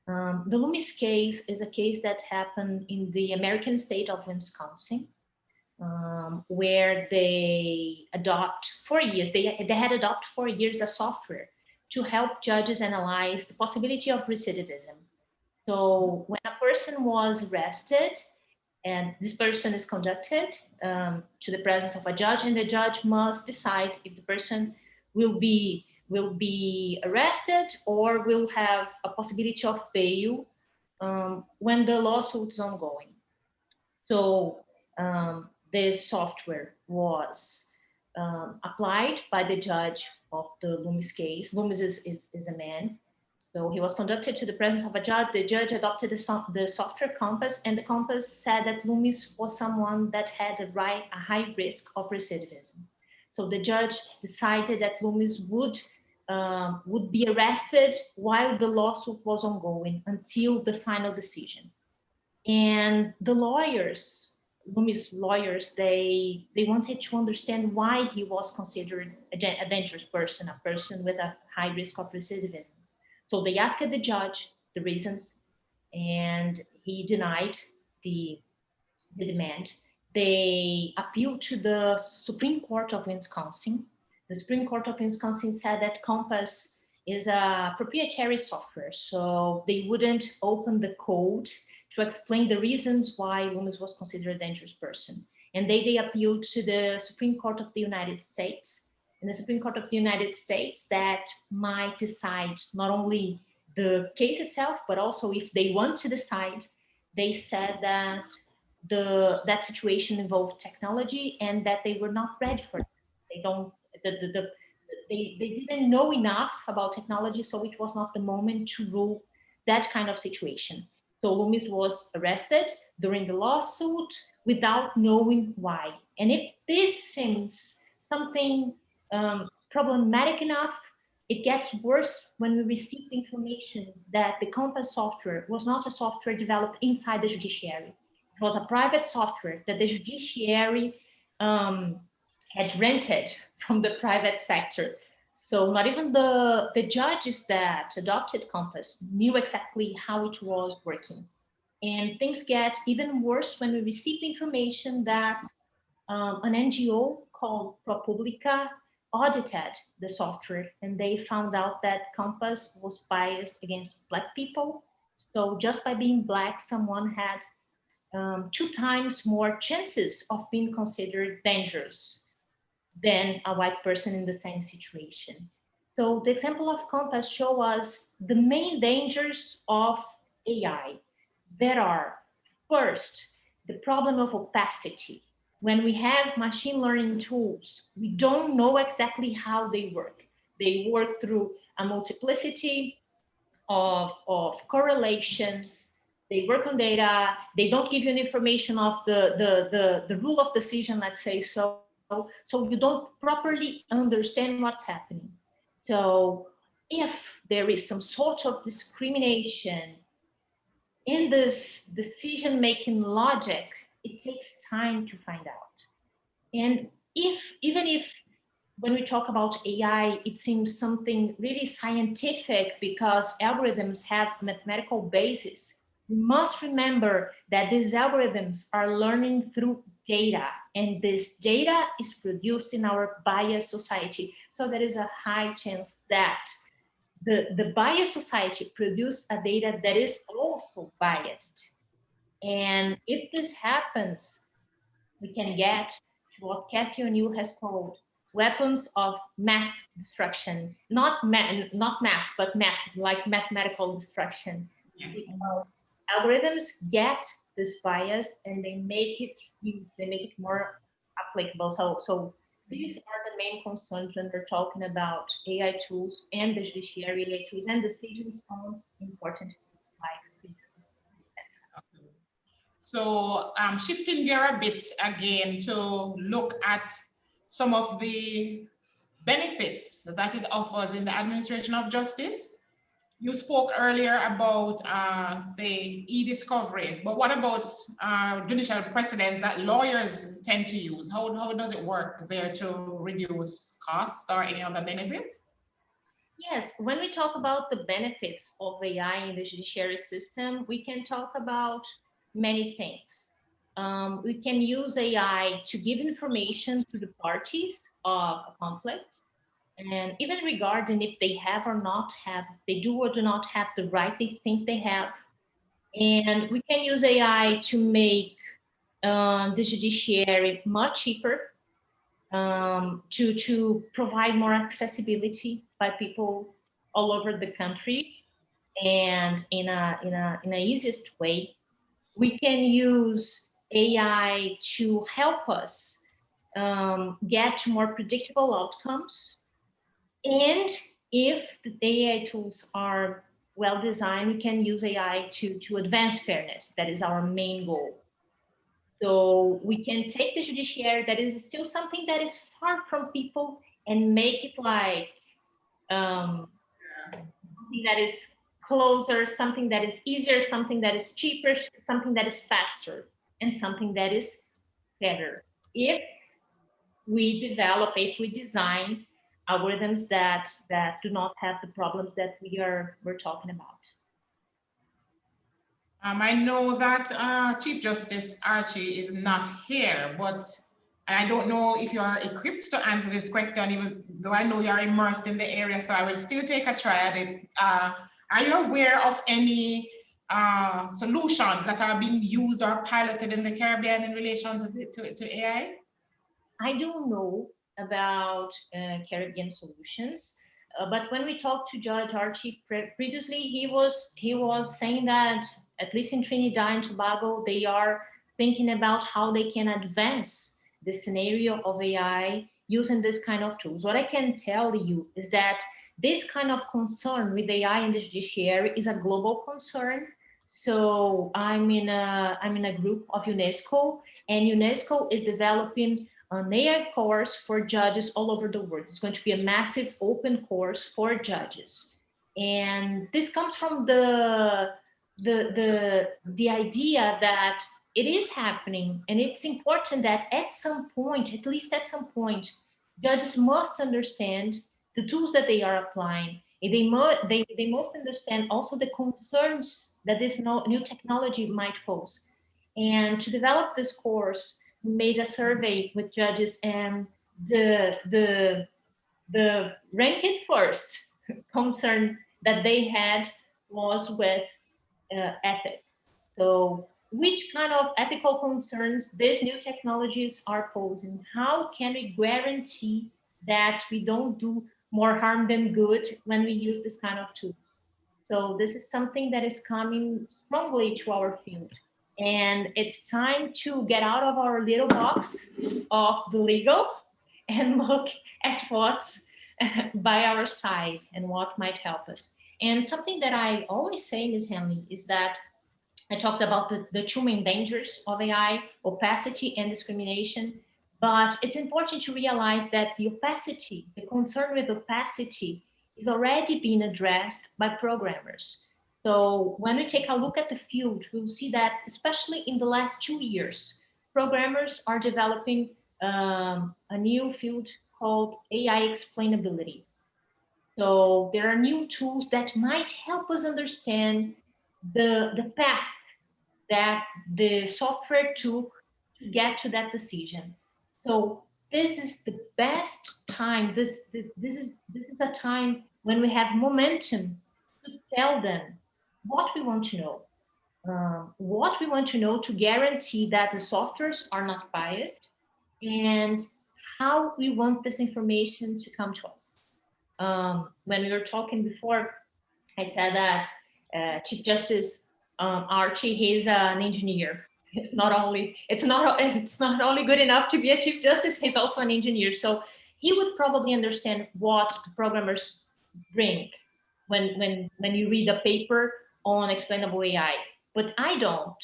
The Lumi's case is a case that happened in the American state of Wisconsin, where they adopt 4 years. They had adopted 4 years a software to help judges analyze the possibility of recidivism. So when a person was arrested, and this person is conducted to the presence of a judge, and the judge must decide if the person will be arrested or will have a possibility of bail when the lawsuit is ongoing. So this software was applied by the judge of the Lumi's case. Lumis is a man. So he was conducted to the presence of a judge. The judge adopted the software compass, and the compass said that Lumis was someone that had a high risk of recidivism. So the judge decided that Loomis would be arrested while the lawsuit was ongoing until the final decision. And the lawyers, Loomis lawyers, they wanted to understand why he was considered a dangerous person, a person with a high risk of recidivism. So they asked the judge the reasons, and he denied the demand. They appealed to the Supreme Court of Wisconsin. The Supreme Court of Wisconsin said that Compass is a proprietary software, so they wouldn't open the code to explain the reasons why Loomis was considered a dangerous person. And they appealed to the Supreme Court of the United States. And the Supreme Court of the United States that might decide not only the case itself, but also if they want to decide, they said that that situation involved technology and that they were not ready for it. They didn't know enough about technology, so it was not the moment to rule that kind of situation. So Loomis was arrested during the lawsuit without knowing why. And if this seems something problematic enough, it gets worse when we receive the information that the Compass software was not a software developed inside the judiciary. It was a private software that the judiciary had rented from the private sector. So not even the judges that adopted Compass knew exactly how it was working. And things get even worse when we receive the information that an NGO called ProPublica audited the software, and they found out that Compass was biased against Black people. So just by being Black, someone had 2 times more chances of being considered dangerous than a white person in the same situation. So the example of Compass show us the main dangers of AI. There are, first, the problem of opacity. When we have machine learning tools, we don't know exactly how they work. They work through a multiplicity of correlations. They work on data. They don't give you an information of the rule of decision, let's say so. So you don't properly understand what's happening. So if there is some sort of discrimination in this decision-making logic, it takes time to find out. And even if when we talk about AI, it seems something really scientific because algorithms have mathematical basis, we must remember that these algorithms are learning through data, and this data is produced in our biased society. So there is a high chance that the biased society produce a data that is also biased. And if this happens, we can get to what Cathy O'Neill has called weapons of math destruction, not mass, but math, like mathematical destruction. Because algorithms get this bias and they make it more applicable. So these are the main concerns when we're talking about AI tools and the judiciary AI tools and decisions on important like. So shifting gear a bit again to look at some of the benefits that it offers in the administration of justice. You spoke earlier about, say, e-discovery, but what about judicial precedents that lawyers tend to use? How does it work there to reduce costs or any other benefits? Yes, when we talk about the benefits of AI in the judiciary system, we can talk about many things. We can use AI to give information to the parties of a conflict, and even regarding if they have or not have, they do or do not have the right they think they have. And we can use AI to make the judiciary much cheaper, to provide more accessibility by people all over the country, and in a easiest way. We can use AI to help us get to more predictable outcomes. And if the AI tools are well designed, we can use AI to advance fairness. That is our main goal. So we can take the judiciary that is still something that is far from people and make it like something that is closer, something that is easier, something that is cheaper, something that is faster, and something that is better. If we develop, if we design algorithms that do not have the problems that we're talking about. I know that Chief Justice Archie is not here, but I don't know if you are equipped to answer this question, even though I know you are immersed in the area, so I will still take a try at it. Are you aware of any solutions that are being used or piloted in the Caribbean in relation to AI? I don't know about Caribbean solutions, but when we talked to Judge Archie previously, he was saying that at least in Trinidad and Tobago, they are thinking about how they can advance the scenario of AI using this kind of tools. What I can tell you is that this kind of concern with AI in the judiciary is a global concern. So I'm in a group of UNESCO, and UNESCO is developing an AI course for judges all over the world. It's going to be a massive open course for judges. And this comes from the idea that it is happening, and it's important that at some point, at least at some point, judges must understand the tools that they are applying. And they must understand also the concerns that this new technology might pose. And to develop this course, we made a survey with judges, and the ranked first concern that they had was with ethics. So which kind of ethical concerns these new technologies are posing? How can we guarantee that we don't do more harm than good when we use this kind of tools? So this is something that is coming strongly to our field. And it's time to get out of our little box of the legal and look at what's by our side and what might help us. And something that I always say, Ms. Henley, is that I talked about the two main dangers of AI, opacity and discrimination. But it's important to realize that the opacity, the concern with opacity, is already being addressed by programmers. So when we take a look at the field, we'll see that especially in the last 2 years, programmers are developing a new field called AI explainability. So there are new tools that might help us understand the path that the software took to get to that decision. So this is the best time. This is a time when we have momentum to tell them what we want to know. What we want to know to guarantee that the softwares are not biased, and how we want this information to come to us. When we were talking before, I said that Chief Justice Archie, he's an engineer. It's not only good enough to be a Chief Justice, he's also an engineer. So he would probably understand what the programmers bring when you read a paper on explainable AI, but I don't.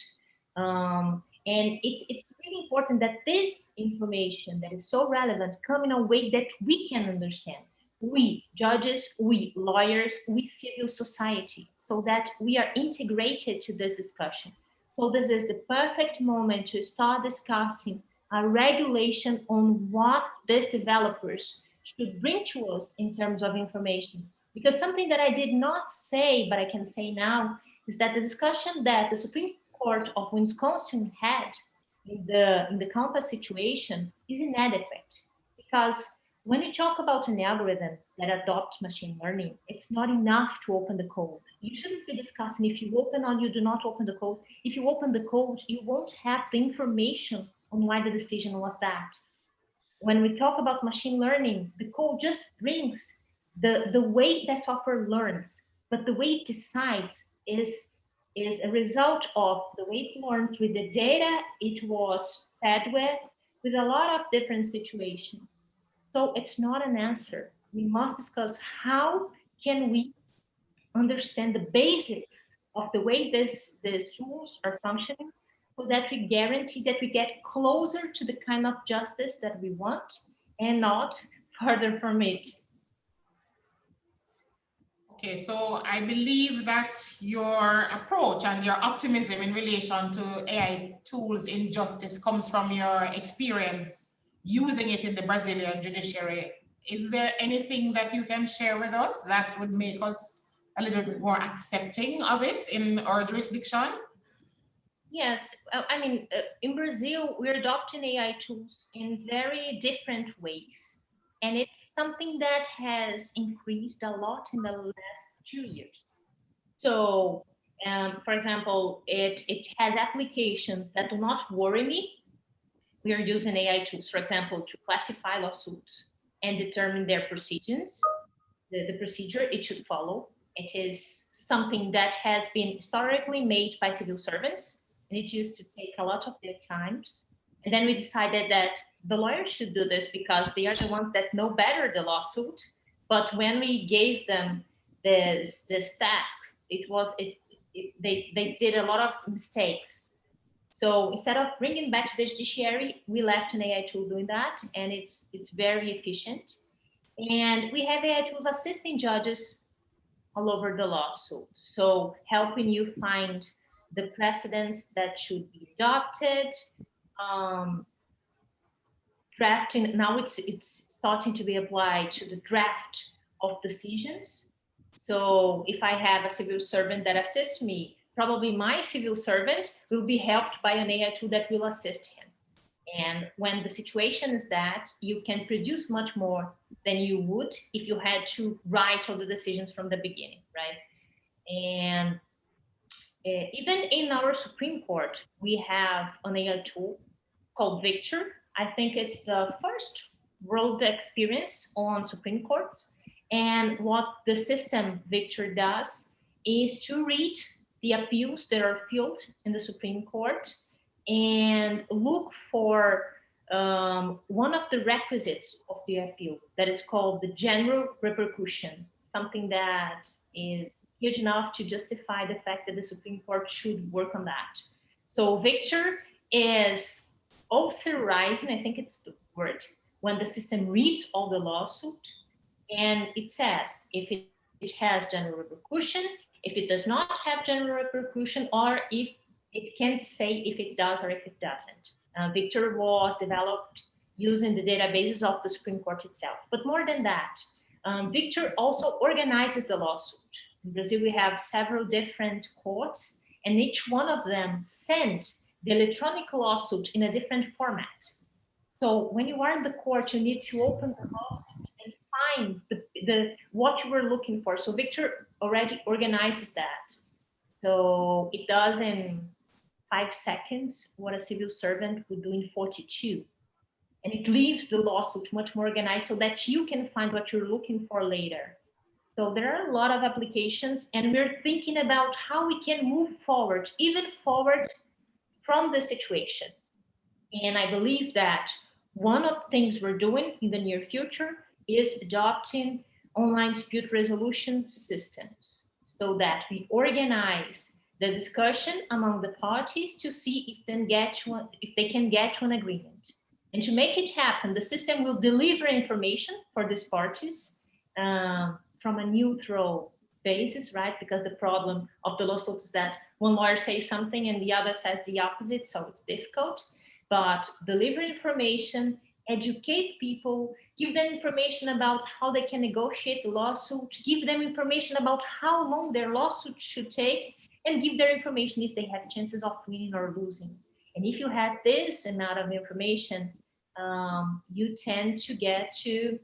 And it's really important that this information that is so relevant come in a way that we can understand. We judges, we lawyers, we civil society, so that we are integrated to this discussion. So this is the perfect moment to start discussing a regulation on what these developers should bring to us in terms of information. Because something that I did not say, but I can say now, is that the discussion that the Supreme Court of Wisconsin had in the Compass situation is inadequate. Because when you talk about an algorithm that adopts machine learning, it's not enough to open the code. You shouldn't be discussing if you open or you do not open the code. If you open the code, you won't have the information on why the decision was that. When we talk about machine learning, the code just brings the way that software learns, but the way it decides is a result of the way it learns with the data it was fed with a lot of different situations. So it's not an answer. We must discuss how can we understand the basics of the way these tools are functioning so that we guarantee that we get closer to the kind of justice that we want and not further from it. Okay, so I believe that your approach and your optimism in relation to AI tools in justice comes from your experience using it in the Brazilian judiciary. Is there anything that you can share with us that would make us a little bit more accepting of it in our jurisdiction? Yes, I mean, in Brazil, we're adopting AI tools in very different ways. And it's something that has increased a lot in the last 2 years. So, for example, it has applications that do not worry me. We are using AI tools, for example, to classify lawsuits and determine their procedures, the procedure it should follow. It is something that has been historically made by civil servants, and it used to take a lot of their times. And then we decided that the lawyers should do this because they are the ones that know better the lawsuit. But when we gave them this task, they did a lot of mistakes. So instead of bringing back to the judiciary, we left an AI tool doing that, and it's very efficient. And we have AI tools assisting judges all over the lawsuit. So helping you find the precedents that should be adopted, drafting, now it's starting to be applied to the draft of decisions. So if I have a civil servant that assists me, probably my civil servant will be helped by an AI tool that will assist him. And when the situation is that, you can produce much more than you would if you had to write all the decisions from the beginning, right? And even in our Supreme Court, we have an AI tool called Victor. I think it's the first world experience on Supreme Courts. And what the system Victor does is to read the appeals that are filed in the Supreme Court and look for one of the requisites of the appeal that is called the general repercussion, something that is huge enough to justify the fact that the Supreme Court should work on that. So Victor is authorizing, I think it's the word, when the system reads all the lawsuit and it says if it has general repercussion, if it does not have general repercussion, or if it can't say if it does or if it doesn't. Victor was developed using the databases of the Supreme Court itself. But more than that, Victor also organizes the lawsuit. In Brazil, we have several different courts, and each one of them sent the electronic lawsuit in a different format. So when you are in the court, you need to open the lawsuit and find what you were looking for. So Victor already organizes that. So it does in 5 seconds what a civil servant would do in 42. And it leaves the lawsuit much more organized so that you can find what you're looking for later. So there are a lot of applications, and we're thinking about how we can move forward, even forward from the situation. And I believe that one of the things we're doing in the near future is adopting online dispute resolution systems so that we organize the discussion among the parties to see if they can get to an agreement. And to make it happen, the system will deliver information for these parties from a neutral basis, right? Because the problem of the lawsuits is that one lawyer says something and the other says the opposite, so it's difficult. But deliver information, educate people, give them information about how they can negotiate the lawsuit, give them information about how long their lawsuit should take, and give their information if they have chances of winning or losing. And if you have this amount of information, you tend to get to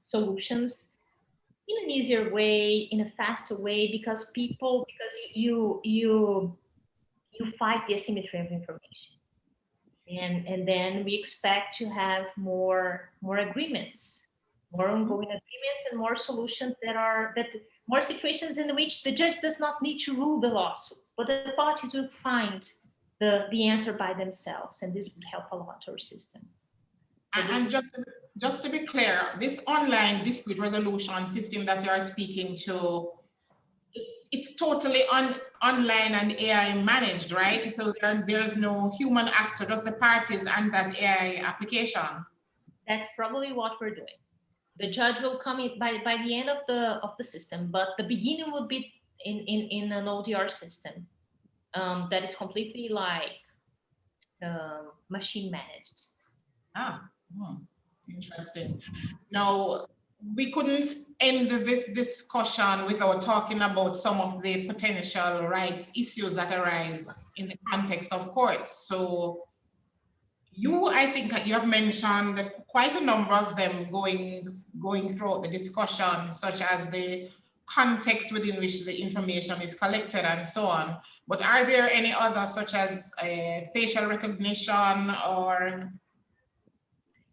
solutions in an easier way, in a faster way, because you fight the asymmetry of information. And then we expect to have more agreements, more ongoing agreements, and more solutions more situations in which the judge does not need to rule the lawsuit, but the parties will find the answer by themselves, and this would help a lot our system. And just to be clear, this online dispute resolution system that you are speaking to, it's totally online and AI managed, right? So there's no human actor, just the parties and that AI application. That's probably what we're doing. The judge will come in by the end of the system, but the beginning would be in an ODR system that is completely like machine managed. Interesting. Now, we couldn't end this discussion without talking about some of the potential rights issues that arise in the context of courts. So I think you have mentioned quite a number of them going throughout the discussion, such as the context within which the information is collected and so on. But are there any others, such as facial recognition or?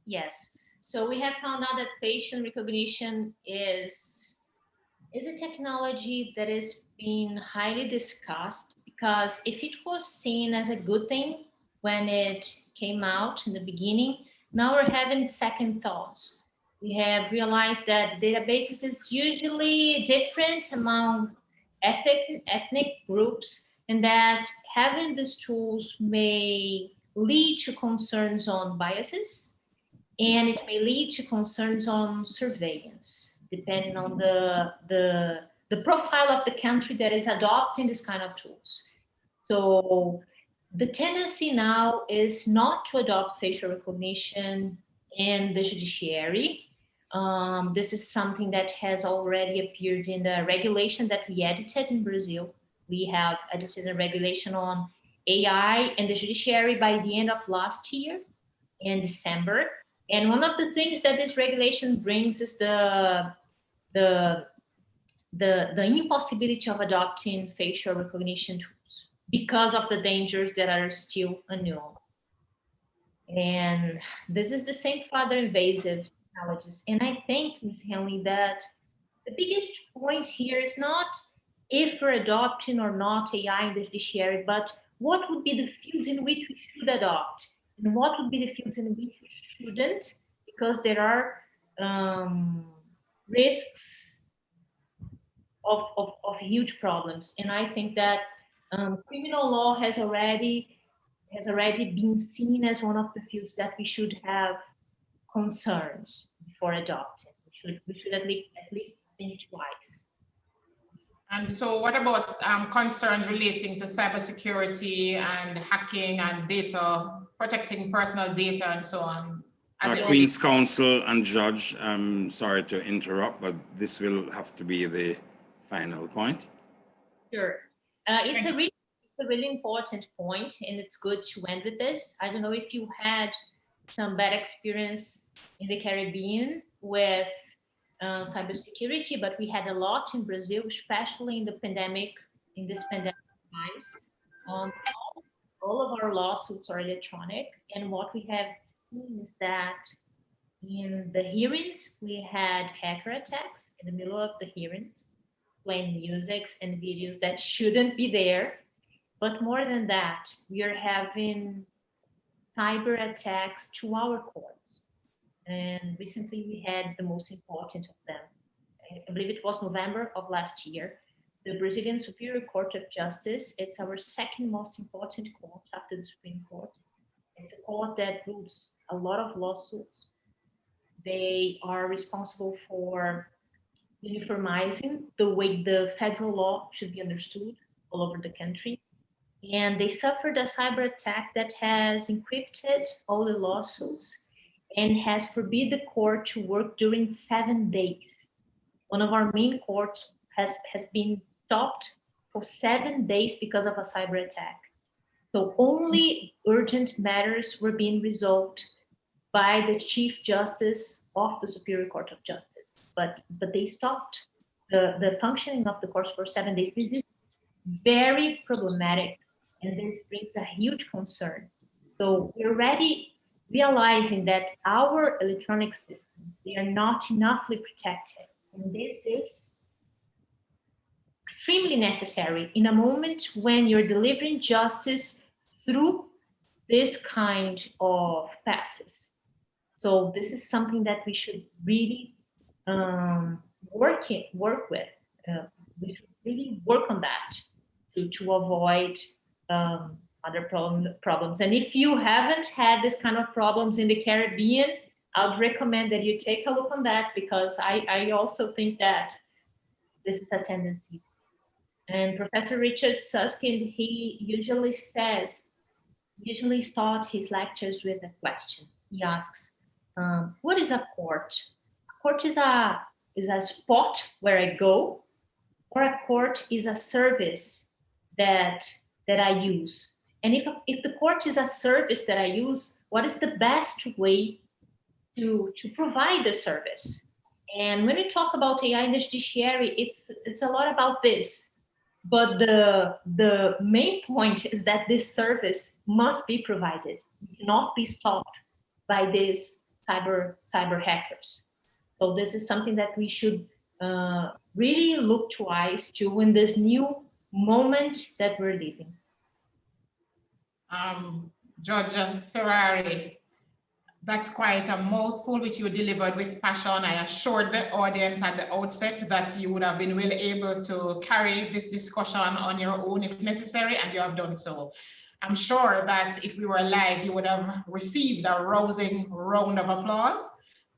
Yes. So we have found out that facial recognition is a technology that is being highly discussed, because if it was seen as a good thing when it came out in the beginning, now we're having second thoughts. We have realized that databases is usually different among ethnic groups, and that having these tools may lead to concerns on biases, and it may lead to concerns on surveillance, depending on the profile of the country that is adopting this kind of tools. So the tendency now is not to adopt facial recognition in the judiciary. This is something that has already appeared in the regulation that we edited in Brazil. We have edited a regulation on AI in the judiciary by the end of last year in December. And one of the things that this regulation brings is the impossibility of adopting facial recognition tools because of the dangers that are still unknown. And this is the same for other invasive technologies. And I think, Ms. Henley, that the biggest point here is not if we're adopting or not AI in the judiciary, but what would be the fields in which we should adopt, and what would be the fields in which we shouldn't, because there are risks of huge problems. And I think that criminal law has already been seen as one of the fields that we should have concerns before adopting. We should at least think twice. And so what about concerns relating to cybersecurity and hacking and data, protecting personal data and so on? Queen's Counsel and Judge, I'm sorry to interrupt, but this will have to be the final point. Sure. It's a really important point, and it's good to end with this. I don't know if you had some bad experience in the Caribbean with cybersecurity, but we had a lot in Brazil, especially in this pandemic times. All of our lawsuits are electronic, and what we have seen is that in the hearings, we had hacker attacks in the middle of the hearings, playing musics and videos that shouldn't be there. But more than that, we are having cyber attacks to our courts. And recently we had the most important of them. I believe it was November of last year. The Brazilian Superior Court of Justice, it's our second most important court after the Supreme Court. It's a court that rules a lot of lawsuits. They are responsible for uniformizing the way the federal law should be understood all over the country. And they suffered a cyber attack that has encrypted all the lawsuits and has forbid the court to work during 7 days. One of our main courts has been stopped for 7 days because of a cyber attack. So only urgent matters were being resolved by the Chief Justice of the Superior Court of Justice. But they stopped the functioning of the courts for 7 days. This is very problematic, and this brings a huge concern. So we're already realizing that our electronic systems, they are not enoughly protected. And this is extremely necessary in a moment when you're delivering justice through this kind of paths. So this is something that we should really work with. We should really work on that to avoid other problems. And if you haven't had this kind of problems in the Caribbean, I would recommend that you take a look on that, because I also think that this is a tendency. And Professor Richard Susskind, he usually start his lectures with a question. He asks, what is a court? A court is a spot where I go, or a court is a service that I use. And if the court is a service that I use, what is the best way to provide the service? And when you talk about AI in the judiciary, it's a lot about this. But the main point is that this service must be provided. It cannot be stopped by these cyber hackers. So this is something that we should really look twice to in this new moment that we're living. Judge Ferrari, that's quite a mouthful which you delivered with passion. I assured the audience at the outset that you would have been well able to carry this discussion on your own if necessary, and you have done so. I'm sure that if we were live, you would have received a rousing round of applause.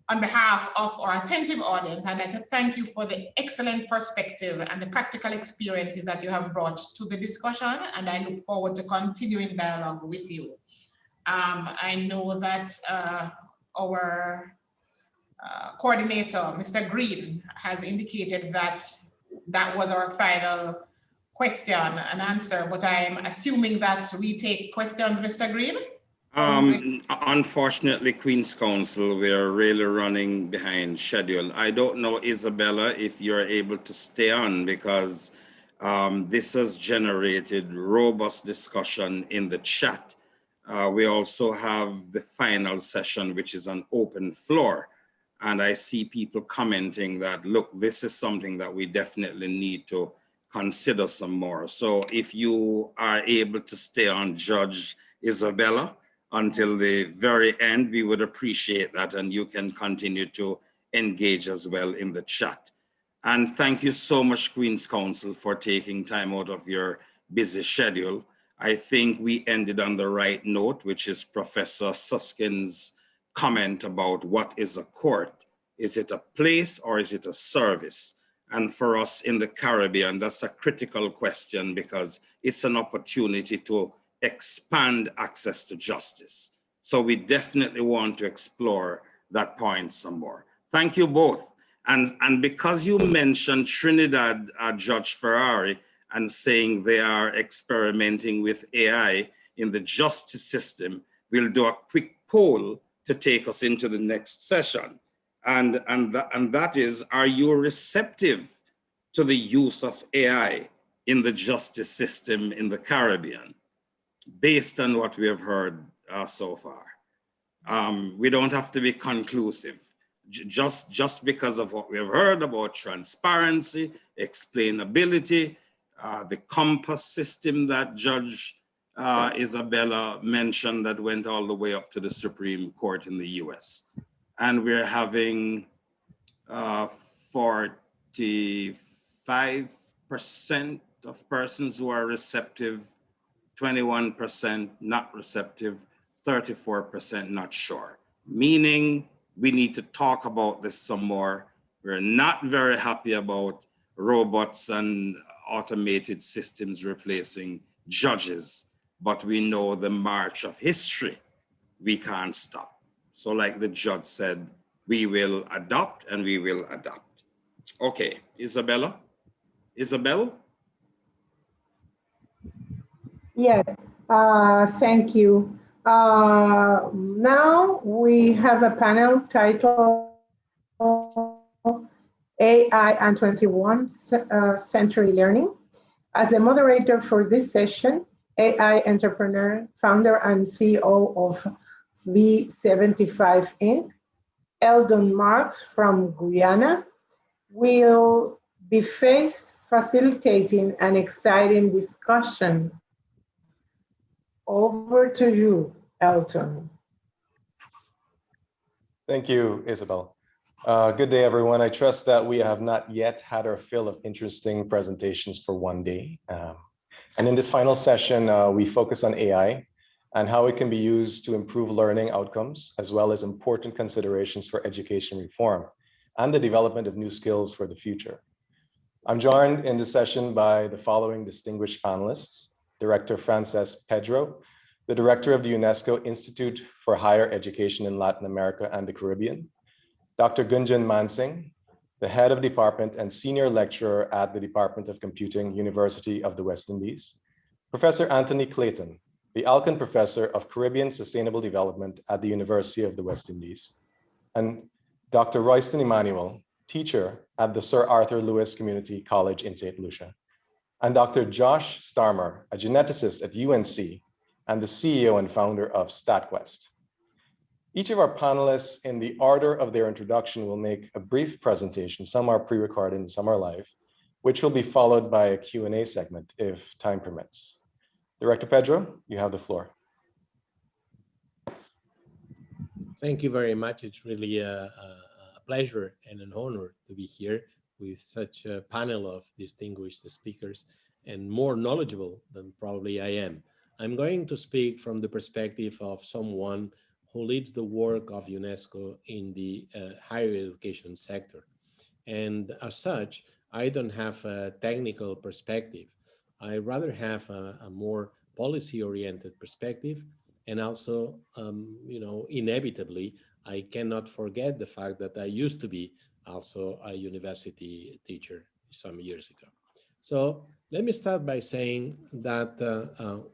On behalf of our attentive audience, I'd like to thank you for the excellent perspective and the practical experiences that you have brought to the discussion, and I look forward to continuing dialogue with you. I know that our coordinator, Mr. Green, has indicated that that was our final question and answer, but I'm assuming that we take questions, Mr. Green? Unfortunately, Queen's Counsel, we are really running behind schedule. I don't know, Isabella, if you're able to stay on, because this has generated robust discussion in the chat. We also have the final session, which is an open floor. And I see people commenting that, look, this is something that we definitely need to consider some more. So if you are able to stay on, Judge Isabella, until the very end, we would appreciate that, and you can continue to engage as well in the chat. And thank you so much, Queen's Counsel, for taking time out of your busy schedule. I think we ended on the right note, which is Professor Suskind's comment about what is a court. Is it a place or is it a service? And for us in the Caribbean, that's a critical question, because it's an opportunity to expand access to justice. So we definitely want to explore that point some more. Thank you both. And because you mentioned Trinidad, Judge Ferrari, and saying they are experimenting with AI in the justice system, we'll do a quick poll to take us into the next session. And that is, are you receptive to the use of AI in the justice system in the Caribbean, based on what we have heard so far? We don't have to be conclusive. Just because of what we have heard about transparency, explainability, the compass system that Judge Isabella mentioned that went all the way up to the Supreme Court in the US. And we're having 45% of persons who are receptive, 21% not receptive, 34% not sure. Meaning we need to talk about this some more. We're not very happy about robots and automated systems replacing judges, but we know the march of history we can't stop. So like the judge said, we will adopt and we will adapt. Okay, Isabella? Isabel? Yes, thank you. Now we have a panel titled AI and 21st Century Learning. As a moderator for this session, AI entrepreneur, founder and CEO of V75 Inc., Eldon Marks from Guyana, will be facilitating an exciting discussion. Over to you, Elton. Thank you, Isabel. Good day, everyone. I trust that we have not yet had our fill of interesting presentations for one day. And in this final session, we focus on AI and how it can be used to improve learning outcomes, as well as important considerations for education reform and the development of new skills for the future. I'm joined in this session by the following distinguished panelists: Director Frances Pedro, the Director of the UNESCO Institute for Higher Education in Latin America and the Caribbean; Dr. Gunjan Mansingh, the Head of Department and Senior Lecturer at the Department of Computing, University of the West Indies; Professor Anthony Clayton, the Alkin Professor of Caribbean Sustainable Development at the University of the West Indies; and Dr. Royston Emmanuel, teacher at the Sir Arthur Lewis Community College in St. Lucia; and Dr. Josh Starmer, a geneticist at UNC and the CEO and founder of StatQuest. Each of our panelists, in the order of their introduction, will make a brief presentation. Some are pre-recorded and some are live, which will be followed by a Q&A segment if time permits. Director Pedro, you have the floor. Thank you very much. It's really a pleasure and an honor to be here with such a panel of distinguished speakers and more knowledgeable than probably I am. I'm going to speak from the perspective of someone who leads the work of UNESCO in the higher education sector. And as such, I don't have a technical perspective. I rather have a more policy-oriented perspective. And also, inevitably, I cannot forget the fact that I used to be also a university teacher some years ago. So let me start by saying that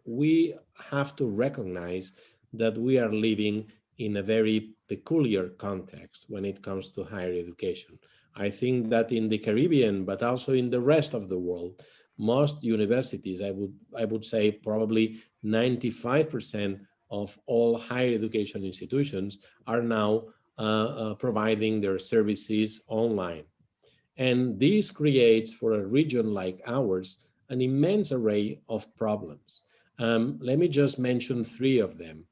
we have to recognize that we are living in a very peculiar context when it comes to higher education. I think that in the Caribbean, but also in the rest of the world, most universities, I would say probably 95% of all higher education institutions are now providing their services online. And this creates, for a region like ours, an immense array of problems. Let me just mention three of them.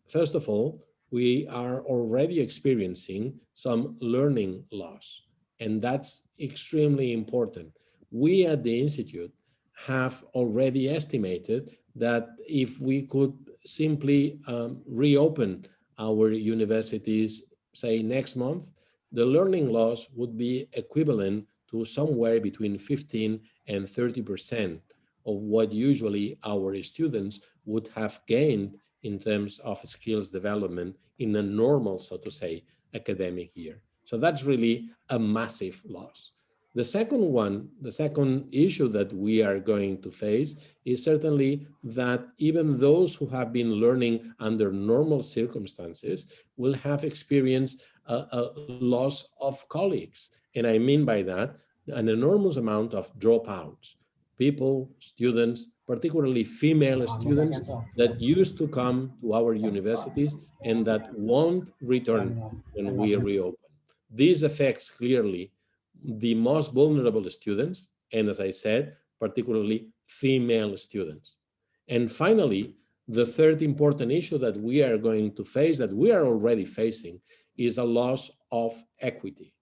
First of all, we are already experiencing some learning loss, and that's extremely important. We at the Institute have already estimated that if we could simply reopen our universities, say next month, the learning loss would be equivalent to somewhere between 15 and 30% of what usually our students would have gained in terms of skills development in a normal, so to say, academic year. So that's really a massive loss. The second issue that we are going to face is certainly that even those who have been learning under normal circumstances will have experienced a loss of colleagues. And I mean by that, an enormous amount of dropouts. People, students, particularly female students that used to come to our universities and that won't return when we reopen. This affects clearly the most vulnerable students, and as I said, particularly female students. And finally, the third important issue that we are going to face, that we are already facing, is a loss of equity.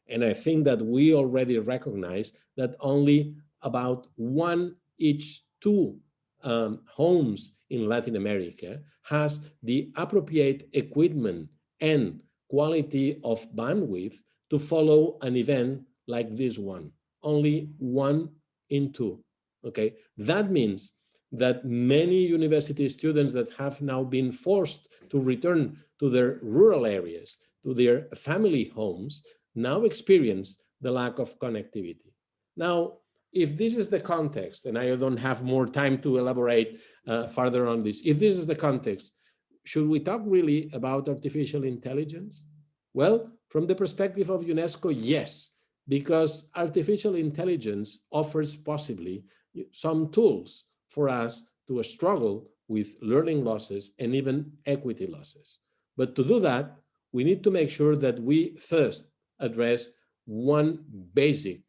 And I think that we already recognize that only about 1 each 2 homes in Latin America has the appropriate equipment and quality of bandwidth to follow an event like this one. Only 1 in 2, okay? That means that many university students that have now been forced to return to their rural areas, to their family homes, now experience the lack of connectivity. Now, if this is the context, and I don't have more time to elaborate further on this, if this is the context, should we talk really about artificial intelligence? Well, from the perspective of UNESCO, yes, because artificial intelligence offers possibly some tools for us to struggle with learning losses and even equity losses. But to do that, we need to make sure that we first address one basic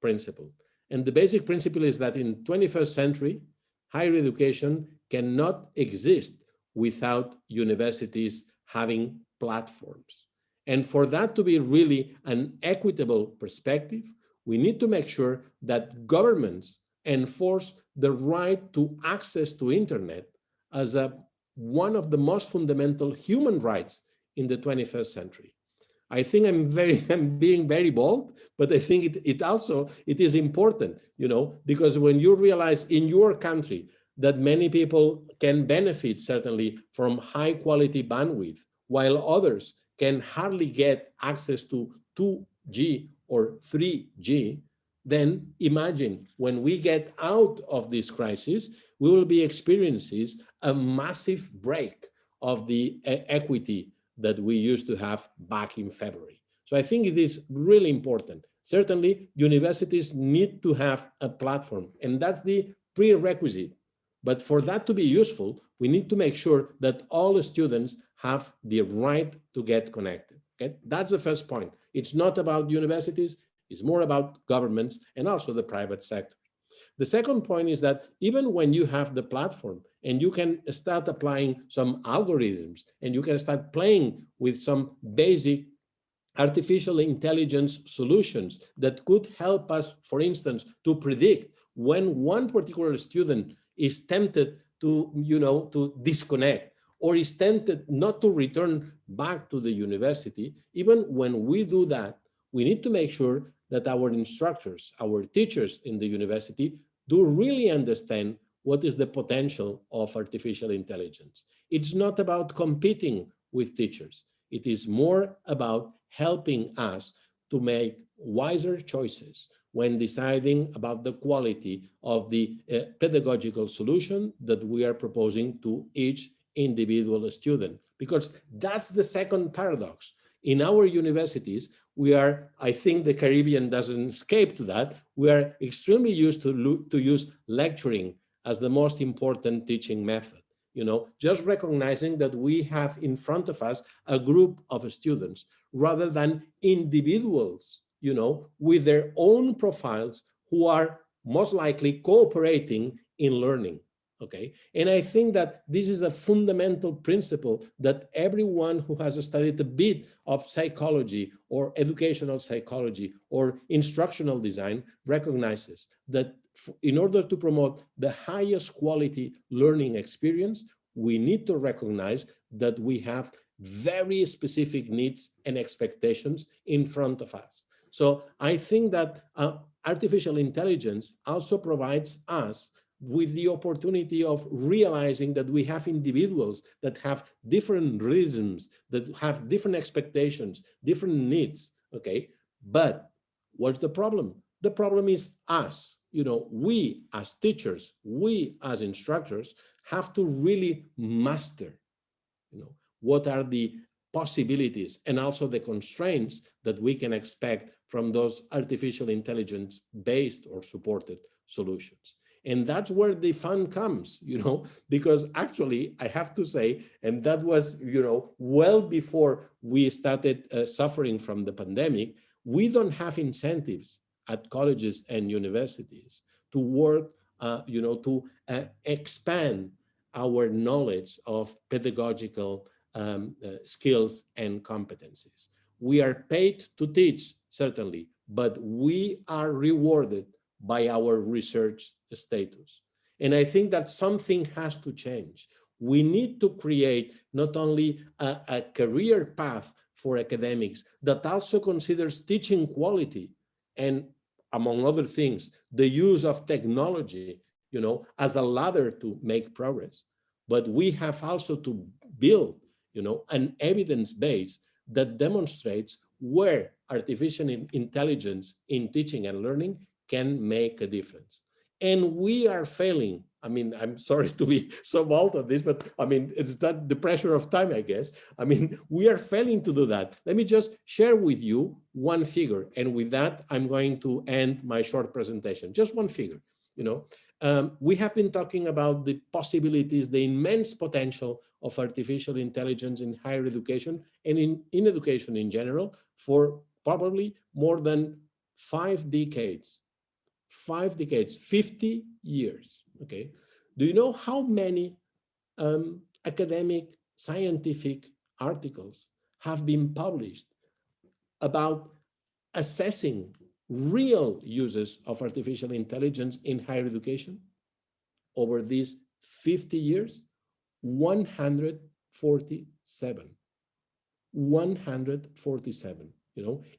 principle. And the basic principle is that in 21st century, higher education cannot exist without universities having platforms. And for that to be really an equitable perspective, we need to make sure that governments enforce the right to access to internet as one of the most fundamental human rights in the 21st century. I think I'm being very bold, but I think it is important, because when you realize in your country that many people can benefit certainly from high quality bandwidth, while others can hardly get access to 2G or 3G, then imagine when we get out of this crisis, we will be experiencing a massive break of the equity that we used to have back in February. So I think it is really important. Certainly, universities need to have a platform, and that's the prerequisite. But for that to be useful, we need to make sure that all students have the right to get connected. Okay? That's the first point. It's not about universities, it's more about governments and also the private sector. The second point is that even when you have the platform and you can start applying some algorithms and you can start playing with some basic artificial intelligence solutions that could help us, for instance, to predict when one particular student is tempted to, to disconnect or is tempted not to return back to the university, even when we do that, we need to make sure that our instructors, our teachers in the university do really understand what is the potential of artificial intelligence. It's not about competing with teachers. It is more about helping us to make wiser choices when deciding about the quality of the pedagogical solution that we are proposing to each individual student. Because that's the second paradox. In our universities, we are, I think the Caribbean doesn't escape to that, we are extremely used to use lecturing as the most important teaching method. Just recognizing that we have in front of us a group of students rather than individuals, with their own profiles who are most likely cooperating in learning. Okay, and I think that this is a fundamental principle that everyone who has studied a bit of psychology or educational psychology or instructional design recognizes that in order to promote the highest quality learning experience, we need to recognize that we have very specific needs and expectations in front of us. So I think that artificial intelligence also provides us with the opportunity of realizing that we have individuals that have different rhythms, that have different expectations, different needs, okay? But what's the problem? The problem is us. We as teachers, we as instructors have to really master, what are the possibilities and also the constraints that we can expect from those artificial intelligence-based or supported solutions. And that's where the fun comes, because actually I have to say, and that was, well before we started suffering from the pandemic, we don't have incentives at colleges and universities to work, to expand our knowledge of pedagogical skills and competencies. We are paid to teach, certainly, but we are rewarded by our research status. And I think that something has to change. We need to create not only a career path for academics that also considers teaching quality and, among other things, the use of technology, as a ladder to make progress. But we have also to build, an evidence base that demonstrates where artificial intelligence in teaching and learning can make a difference. And we are failing. I mean, I'm sorry to be so bold on this, but I mean, it's not the pressure of time, I guess. I mean, we are failing to do that. Let me just share with you one figure. And with that, I'm going to end my short presentation. Just one figure, we have been talking about the possibilities, the immense potential of artificial intelligence in higher education and in education in general for probably more than 5 decades. 5 decades, 50 years, okay? Do you know how many academic scientific articles have been published about assessing real uses of artificial intelligence in higher education over these 50 years? 147. 147,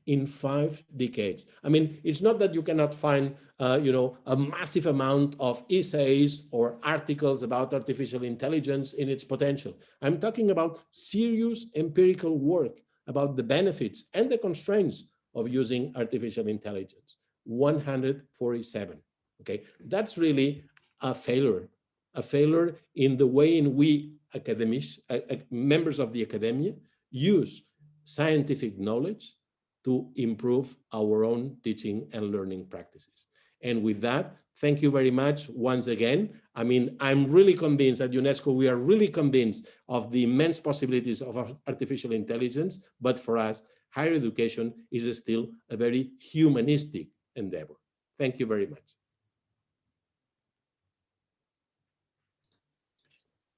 in 5 decades. I mean, it's not that you cannot find, a massive amount of essays or articles about artificial intelligence in its potential. I'm talking about serious empirical work about the benefits and the constraints of using artificial intelligence. 147, okay? That's really a failure in the way in we academics, members of the academia, use scientific knowledge to improve our own teaching and learning practices. And with that, thank you very much once again. I mean, I'm really convinced at UNESCO, we are really convinced of the immense possibilities of artificial intelligence, but for us, higher education is still a very humanistic endeavor. Thank you very much.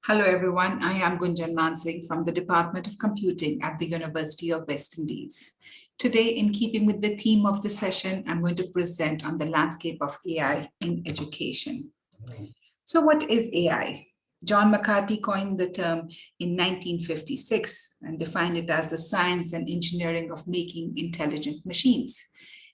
Hello, everyone. I am Gunjan Mansingh from the Department of Computing at the University of West Indies. Today, in keeping with the theme of the session, I'm going to present on the landscape of AI in education. So what is AI? John McCarthy coined the term in 1956 and defined it as the science and engineering of making intelligent machines.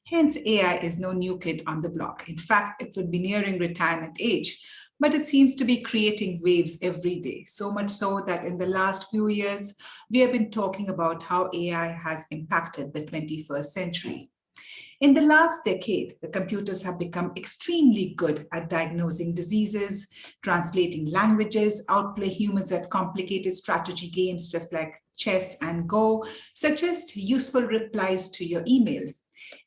Hence, AI is no new kid on the block. In fact, it would be nearing retirement age, but it seems to be creating waves every day, so much so that in the last few years, we have been talking about how AI has impacted the 21st century. In the last decade, the computers have become extremely good at diagnosing diseases, translating languages, outplay humans at complicated strategy games just like chess and Go, suggest useful replies to your email.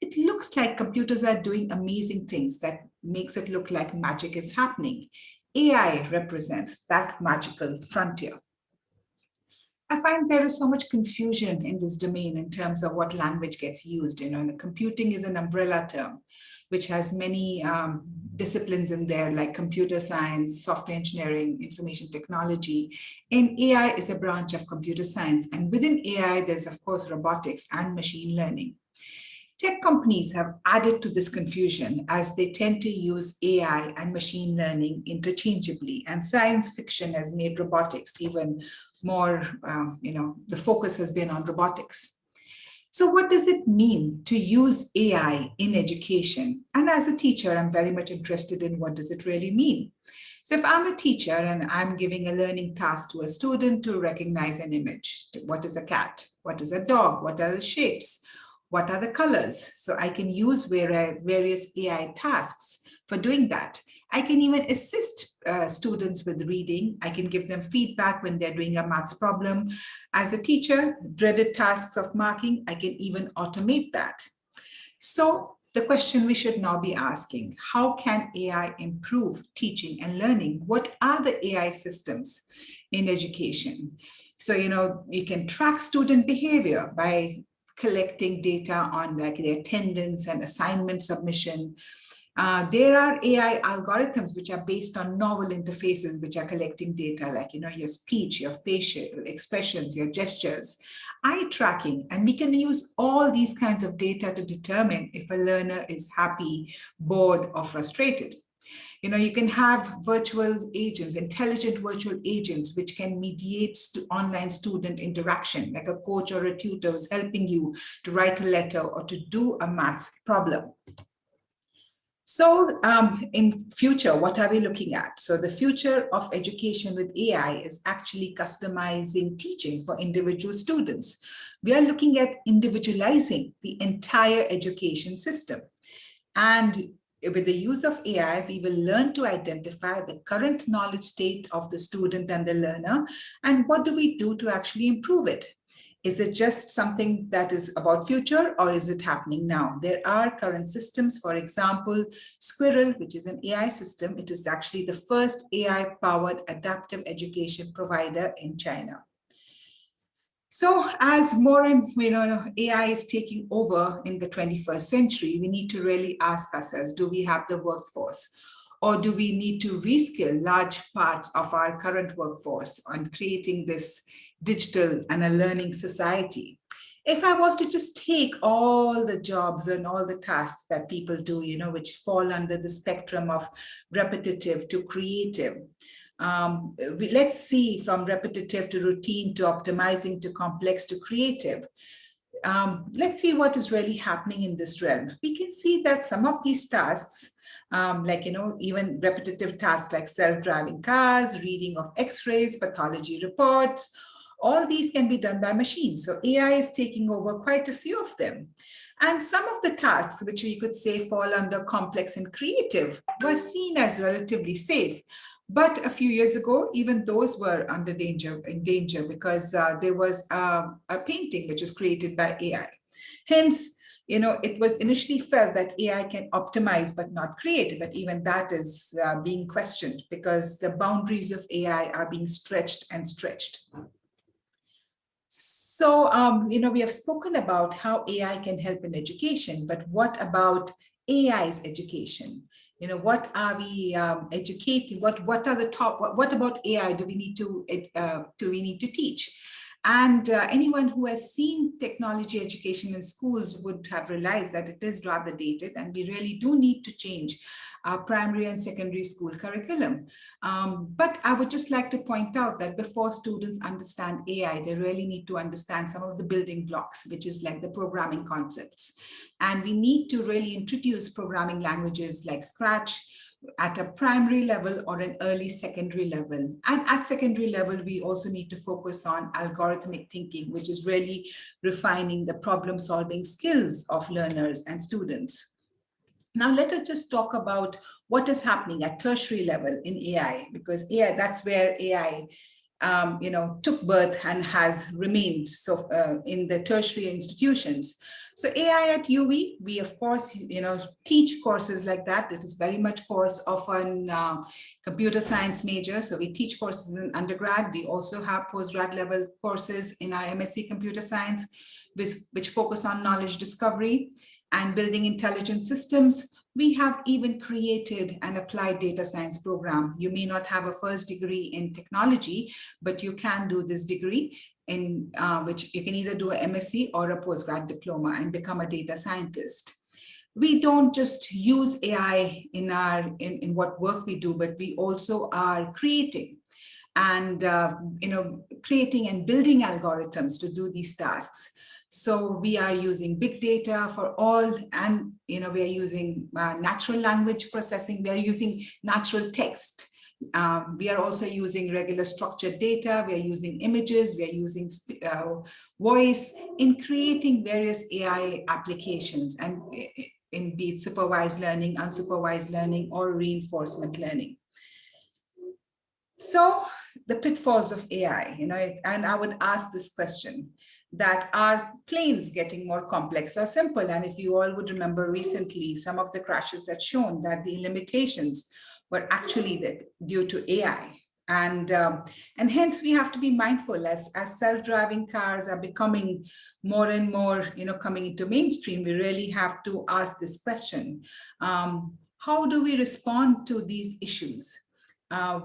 It looks like computers are doing amazing things that makes it look like magic is happening. AI represents that magical frontier. I find there is so much confusion in this domain in terms of what language gets used. Computing is an umbrella term, which has many disciplines in there, like computer science, software engineering, information technology. And AI is a branch of computer science. And within AI, there's, of course, robotics and machine learning. Tech companies have added to this confusion as they tend to use AI and machine learning interchangeably, and science fiction has made robotics even more, the focus has been on robotics. So what does it mean to use AI in education? And as a teacher, I'm very much interested in what does it really mean? So if I'm a teacher and I'm giving a learning task to a student to recognize an image, what is a cat? What is a dog? What are the shapes? What are the colors? So I can use various AI tasks for doing that. I can even assist students with reading. I can give them feedback when they're doing a maths problem. As a teacher, dreaded tasks of marking, I can even automate that. So the question we should now be asking, how can AI improve teaching and learning? What are the AI systems in education? So, you can track student behavior by collecting data on like their attendance and assignment submission. There are AI algorithms which are based on novel interfaces which are collecting data like your speech, your facial expressions, your gestures, eye tracking, and we can use all these kinds of data to determine if a learner is happy, bored, or frustrated. You can have virtual agents, intelligent virtual agents, which can mediate online student interaction, like a coach or a tutor is helping you to write a letter or to do a maths problem. So in future, what are we looking at? So the future of education with AI is actually customizing teaching for individual students. We are looking at individualizing the entire education system. And with the use of AI, we will learn to identify the current knowledge state of the student and the learner, and what do we do to actually improve it? Is it just something that is about future, or is it happening now? There are current systems, for example, Squirrel, which is an AI system. It is actually the first AI-powered adaptive education provider in China. So as more and AI is taking over in the 21st century, we need to really ask ourselves, do we have the workforce? Or do we need to reskill large parts of our current workforce on creating this digital and a learning society? If I was to just take all the jobs and all the tasks that people do, which fall under the spectrum of repetitive to creative, let's see from repetitive to routine to optimizing to complex to creative. Let's see what is really happening in this realm. We can see that some of these tasks, even repetitive tasks like self-driving cars, reading of x-rays, pathology reports, all these can be done by machines. So AI is taking over quite a few of them. And some of the tasks, which we could say fall under complex and creative, were seen as relatively safe. But a few years ago, even those were in danger because there was a painting which was created by AI. Hence, it was initially felt that AI can optimize but not create, but even that is being questioned because the boundaries of AI are being stretched and stretched. So, we have spoken about how AI can help in education, but what about AI's education? What are we educating? What are the top? What about AI do we need to teach? And anyone who has seen technology education in schools would have realized that it is rather dated, and we really do need to change our primary and secondary school curriculum. But I would just like to point out that before students understand AI, they really need to understand some of the building blocks, which is like the programming concepts. And we need to really introduce programming languages like Scratch at a primary level or an early secondary level. And at secondary level, we also need to focus on algorithmic thinking, which is really refining the problem-solving skills of learners and students. Now, let us just talk about what is happening at tertiary level in AI, because AI, that's where AI took birth and has remained in the tertiary institutions. So AI at UV, we of course, teach courses like that. It is very much course of a computer science major. So we teach courses in undergrad. We also have postgrad level courses in our MSc Computer Science, which focus on knowledge discovery and building intelligent systems. We have even created an applied data science program. You may not have a first degree in technology, but you can do this degree in which you can either do an MSc or a postgrad diploma and become a data scientist. We don't just use AI in what work we do, but we also are creating and creating and building algorithms to do these tasks. So we are using big data for all, and we are using natural language processing. We are using natural text. We are also using regular structured data. We are using images. We are using voice in creating various AI applications, and in be it supervised learning, unsupervised learning, or reinforcement learning. So the pitfalls of AI, and I would ask this question, that are planes getting more complex or simple? And if you all would remember recently, some of the crashes that shown that the limitations were actually due to AI. And hence we have to be mindful as self-driving cars are becoming more and more, coming into mainstream, we really have to ask this question. How do we respond to these issues?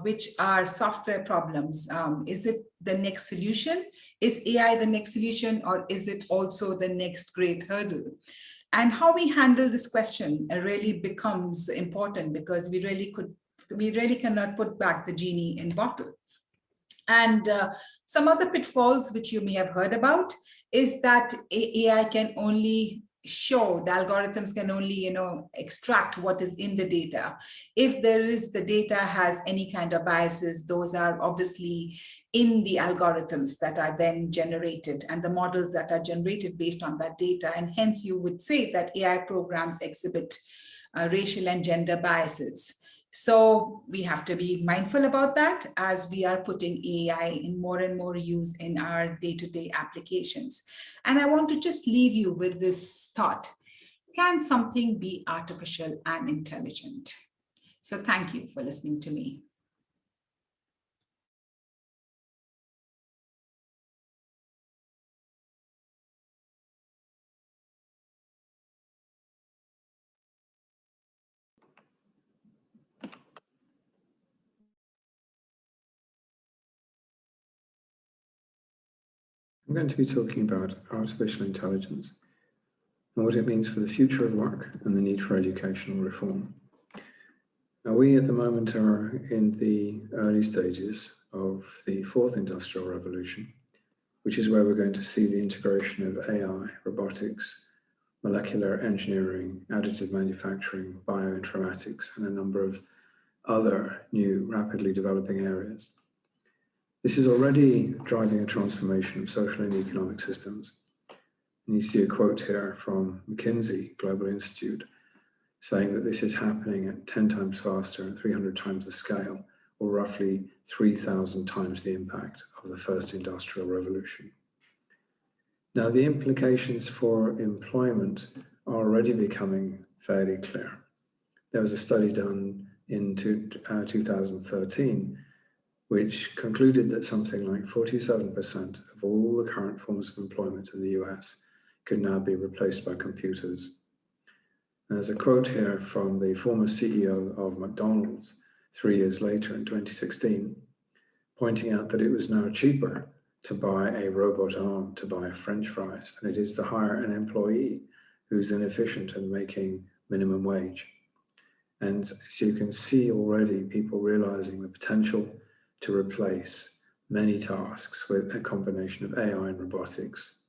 Which are software problems. Is it the next solution? Is AI the next solution, or is it also the next great hurdle? And how we handle this question really becomes important, because we really cannot put back the genie in bottle. And some of the pitfalls which you may have heard about is that AI can only show, the algorithms can only extract what is in the data. If the data has any kind of biases, those are obviously in the algorithms that are then generated and the models that are generated based on that data. And hence you would say that AI programs exhibit racial and gender biases. So we have to be mindful about that as we are putting AI in more and more use in our day-to-day applications. And I want to just leave you with this thought. Can something be artificial and intelligent? So thank you for listening to me. going to be talking about artificial intelligence and what it means for the future of work and the need for educational reform. Now, we at the moment are in the early stages of the fourth industrial revolution, which is where we're going to see the integration of AI, robotics, molecular engineering, additive manufacturing, bioinformatics, and a number of other new rapidly developing areas. This is already driving a transformation of social and economic systems. And you see a quote here from McKinsey Global Institute saying that this is happening at 10 times faster and 300 times the scale, or roughly 3,000 times the impact of the first industrial revolution. Now, the implications for employment are already becoming fairly clear. There was a study done in 2013 which concluded that something like 47% of all the current forms of employment in the US could now be replaced by computers. There's a quote here from the former CEO of McDonald's 3 years later in 2016, pointing out that it was now cheaper to buy a robot arm to buy French fries than it is to hire an employee who's inefficient and making minimum wage. And so you can see already people realizing the potential to replace many tasks with a combination of AI and robotics.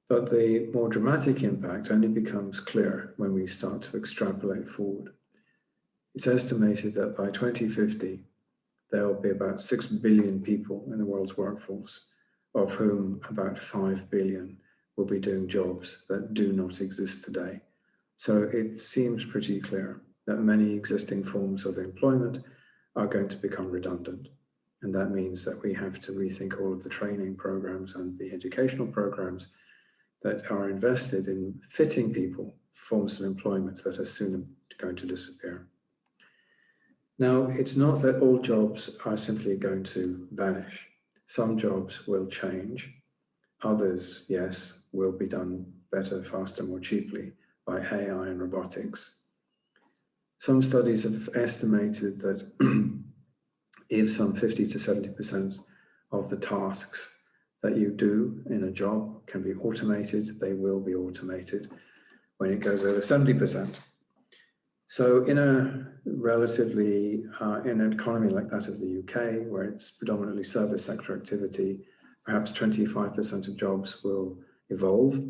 But the more dramatic impact only becomes clear when we start to extrapolate forward. It's estimated that by 2050, there will be about 6 billion people in the world's workforce, of whom about 5 billion will be doing jobs that do not exist today. So it seems pretty clear that many existing forms of employment are going to become redundant. And that means that we have to rethink all of the training programs and the educational programs that are invested in fitting people forms of employment that are soon going to disappear. Now, it's not that all jobs are simply going to vanish. Some jobs will change. Others, yes, will be done better, faster, more cheaply by AI and robotics. Some studies have estimated that if some 50 to 70% of the tasks that you do in a job can be automated, they will be automated when it goes over 70%. So in a relatively, in an economy like that of the UK, where it's predominantly service sector activity, perhaps 25% of jobs will evolve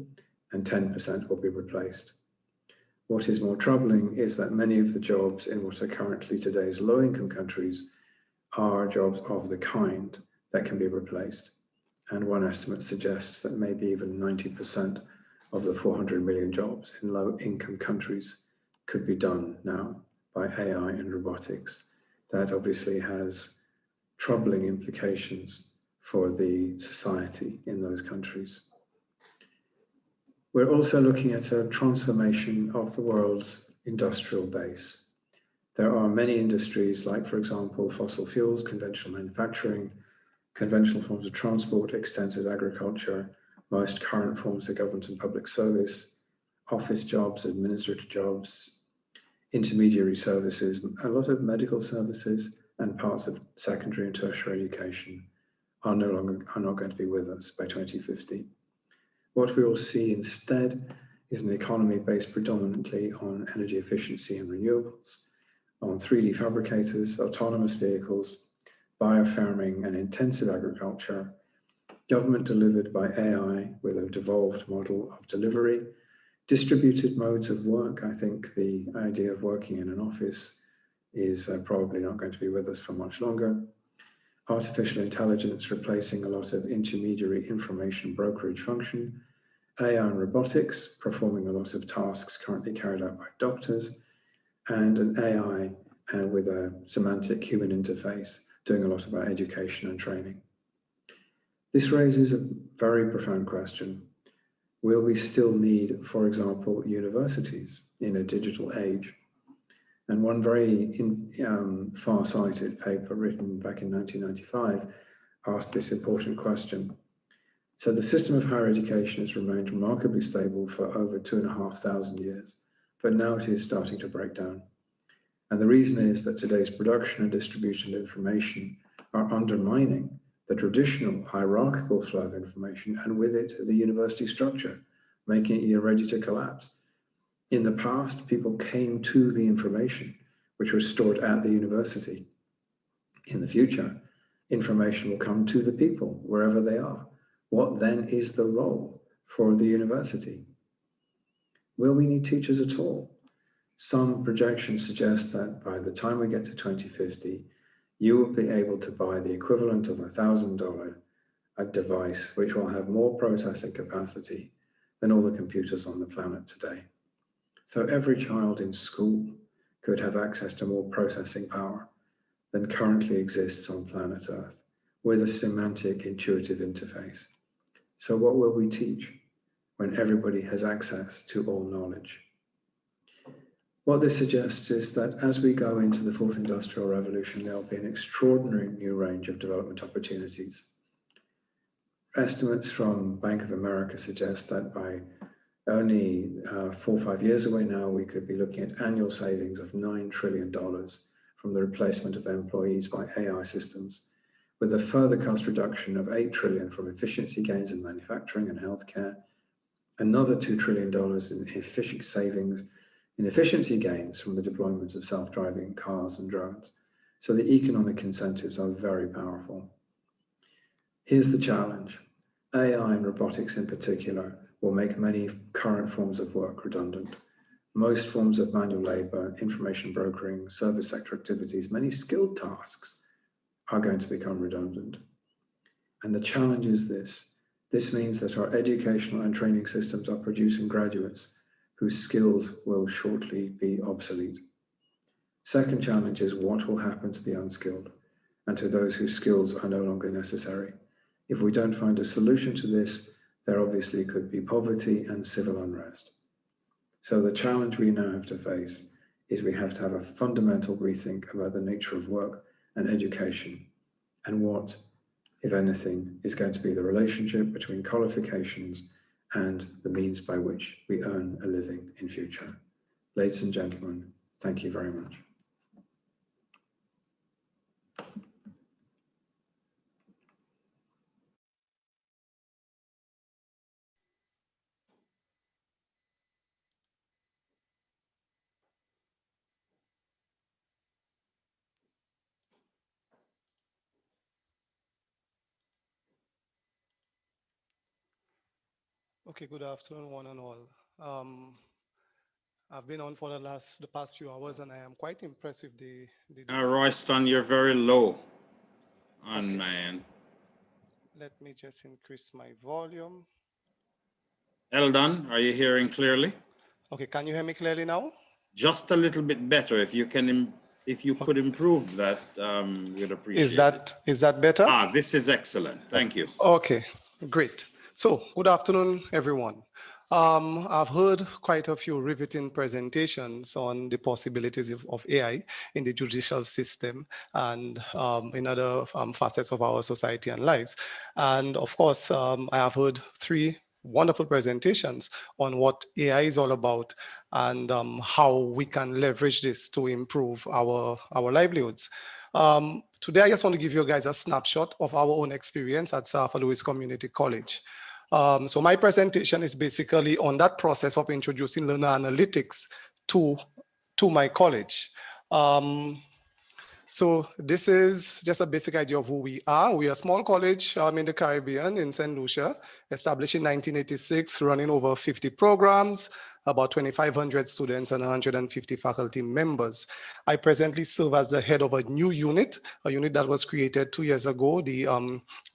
and 10% will be replaced. What is more troubling is that many of the jobs in what are currently today's low-income countries are jobs of the kind that can be replaced. And one estimate suggests that maybe even 90% of the 400 million jobs in low-income countries could be done now by AI and robotics. That obviously has troubling implications for the society in those countries. We're also looking at a transformation of the world's industrial base. There are many industries like, for example, fossil fuels, conventional manufacturing, conventional forms of transport, extensive agriculture, most current forms of government and public service, office jobs, administrative jobs, intermediary services, a lot of medical services, and parts of secondary and tertiary education are not going to be with us by 2050. What we will see instead is an economy based predominantly on energy efficiency and renewables, on 3D fabricators, autonomous vehicles, biofarming and intensive agriculture, government delivered by AI with a devolved model of delivery, distributed modes of work. I think the idea of working in an office is probably not going to be with us for much longer. Artificial intelligence replacing a lot of intermediary information brokerage function, AI and robotics performing a lot of tasks currently carried out by doctors, and an AI with a semantic human interface doing a lot about education and training. This raises a very profound question. Will we still need, for example, universities in a digital age? And one very far-sighted paper written back in 1995 asked this important question. So the system of higher education has remained remarkably stable for over 2,500 years, but now it is starting to break down. And the reason is that today's production and distribution of information are undermining the traditional hierarchical flow of information, and with it, the university structure, making it ready to collapse. In the past, people came to the information, which was stored at the university. In the future, information will come to the people, wherever they are. What then is the role for the university? Will we need teachers at all? Some projections suggest that by the time we get to 2050, you will be able to buy the equivalent of $1,000 a device which will have more processing capacity than all the computers on the planet today. So every child in school could have access to more processing power than currently exists on planet Earth with a semantic, intuitive interface. So what will we teach when everybody has access to all knowledge? What this suggests is that as we go into the fourth industrial revolution, there'll be an extraordinary new range of development opportunities. Estimates from Bank of America suggest that by only 4 or 5 years away now, we could be looking at annual savings of $9 trillion from the replacement of employees by AI systems, with a further cost reduction of $8 trillion from efficiency gains in manufacturing and healthcare, another $2 trillion in efficiency gains from the deployment of self-driving cars and drones. So the economic incentives are very powerful. Here's the challenge. AI and robotics in particular will make many current forms of work redundant. Most forms of manual labor, information brokering, service sector activities, many skilled tasks are going to become redundant. And the challenge is this. This means that our educational and training systems are producing graduates whose skills will shortly be obsolete. Second challenge is what will happen to the unskilled and to those whose skills are no longer necessary. If we don't find a solution to this, there obviously could be poverty and civil unrest. So the challenge we now have to face is we have to have a fundamental rethink about the nature of work and education and what, if anything, is going to be the relationship between qualifications and the means by which we earn a living in future. Ladies and gentlemen, thank you very much. Okay, good afternoon, one and all. I've been on for the past few hours, and I am quite impressed with the Royston, you're very low on my end. Let me just increase my volume. Eldon, are you hearing clearly? Okay, can you hear me clearly now? Just a little bit better. If you can, if you could improve that, we'd appreciate it. Is that better? Ah, this is excellent. Thank you. Okay, great. So, good afternoon, everyone. I've heard quite a few riveting presentations on the possibilities of AI in the judicial system and in other facets of our society and lives. And of course, I have heard 3 wonderful presentations on what AI is all about and how we can leverage this to improve our livelihoods. Today, I just want to give you guys a snapshot of our own experience at South Louis Community College. So my presentation is basically on that process of introducing learner analytics to my college. So this is just a basic idea of who we are. We are a small college in the Caribbean in St. Lucia, established in 1986, running over 50 programs, about 2,500 students and 150 faculty members. I presently serve as the head of a new unit, a unit that was created 2 years ago, the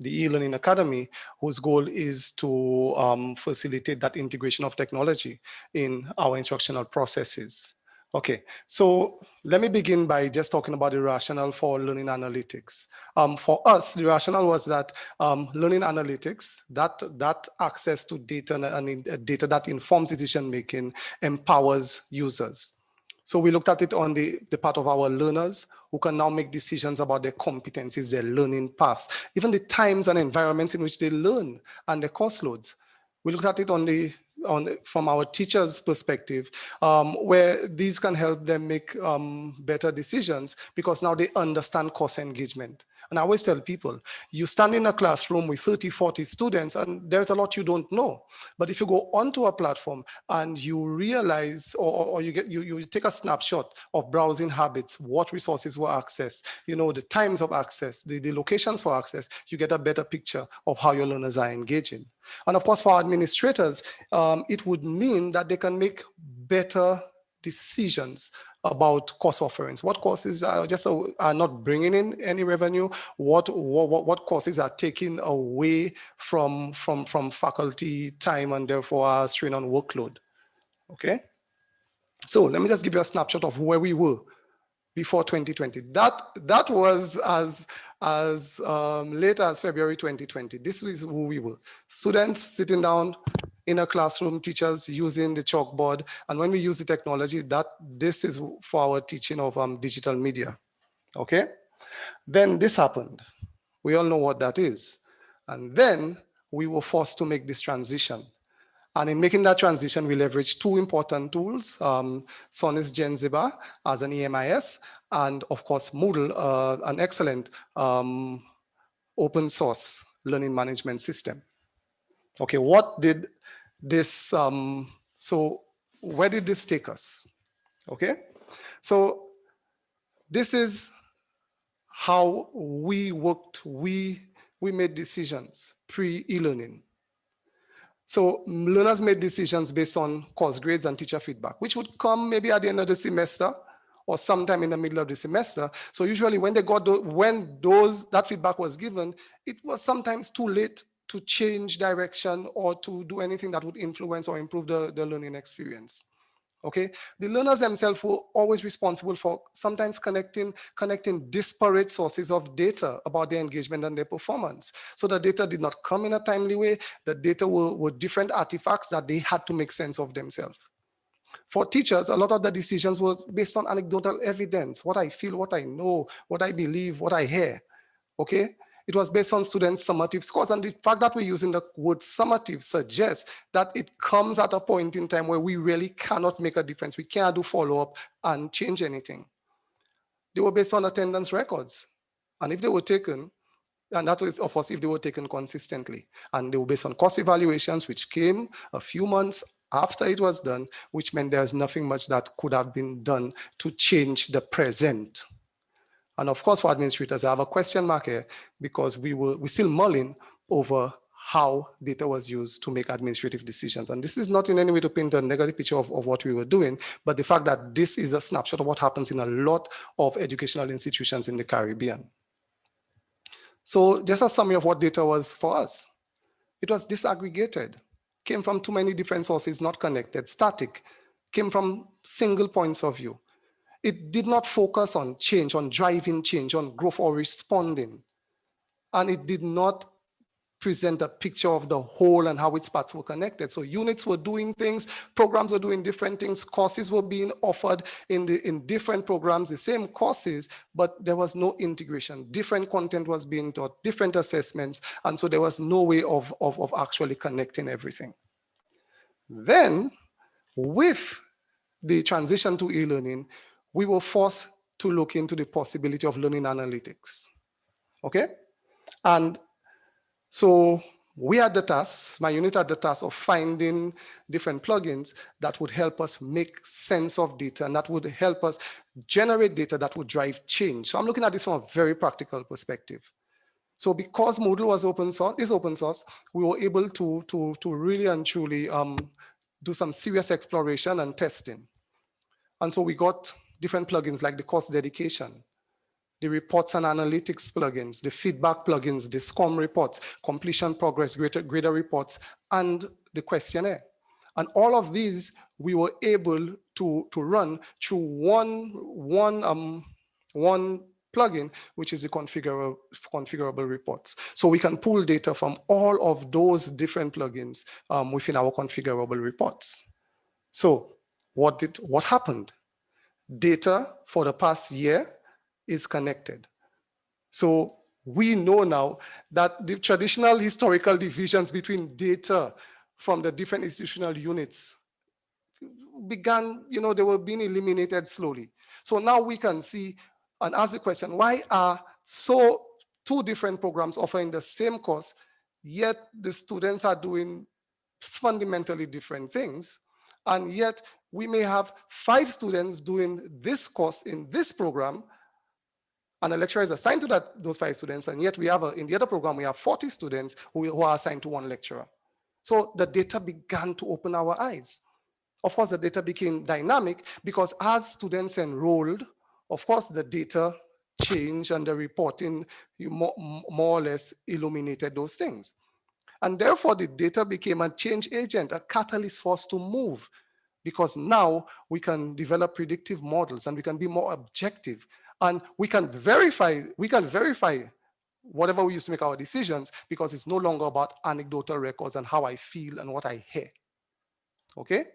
e-learning academy, whose goal is to facilitate that integration of technology in our instructional processes. Okay, so let me begin by just talking about the rationale for learning analytics. For us, the rationale was that learning analytics, that access to data and data that informs decision-making empowers users. So we looked at it on the part of our learners who can now make decisions about their competencies, their learning paths, even the times and environments in which they learn and their course loads. We looked at it from our teachers' perspective, where these can help them make better decisions because now they understand course engagement. And I always tell people, you stand in a classroom with 30, 40 students, and there's a lot you don't know. But if you go onto a platform and you realize, or you take a snapshot of browsing habits, what resources were accessed, the times of access, the locations for access, you get a better picture of how your learners are engaging. And of course, for administrators, it would mean that they can make better decisions about course offerings. What courses are not bringing in any revenue? What courses are taking away from faculty time and therefore are strain on workload? Okay. So let me just give you a snapshot of where we were before 2020. That was as late as February 2020. This is who we were. Students sitting down in a classroom, teachers using the chalkboard. And when we use the technology, this is for our teaching of digital media, okay? Then this happened. We all know what that is. And then we were forced to make this transition. And in making that transition, we leveraged two important tools, Sonis Genziba as an EMIS, and of course, Moodle, an excellent open source learning management system. Okay, what did this, so where did this take us? Okay, so this is how we worked, we made decisions pre-e-learning. So learners made decisions based on course grades and teacher feedback, which would come maybe at the end of the semester or sometime in the middle of the semester. So usually when they got that feedback was given, it was sometimes too late to change direction or to do anything that would influence or improve the learning experience. Okay, the learners themselves were always responsible for sometimes connecting disparate sources of data about their engagement and their performance. So the data did not come in a timely way. The data were different artifacts that they had to make sense of themselves. For teachers, a lot of the decisions was based on anecdotal evidence, what I feel, what I know, what I believe, what I hear, okay? It was based on students' summative scores. And the fact that we're using the word summative suggests that it comes at a point in time where we really cannot make a difference. We can't do follow-up and change anything. They were based on attendance records. And if they were taken, and that was, of course, if they were taken consistently. And they were based on course evaluations, which came a few months after it was done, which meant there's nothing much that could have been done to change the present. And of course, for administrators, I have a question mark here because we're still mulling over how data was used to make administrative decisions. And this is not in any way to paint a negative picture of what we were doing, but the fact that this is a snapshot of what happens in a lot of educational institutions in the Caribbean. So just a summary of what data was for us. It was disaggregated, came from too many different sources, not connected, static, came from single points of view. It did not focus on change, on driving change, on growth or responding. And it did not present a picture of the whole and how its parts were connected. So units were doing things, programs were doing different things, courses were being offered in different programs, the same courses, but there was no integration. Different content was being taught, different assessments, and so there was no way of actually connecting everything. Then, with the transition to e-learning, we were forced to look into the possibility of learning analytics, okay? And so we had the task, my unit had the task of finding different plugins that would help us make sense of data and that would help us generate data that would drive change. So I'm looking at this from a very practical perspective. So because Moodle was open source, we were able to really and truly do some serious exploration and testing. And so we got different plugins like the course dedication, the reports and analytics plugins, the feedback plugins, the SCORM reports, completion progress, grader reports, and the questionnaire. And all of these we were able to run through one plugin, which is the configurable reports. So we can pull data from all of those different plugins within our configurable reports. So what happened? Data for the past year is connected. So we know now that the traditional historical divisions between data from the different institutional units began, they were being eliminated slowly. So now we can see and ask the question, why are so two different programs offering the same course, yet the students are doing fundamentally different things. And yet we may have 5 students doing this course in this program, and a lecturer is assigned to those 5 students, and yet we have, in the other program, we have 40 students who are assigned to one lecturer. So the data began to open our eyes. Of course, the data became dynamic because as students enrolled, of course, the data changed and the reporting more or less illuminated those things. And therefore, the data became a change agent, a catalyst for us to move, because now we can develop predictive models and we can be more objective, and we can verify whatever we used to make our decisions, because it's no longer about anecdotal records and how I feel and what I hear. Okay?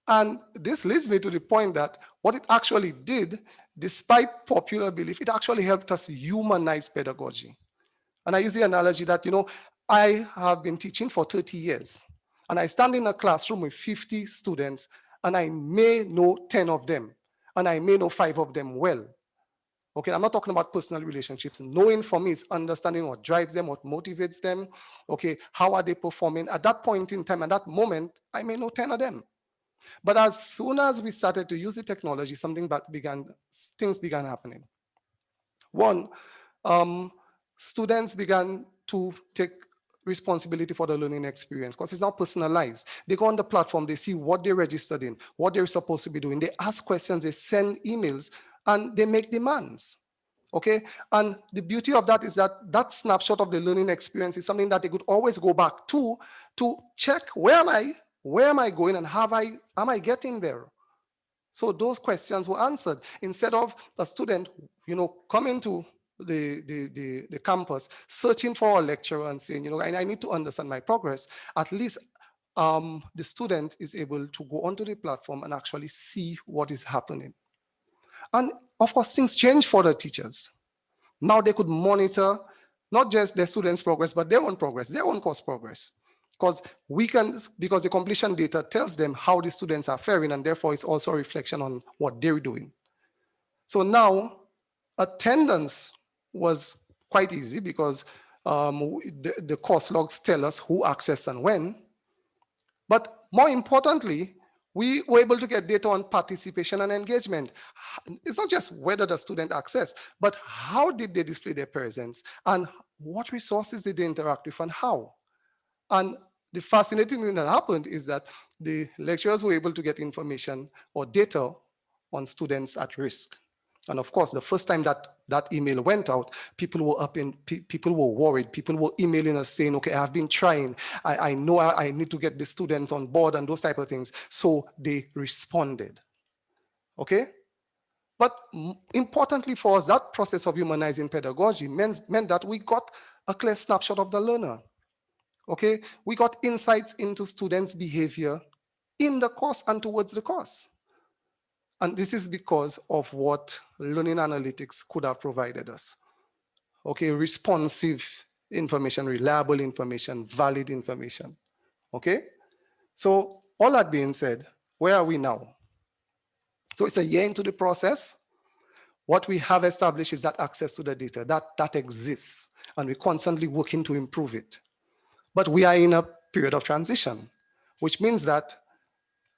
And this leads me to the point that what it actually did, despite popular belief, it actually helped us humanize pedagogy. And I use the analogy that, I have been teaching for 30 years, and I stand in a classroom with 50 students, and I may know 10 of them, and I may know 5 of them well. Okay, I'm not talking about personal relationships. Knowing for me is understanding what drives them, what motivates them. Okay, how are they performing? At that point in time, at that moment, I may know 10 of them. But as soon as we started to use the technology, things began happening. One, students began to take responsibility for the learning experience because it's now personalized. They go on the platform, they see what they registered in, what they're supposed to be doing. They ask questions, they send emails, and they make demands. Okay, and the beauty of that is that that snapshot of the learning experience is something that they could always go back to check, where am I going, and am I getting there? So those questions were answered instead of a student, coming to the campus, searching for a lecturer and saying, I need to understand my progress. At least the student is able to go onto the platform and actually see what is happening. And of course, things change for the teachers. Now they could monitor not just their students' progress, but their own progress, their own course progress. Because the completion data tells them how the students are faring, and therefore it's also a reflection on what they're doing. So now attendance was quite easy because the course logs tell us who accessed and when. But more importantly, we were able to get data on participation and engagement. It's not just whether the student accessed, but how did they display their presence, and what resources did they interact with, and how. And the fascinating thing that happened is that the lecturers were able to get information or data on students at risk. And of course, the first time that email went out, people were worried. People were emailing us saying, okay, I've been trying. I know I need to get the students on board and those type of things. So they responded, okay? But importantly for us, that process of humanizing pedagogy meant that we got a clear snapshot of the learner, okay? We got insights into students' behavior in the course and towards the course. And this is because of what learning analytics could have provided us. Okay, responsive information, reliable information, valid information. Okay, so all that being said, where are we now? So it's a year into the process. What we have established is that access to the data, that exists, and we're constantly working to improve it. But we are in a period of transition, which means that,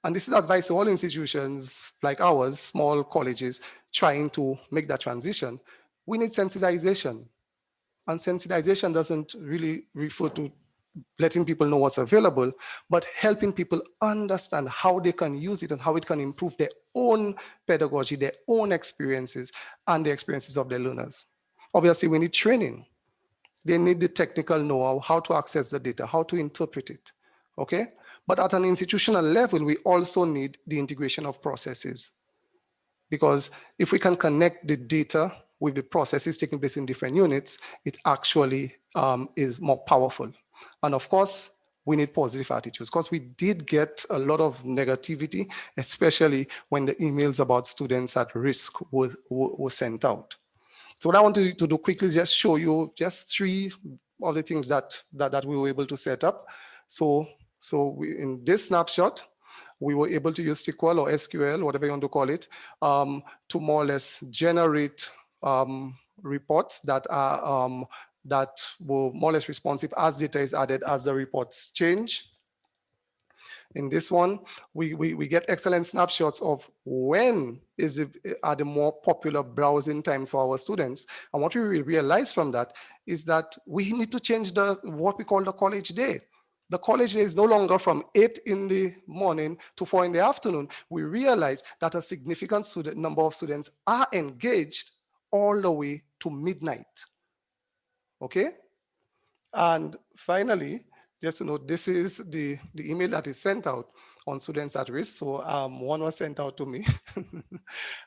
and this is advice to all institutions like ours, small colleges, trying to make that transition. We need sensitization. And sensitization doesn't really refer to letting people know what's available, but helping people understand how they can use it and how it can improve their own pedagogy, their own experiences, and the experiences of their learners. Obviously, we need training. They need the technical know-how, how to access the data, how to interpret it, okay? But at an institutional level, we also need the integration of processes. Because if we can connect the data with the processes taking place in different units, it actually is more powerful. And of course, we need positive attitudes, because we did get a lot of negativity, especially when the emails about students at risk were sent out. So what I want to do quickly is just show you just 3 of the things that we were able to set up. So in this snapshot, we were able to use SQL or SQL, whatever you want to call it, to more or less generate reports that are that were more or less responsive as data is added as the reports change. In this one, we get excellent snapshots of when are the more popular browsing times for our students. And what we realize from that is that we need to change what we call the college day. The college day is no longer from 8 in the morning to 4 in the afternoon. We realize that a significant number of students are engaged all the way to midnight. Okay? And finally, just to note, this is the email that is sent out on students at risk. So one was sent out to me.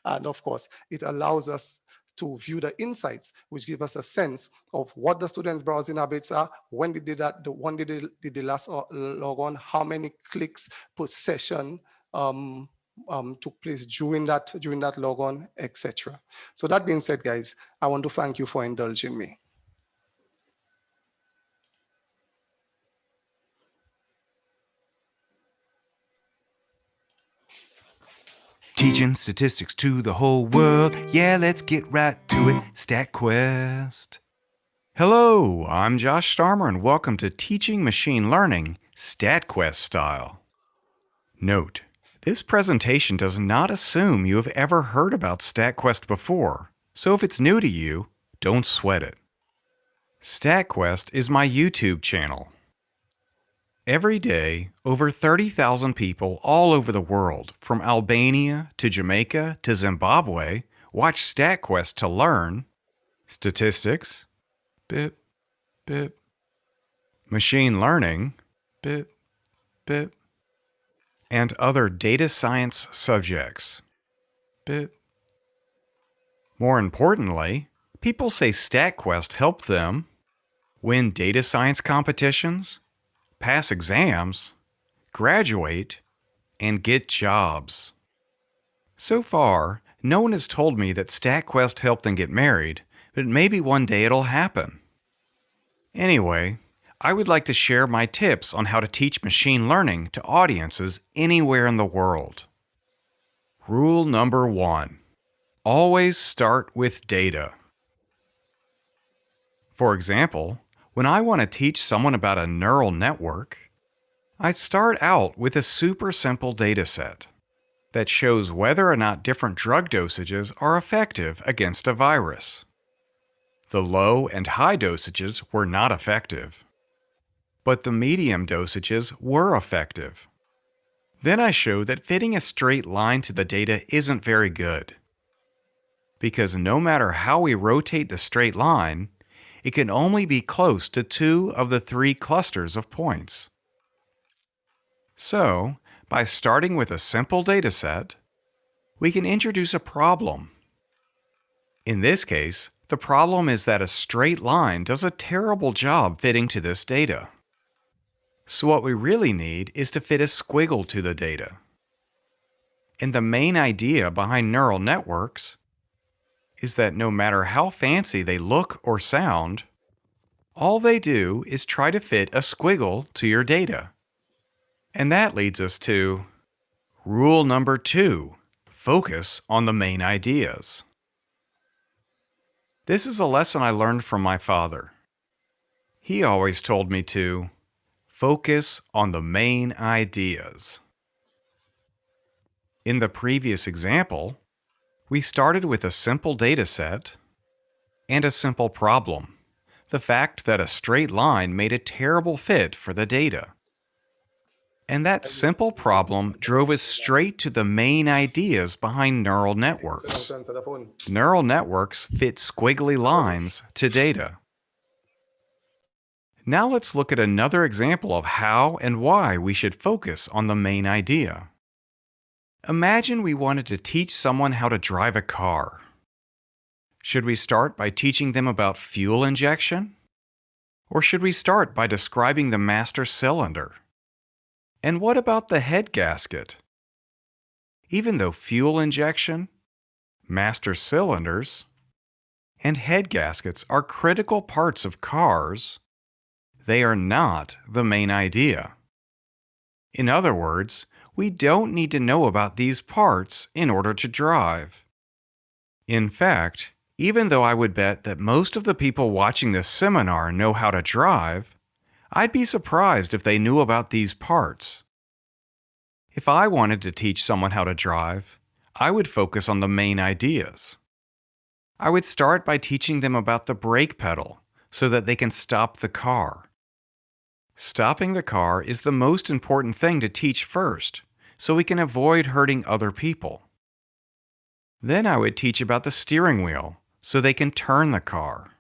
And of course, it allows us to view the insights, which give us a sense of what the students' browsing habits are, when they did that, when did they last log on, how many clicks per session took place during that log on, etc. So that being said, guys, I want to thank you for indulging me. Teaching statistics to the whole world. Yeah, let's get right to it. StatQuest. Hello, I'm Josh Starmer, and welcome to Teaching Machine Learning StatQuest style. Note, this presentation does not assume you have ever heard about StatQuest before, so if it's new to you, don't sweat it. StatQuest is my YouTube channel. Every day, over 30,000 people all over the world, from Albania to Jamaica to Zimbabwe, watch StatQuest to learn statistics, bip, bip, machine learning, bip, bip, and other data science subjects, bip. More importantly, people say StatQuest helped them win data science competitions, pass exams, graduate, and get jobs. So far, no one has told me that StatQuest helped them get married, but maybe one day it'll happen. Anyway, I would like to share my tips on how to teach machine learning to audiences anywhere in the world. Rule number 1. Always start with data. For example, when I want to teach someone about a neural network, I start out with a super simple data set that shows whether or not different drug dosages are effective against a virus. The low and high dosages were not effective, but the medium dosages were effective. Then I show that fitting a straight line to the data isn't very good, because no matter how we rotate the straight line, it can only be close to 2 of the 3 clusters of points. So, by starting with a simple data set, we can introduce a problem. In this case, the problem is that a straight line does a terrible job fitting to this data. So what we really need is to fit a squiggle to the data. And the main idea behind neural networks is that no matter how fancy they look or sound, all they do is try to fit a squiggle to your data. And that leads us to rule number 2, focus on the main ideas. This is a lesson I learned from my father. He always told me to focus on the main ideas. In the previous example, we started with a simple data set and a simple problem, the fact that a straight line made a terrible fit for the data. And that simple problem drove us straight to the main ideas behind neural networks. Neural networks fit squiggly lines to data. Now let's look at another example of how and why we should focus on the main idea. Imagine we wanted to teach someone how to drive a car. Should we start by teaching them about fuel injection? Or should we start by describing the master cylinder? And what about the head gasket? Even though fuel injection, master cylinders, and head gaskets are critical parts of cars, they are not the main idea. In other words, we don't need to know about these parts in order to drive. In fact, Even though I would bet that most of the people watching this seminar know how to drive, I'd be surprised if they knew about these parts. If I wanted to teach someone how to drive, I would focus on the main ideas. I would start by teaching them about the brake pedal so that they can stop the car. Stopping the car is the most important thing to teach first, so we can avoid hurting other people. Then I would teach about the steering wheel so they can turn the car.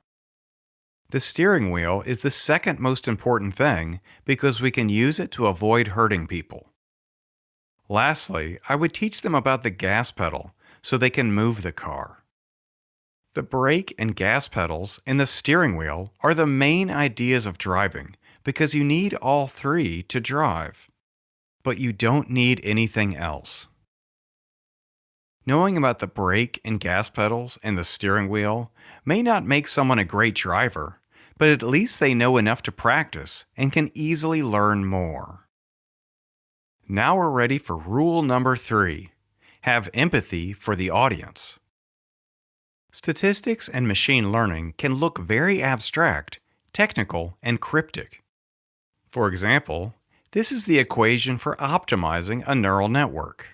The steering wheel is the second most important thing because we can use it to avoid hurting people. Lastly, I would teach them about the gas pedal so they can move the car. The brake and gas pedals and the steering wheel are the main ideas of driving because you need all three to drive. But you don't need anything else. Knowing about the brake and gas pedals and the steering wheel may not make someone a great driver, but at least they know enough to practice and can easily learn more. Now we're ready for rule number 3. Have empathy for the audience. Statistics and machine learning can look very abstract, technical, and cryptic. For example, this is the equation for optimizing a neural network.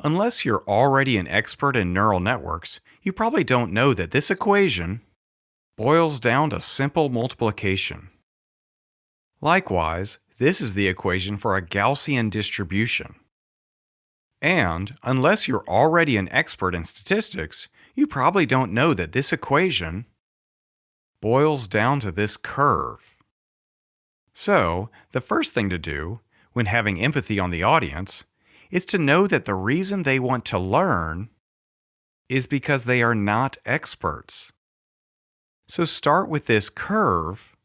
Unless you're already an expert in neural networks, you probably don't know that this equation boils down to simple multiplication. Likewise, this is the equation for a Gaussian distribution. And unless you're already an expert in statistics, you probably don't know that this equation boils down to this curve. So, the first thing to do when having empathy on the audience is to know that the reason they want to learn is because they are not experts. So start with this curve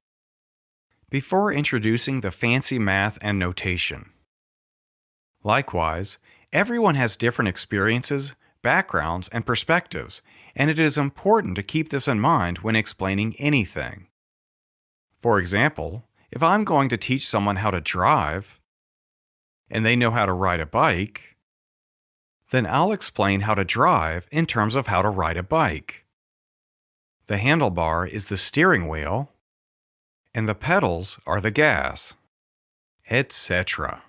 before introducing the fancy math and notation. Likewise, everyone has different experiences, backgrounds, and perspectives, and it is important to keep this in mind when explaining anything. For example, if I'm going to teach someone how to drive, and they know how to ride a bike, then I'll explain how to drive in terms of how to ride a bike. The handlebar is the steering wheel, and the pedals are the gas, etc.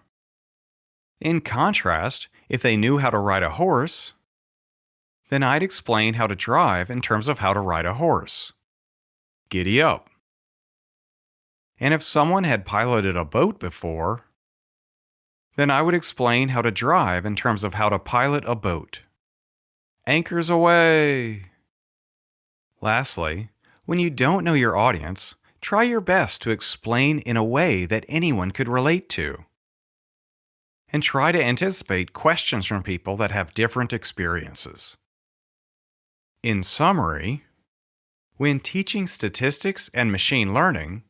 In contrast, if they knew how to ride a horse, then I'd explain how to drive in terms of how to ride a horse. Giddy up. And if someone had piloted a boat before, then I would explain how to drive in terms of how to pilot a boat. Anchors away! Lastly, when you don't know your audience, try your best to explain in a way that anyone could relate to. And try to anticipate questions from people that have different experiences. In summary, when teaching statistics and machine learning,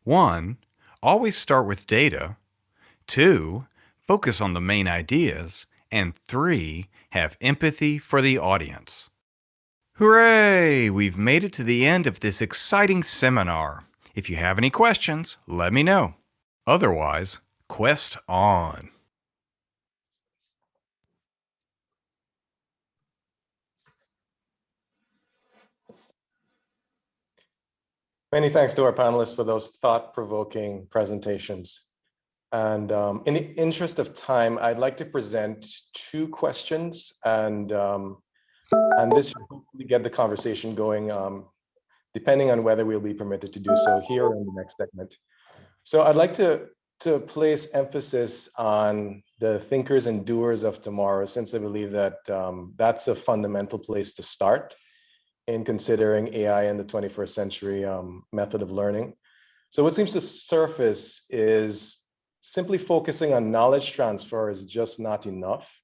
1. Always start with data. 2. Focus on the main ideas. And 3. Have empathy for the audience. Hooray! We've made it to the end of this exciting seminar. If you have any questions, let me know. Otherwise, quest on. Many thanks to our panelists for those thought-provoking presentations. And in the interest of time, I'd like to present 2 questions, and this will hopefully get the conversation going, depending on whether we'll be permitted to do so here or in the next segment. So I'd like to place emphasis on the thinkers and doers of tomorrow, since I believe that that's a fundamental place to start in considering AI in the 21st century method of learning. So what seems to surface is simply focusing on knowledge transfer is just not enough.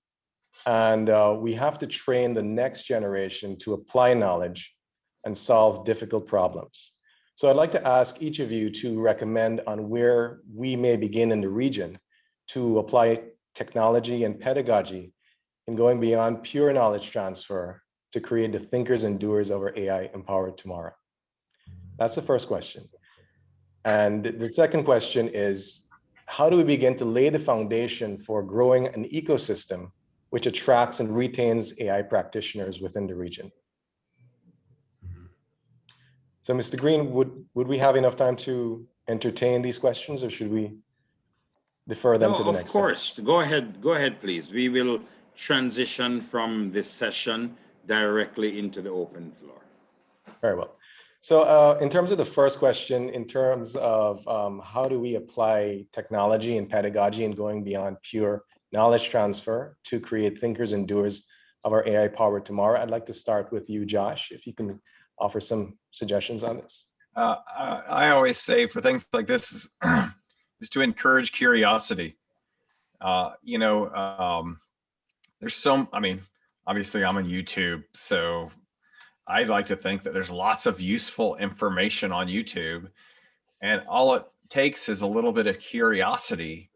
And we have to train the next generation to apply knowledge and solve difficult problems. So I'd like to ask each of you to recommend on where we may begin in the region to apply technology and pedagogy in going beyond pure knowledge transfer to create the thinkers and doers of our AI-empowered tomorrow. That's the first question. And the second question is, how do we begin to lay the foundation for growing an ecosystem which attracts and retains AI practitioners within the region? So Mr. Green, would we have enough time to entertain these questions, or should we defer them to the next? Of course, go ahead, please. We will transition from this session directly into the open floor. Very well. So in terms of the first question, in terms of how do we apply technology and pedagogy and going beyond pure knowledge transfer to create thinkers and doers of our AI-powered tomorrow, I'd like to start with you, Josh, if you can offer some suggestions on this. I always say for things like this is to encourage curiosity. There's some, I mean, obviously I'm on YouTube, so I'd like to think that there's lots of useful information on YouTube, and all it takes is a little bit of curiosity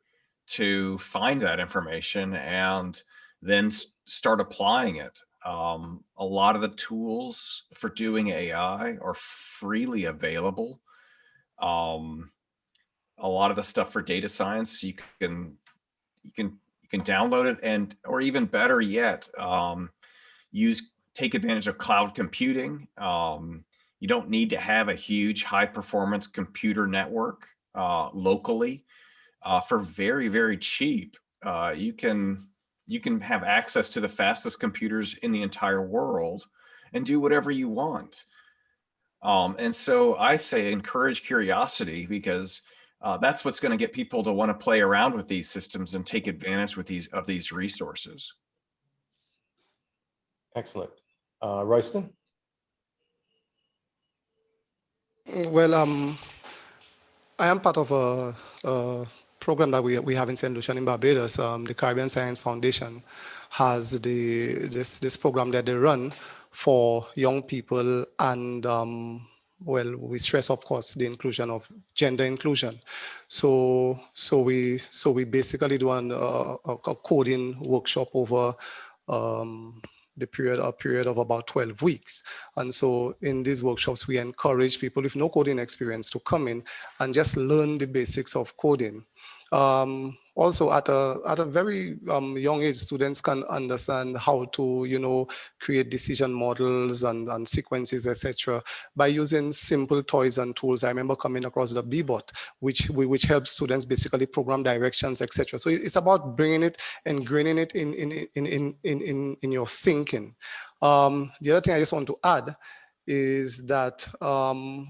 to find that information and then start applying it. A lot of the tools for doing AI are freely available. A lot of the stuff for data science, you can download it, and or even better yet, take advantage of cloud computing. You don't need to have a huge high performance computer network locally. For very, very cheap, you can have access to the fastest computers in the entire world and do whatever you want. And so I say encourage curiosity, because that's what's going to get people to want to play around with these systems and take advantage of these resources. Excellent. Royston? Well, I am part of a program that we have in St. Lucia in Barbados. The Caribbean Science Foundation has this program that they run for young people, and well, we stress, of course, the inclusion of gender inclusion. So we basically do a coding workshop over a period of about 12 weeks. And so in these workshops, we encourage people with no coding experience to come in and just learn the basics of coding. Also, at a very young age, students can understand how to, create decision models and sequences, etc., by using simple toys and tools. I remember coming across the Bebot, which helps students basically program directions, etc. So it's about bringing it and ingraining it in your thinking. The other thing I just want to add is that,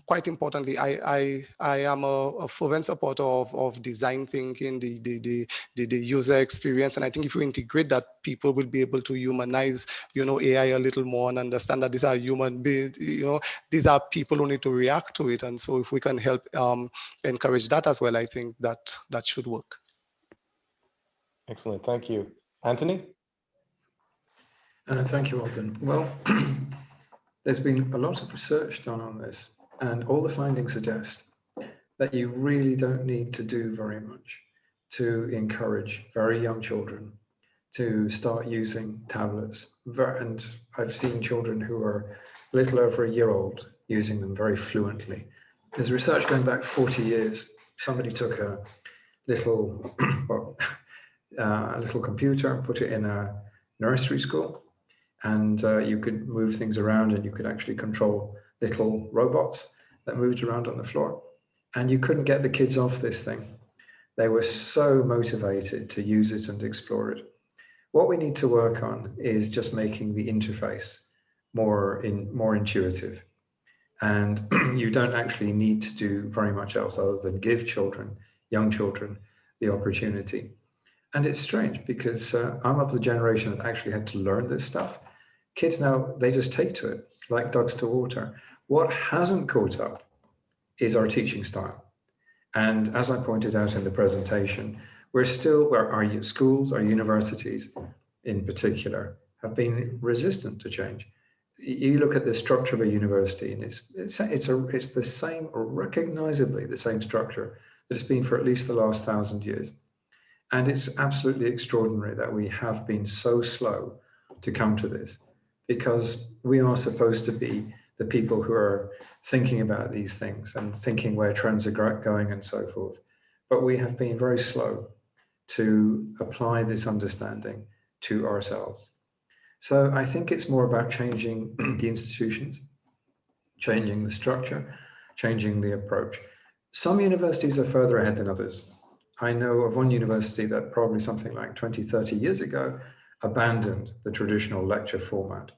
quite importantly, I am a fervent supporter of design thinking, the user experience, and I think if you integrate that, people will be able to humanize, AI a little more and understand that these are human beings, these are people who need to react to it, and so if we can help encourage that as well, I think that should work. Excellent, thank you. Anthony? Thank you, Alden. Well, there's been a lot of research done on this, and all the findings suggest that you really don't need to do very much to encourage very young children to start using tablets. And I've seen children who are a little over a year old using them very fluently. There's research going back 40 years. Somebody took a little, a little computer and put it in a nursery school, and you could move things around, and you could actually control little robots that moved around on the floor. And you couldn't get the kids off this thing. They were so motivated to use it and explore it. What we need to work on is just making the interface more intuitive. And you don't actually need to do very much else other than give children, young children, the opportunity. And it's strange because I'm of the generation that actually had to learn this stuff. Kids now, they just take to it like ducks to water. What hasn't caught up is our teaching style. And as I pointed out in the presentation, we're still, where our schools, our universities in particular, have been resistant to change. You look at the structure of a university, and it's the same, or recognizably the same structure that it's been for at least the last 1,000 years. And it's absolutely extraordinary that we have been so slow to come to this, because we are supposed to be the people who are thinking about these things and thinking where trends are going and so forth. But we have been very slow to apply this understanding to ourselves. So I think it's more about changing the institutions. changing the structure, changing the approach. Some universities are further ahead than others. I know of one university that probably something like 20, 30 years ago abandoned the traditional lecture format.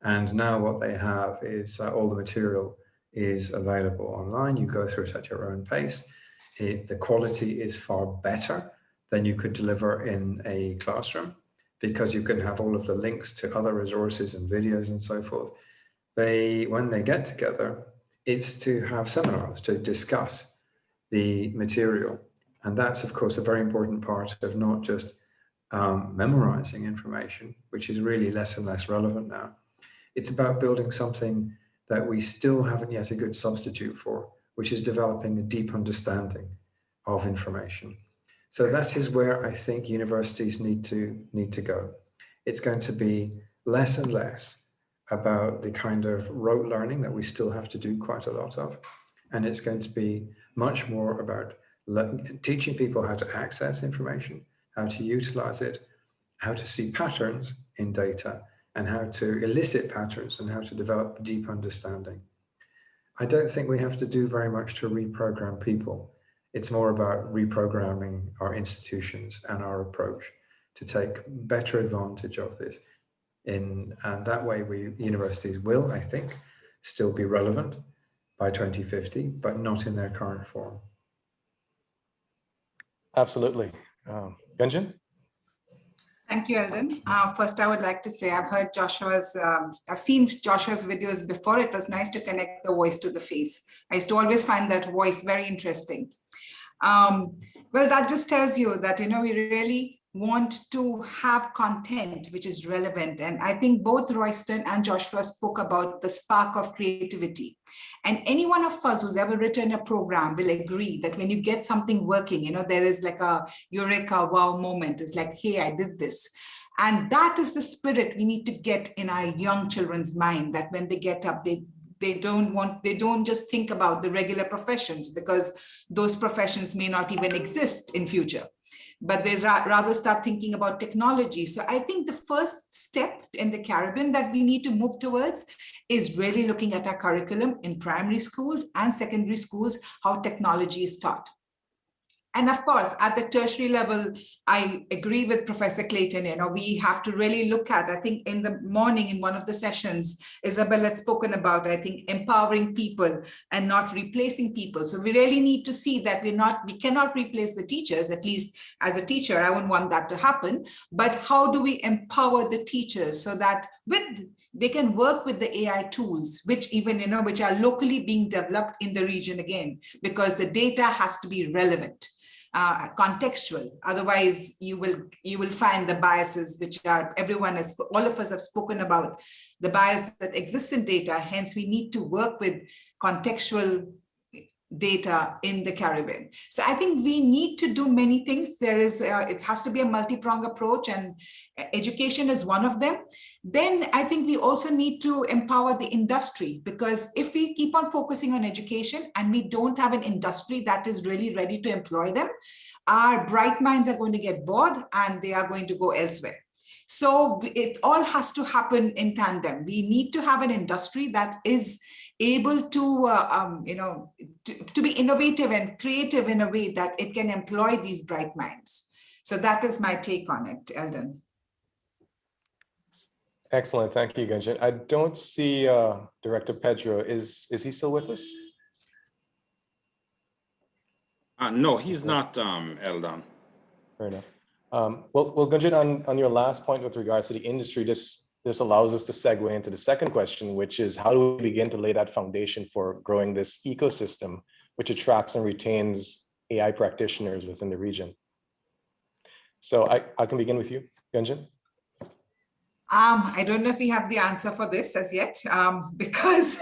And now what they have is all the material is available online. You go through it at your own pace. The quality is far better than you could deliver in a classroom because you can have all of the links to other resources and videos and so forth. When they get together, it's to have seminars to discuss the material. And that's, of course, a very important part of not just memorizing information, which is really less and less relevant now. It's about building something that we still haven't yet a good substitute for, which is developing a deep understanding of information. So that is where I think universities need to go. It's going to be less and less about the kind of rote learning that we still have to do quite a lot of. And it's going to be much more about teaching people how to access information, how to utilize it, how to see patterns in data, and how to elicit patterns and how to develop deep understanding. I don't think we have to do very much to reprogram people. It's more about reprogramming our institutions and our approach to take better advantage of this. And that way, universities will, I think, still be relevant by 2050, but not in their current form. Absolutely. Gunjan? Thank you, Eldon. First, I would like to say I've seen Joshua's videos before. It was nice to connect the voice to the face. I used to always find that voice very interesting. Well, that just tells you that, we really want to have content which is relevant. And I think both Royston and Joshua spoke about the spark of creativity. And any one of us who's ever written a program will agree that when you get something working, there is like a eureka wow moment. It's like, hey, I did this. And that is the spirit we need to get in our young children's mind, that when they get up, they don't just think about the regular professions, because those professions may not even exist in future, but they rather start thinking about technology. So I think the first step in the Caribbean that we need to move towards is really looking at our curriculum in primary schools and secondary schools, how technology is taught. And of course, at the tertiary level, I agree with Professor Clayton. We have to really look at, I think in the morning in one of the sessions, Isabel had spoken about, I think, empowering people and not replacing people. So we really need to see that we cannot replace the teachers. At least as a teacher, I wouldn't want that to happen. But how do we empower the teachers so that they can work with the AI tools, which even, which are locally being developed in the region again, because the data has to be relevant. Contextual. Otherwise, you will find the biases which are all of us have spoken about the bias that exists in data. Hence, we need to work with contextual data in the Caribbean. So I think we need to do many things. It has to be a multi-pronged approach, and education is one of them. Then I think we also need to empower the industry, because if we keep on focusing on education and we don't have an industry that is really ready to employ them, our bright minds are going to get bored and they are going to go elsewhere. So it all has to happen in tandem. We need to have an industry that is able to, to be innovative and creative in a way that it can employ these bright minds. So that is my take on it, Eldon. Excellent, thank you, Gunjan. I don't see Director Pedro. Is he still with us? No, he's not, Eldon. Fair enough. Well, Gunjan, on your last point with regards to the industry, this allows us to segue into the second question, which is how do we begin to lay that foundation for growing this ecosystem, which attracts and retains AI practitioners within the region? So I can begin with you, Gunjan. I don't know if we have the answer for this as yet, because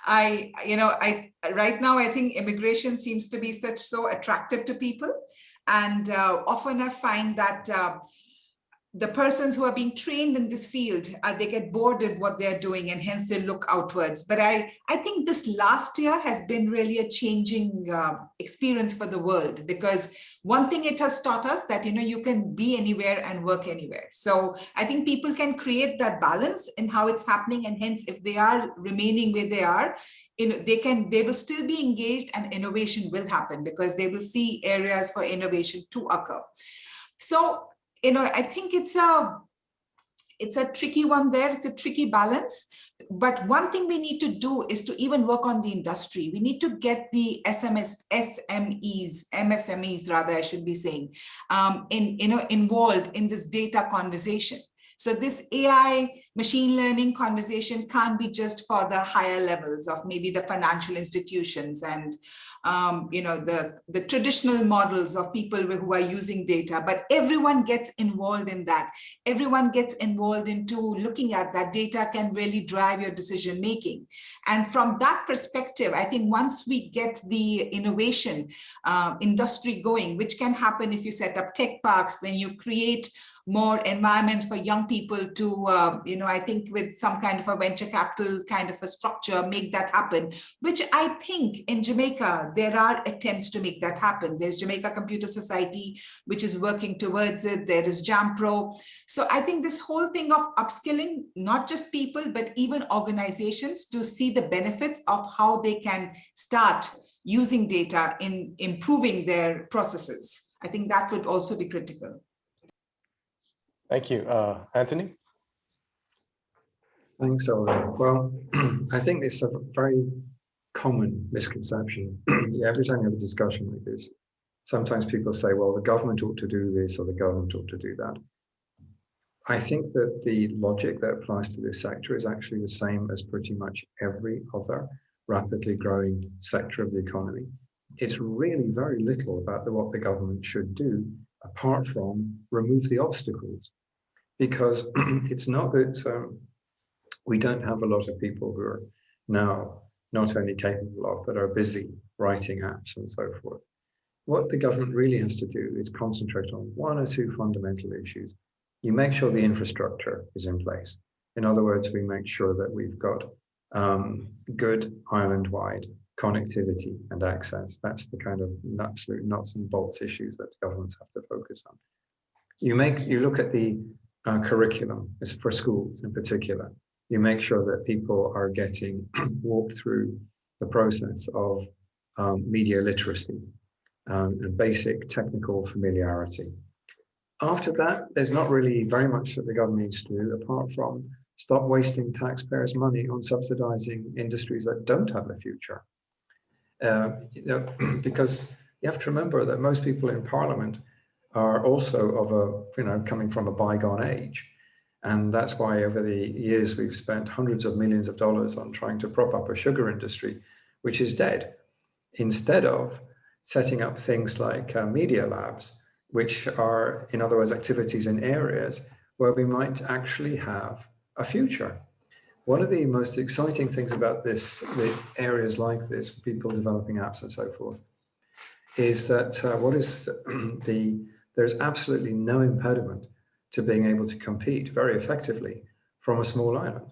right now I think immigration seems to be so attractive to people, and often I find that the persons who are being trained in this field, they get bored with what they're doing and hence they look outwards. But I think this last year has been really a changing experience for the world, because one thing it has taught us that, you can be anywhere and work anywhere. So I think people can create that balance in how it's happening, and hence if they are remaining where they are, they will still be engaged and innovation will happen because they will see areas for innovation to occur. So, I think it's a tricky one there. It's a tricky balance. But one thing we need to do is to even work on the industry. We need to get the MSMEs rather, I should be saying, involved in this data conversation. So this AI machine learning conversation can't be just for the higher levels of maybe the financial institutions and the traditional models of people who are using data, but everyone gets involved in that. Everyone gets involved into looking at that data can really drive your decision making. And from that perspective, I think once we get the innovation industry going, which can happen if you set up tech parks, when you create more environments for young people to, I think with some kind of a venture capital kind of a structure, make that happen, which I think in Jamaica, there are attempts to make that happen. There's Jamaica Computer Society, which is working towards it. There is JAMPRO. So I think this whole thing of upskilling, not just people, but even organizations to see the benefits of how they can start using data in improving their processes. I think that would also be critical. Thank you. Anthony? Thanks, Olivia. Well, I think it's a very common misconception. Every time you have a discussion like this, sometimes people say, well, the government ought to do this or the government ought to do that. I think that the logic that applies to this sector is actually the same as pretty much every other rapidly growing sector of the economy. It's really very little about what the government should do apart from remove the obstacles. Because it's not that we don't have a lot of people who are now not only capable of, but are busy writing apps and so forth. What the government really has to do is concentrate on one or two fundamental issues. You make sure the infrastructure is in place. In other words, we make sure that we've got good island-wide connectivity and access. That's the kind of absolute nuts and bolts issues that governments have to focus on. You look at the curriculum for schools in particular. You make sure that people are getting walked through the process of media literacy and basic technical familiarity. After that, there's not really very much that the government needs to do apart from stop wasting taxpayers' money on subsidizing industries that don't have a future. Because you have to remember that most people in Parliament are also of coming from a bygone age. And that's why over the years, we've spent hundreds of millions of dollars on trying to prop up a sugar industry, which is dead, instead of setting up things like media labs, which are, in other words, activities in areas where we might actually have a future. One of the most exciting things about the areas like this, people developing apps and so forth, is that there's absolutely no impediment to being able to compete very effectively from a small island.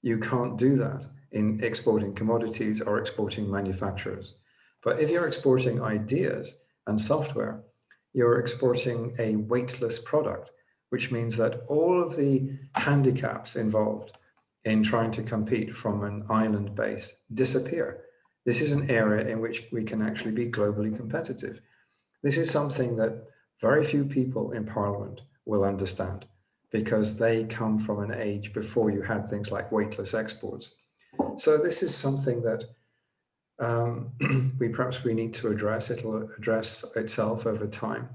You can't do that in exporting commodities or exporting manufacturers. But if you're exporting ideas and software, you're exporting a weightless product, which means that all of the handicaps involved in trying to compete from an island base disappear. This is an area in which we can actually be globally competitive. This is something that very few people in Parliament will understand because they come from an age before you had things like weightless exports. So this is something that we need to address. It'll address itself over time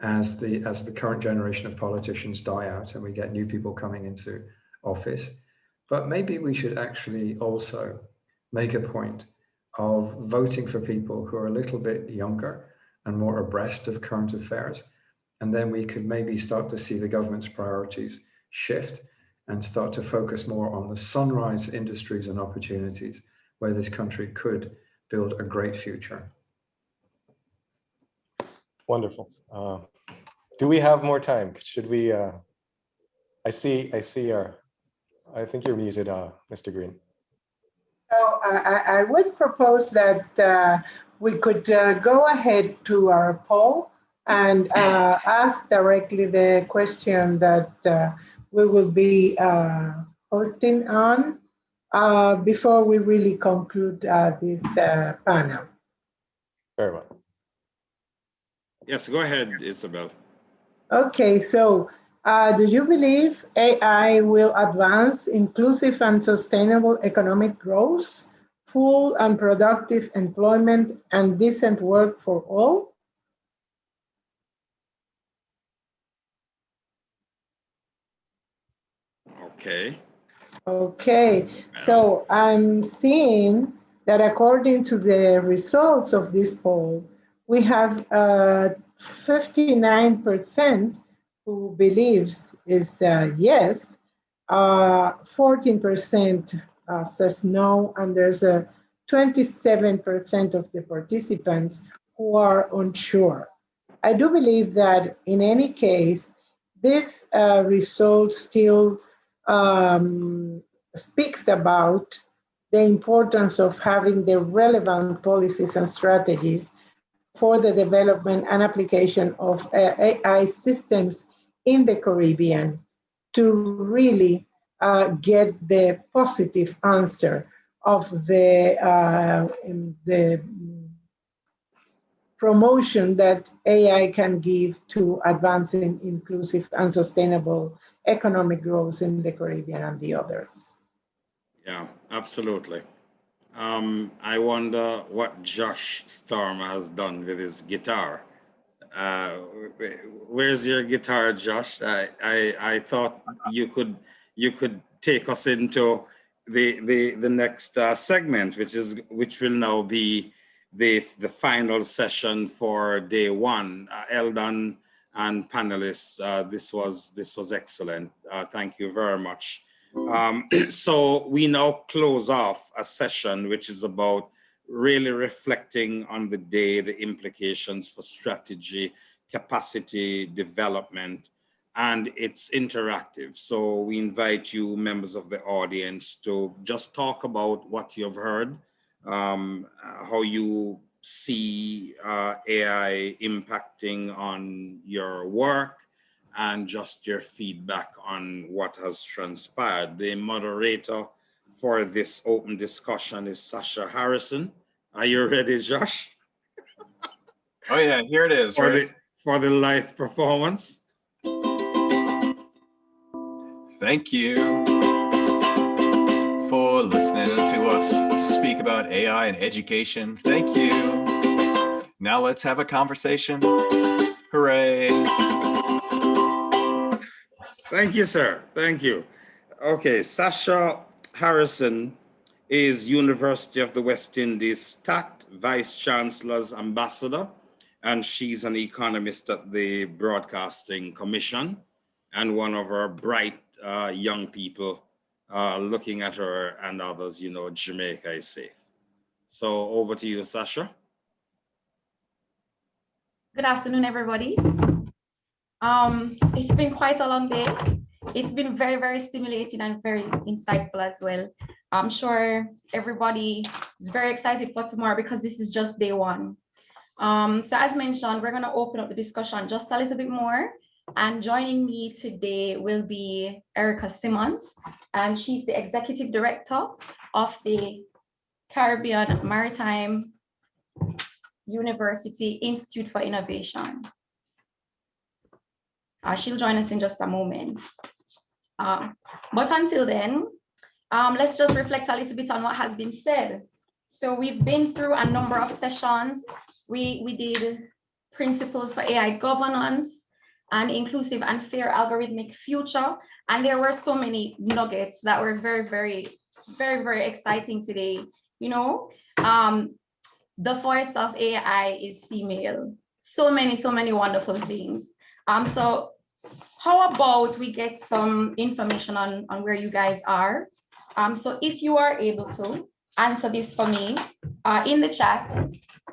as the current generation of politicians die out and we get new people coming into office. But maybe we should actually also make a point of voting for people who are a little bit younger and more abreast of current affairs. And then we could maybe start to see the government's priorities shift and start to focus more on the sunrise industries and opportunities where this country could build a great future. Wonderful. Do we have more time? Should we I see I think you're muted, Mr. Green. So I would propose that we could go ahead to our poll and ask directly the question that we will be hosting on before we really conclude this panel. Very well. Yes, go ahead, Isabel. Okay, so do you believe AI will advance inclusive and sustainable economic growth, full and productive employment, and decent work for all? Okay. Okay, so I'm seeing that according to the results of this poll, we have 59% who believes is yes, 14% says no, and there's a 27% of the participants who are unsure. I do believe that in any case, this result still speaks about the importance of having the relevant policies and strategies for the development and application of AI systems in the Caribbean to really get the positive answer of the promotion that AI can give to advancing inclusive and sustainable economic growth in the Caribbean and the others. Yeah, absolutely. I wonder what Josh Storm has done with his guitar. Where's your guitar, Josh? I thought you could take us into the next segment, which will now be the final session for day one. Eldon and panelists, this was excellent. Thank you very much. So we now close off a session which is about really reflecting on the day, the implications for strategy, capacity development, and it's interactive. So we invite you, members of the audience, to just talk about what you've heard, how you see AI impacting on your work, and just your feedback on what has transpired. The moderator for this open discussion is Sasha Harrison. Are you ready, Josh? Oh yeah, here it is. For the live performance. Thank you for listening to us speak about AI and education. Thank you. Now let's have a conversation. Hooray. Thank you, sir. Thank you. Okay, Sasha Harrison is University of the West Indies STAT Vice Chancellor's Ambassador, and she's an economist at the Broadcasting Commission and one of our bright young people. Looking at her and others, you know, Jamaica is safe. So over to you, Sasha. Good afternoon, everybody. It's been quite a long day. It's been very, very stimulating and very insightful as well. I'm sure everybody is very excited for tomorrow because this is just day one. So as mentioned, we're going to open up the discussion just a little bit more. And joining me today will be Erica Simmons, and she's the Executive Director of the Caribbean Maritime University Institute for Innovation. She'll join us in just a moment. But until then, let's just reflect a little bit on what has been said. So we've been through a number of sessions. We did principles for AI governance, an inclusive and fair algorithmic future. And there were so many nuggets that were very, very, very, very exciting today. You know, the voice of AI is female. So many wonderful things. So how about we get some information on where you guys are? So if you are able to answer this for me in the chat,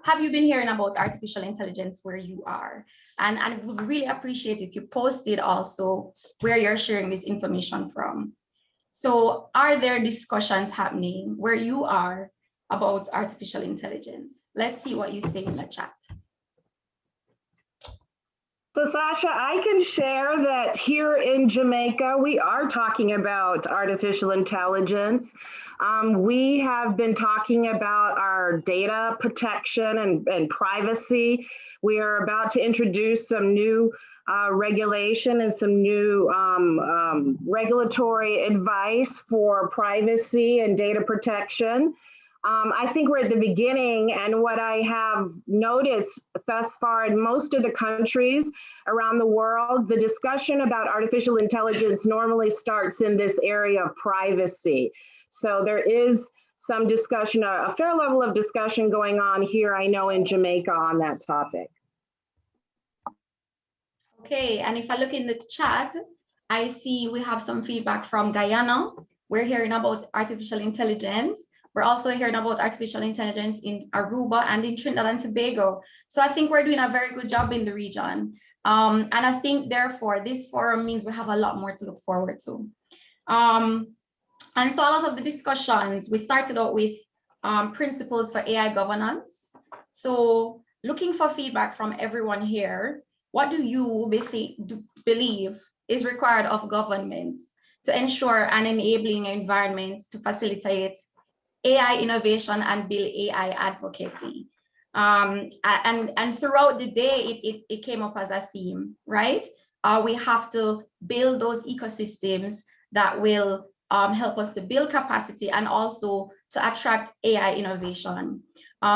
have you been hearing about artificial intelligence where you are? And would really appreciate if you posted also where you're sharing this information from. So are there discussions happening where you are about artificial intelligence? Let's see what you say in the chat. So Sasha, I can share that here in Jamaica, we are talking about artificial intelligence. We have been talking about our data protection and privacy. We are about to introduce some new regulation and some new regulatory advice for privacy and data protection. I think we're at the beginning, and what I have noticed thus far in most of the countries around the world, the discussion about artificial intelligence normally starts in this area of privacy. So there is some discussion, a fair level of discussion going on here, I know, in Jamaica on that topic. Okay, and if I look in the chat, I see we have some feedback from Guyana. We're hearing about artificial intelligence. We're also hearing about artificial intelligence in Aruba and in Trinidad and Tobago. So I think we're doing a very good job in the region. And I think, therefore, this forum means we have a lot more to look forward to. And so a lot of the discussions, we started out with principles for AI governance. So looking for feedback from everyone here, what do you believe is required of governments to ensure an enabling environment to facilitate AI innovation and build AI advocacy? And throughout the day, it came up as a theme, right? We have to build those ecosystems that will help us to build capacity and also to attract AI innovation.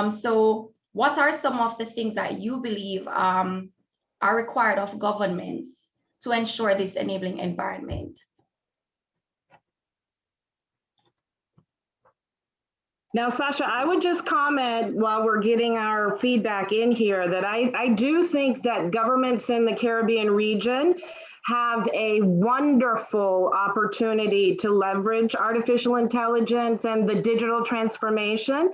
So what are some of the things that you believe are required of governments to ensure this enabling environment? Now, Sasha, I would just comment while we're getting our feedback in here that I do think that governments in the Caribbean region have a wonderful opportunity to leverage artificial intelligence and the digital transformation.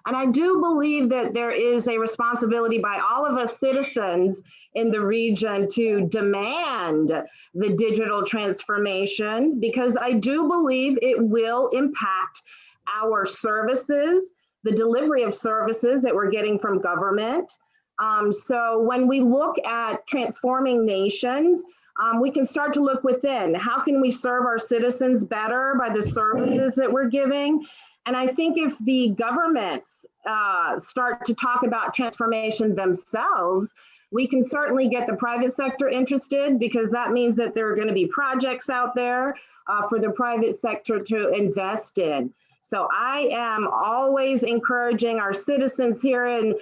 And I do believe that there is a responsibility by all of us citizens in the region to demand the digital transformation, because I do believe it will impact our services, the delivery of services that we're getting from government. So when we look at transforming nations, we can start to look within. How can we serve our citizens better by the services that we're giving? And I think if the governments start to talk about transformation themselves, we can certainly get the private sector interested, because that means that there are going to be projects out there for the private sector to invest in. So I am always encouraging our citizens here in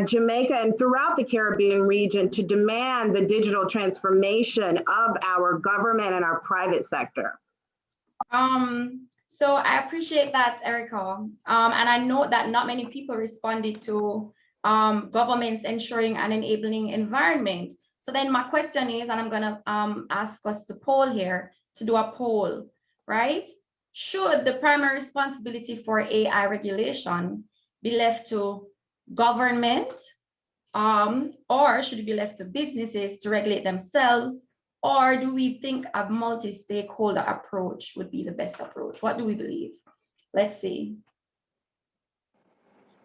Jamaica and throughout the Caribbean region to demand the digital transformation of our government and our private sector. So I appreciate that, Erica. And I know that not many people responded to governments ensuring an enabling environment. So then my question is, and I'm gonna ask us to poll here, to do a poll, right? Should the primary responsibility for AI regulation be left to government, or should it be left to businesses to regulate themselves? Or do we think a multi-stakeholder approach would be the best approach? What do we believe? Let's see.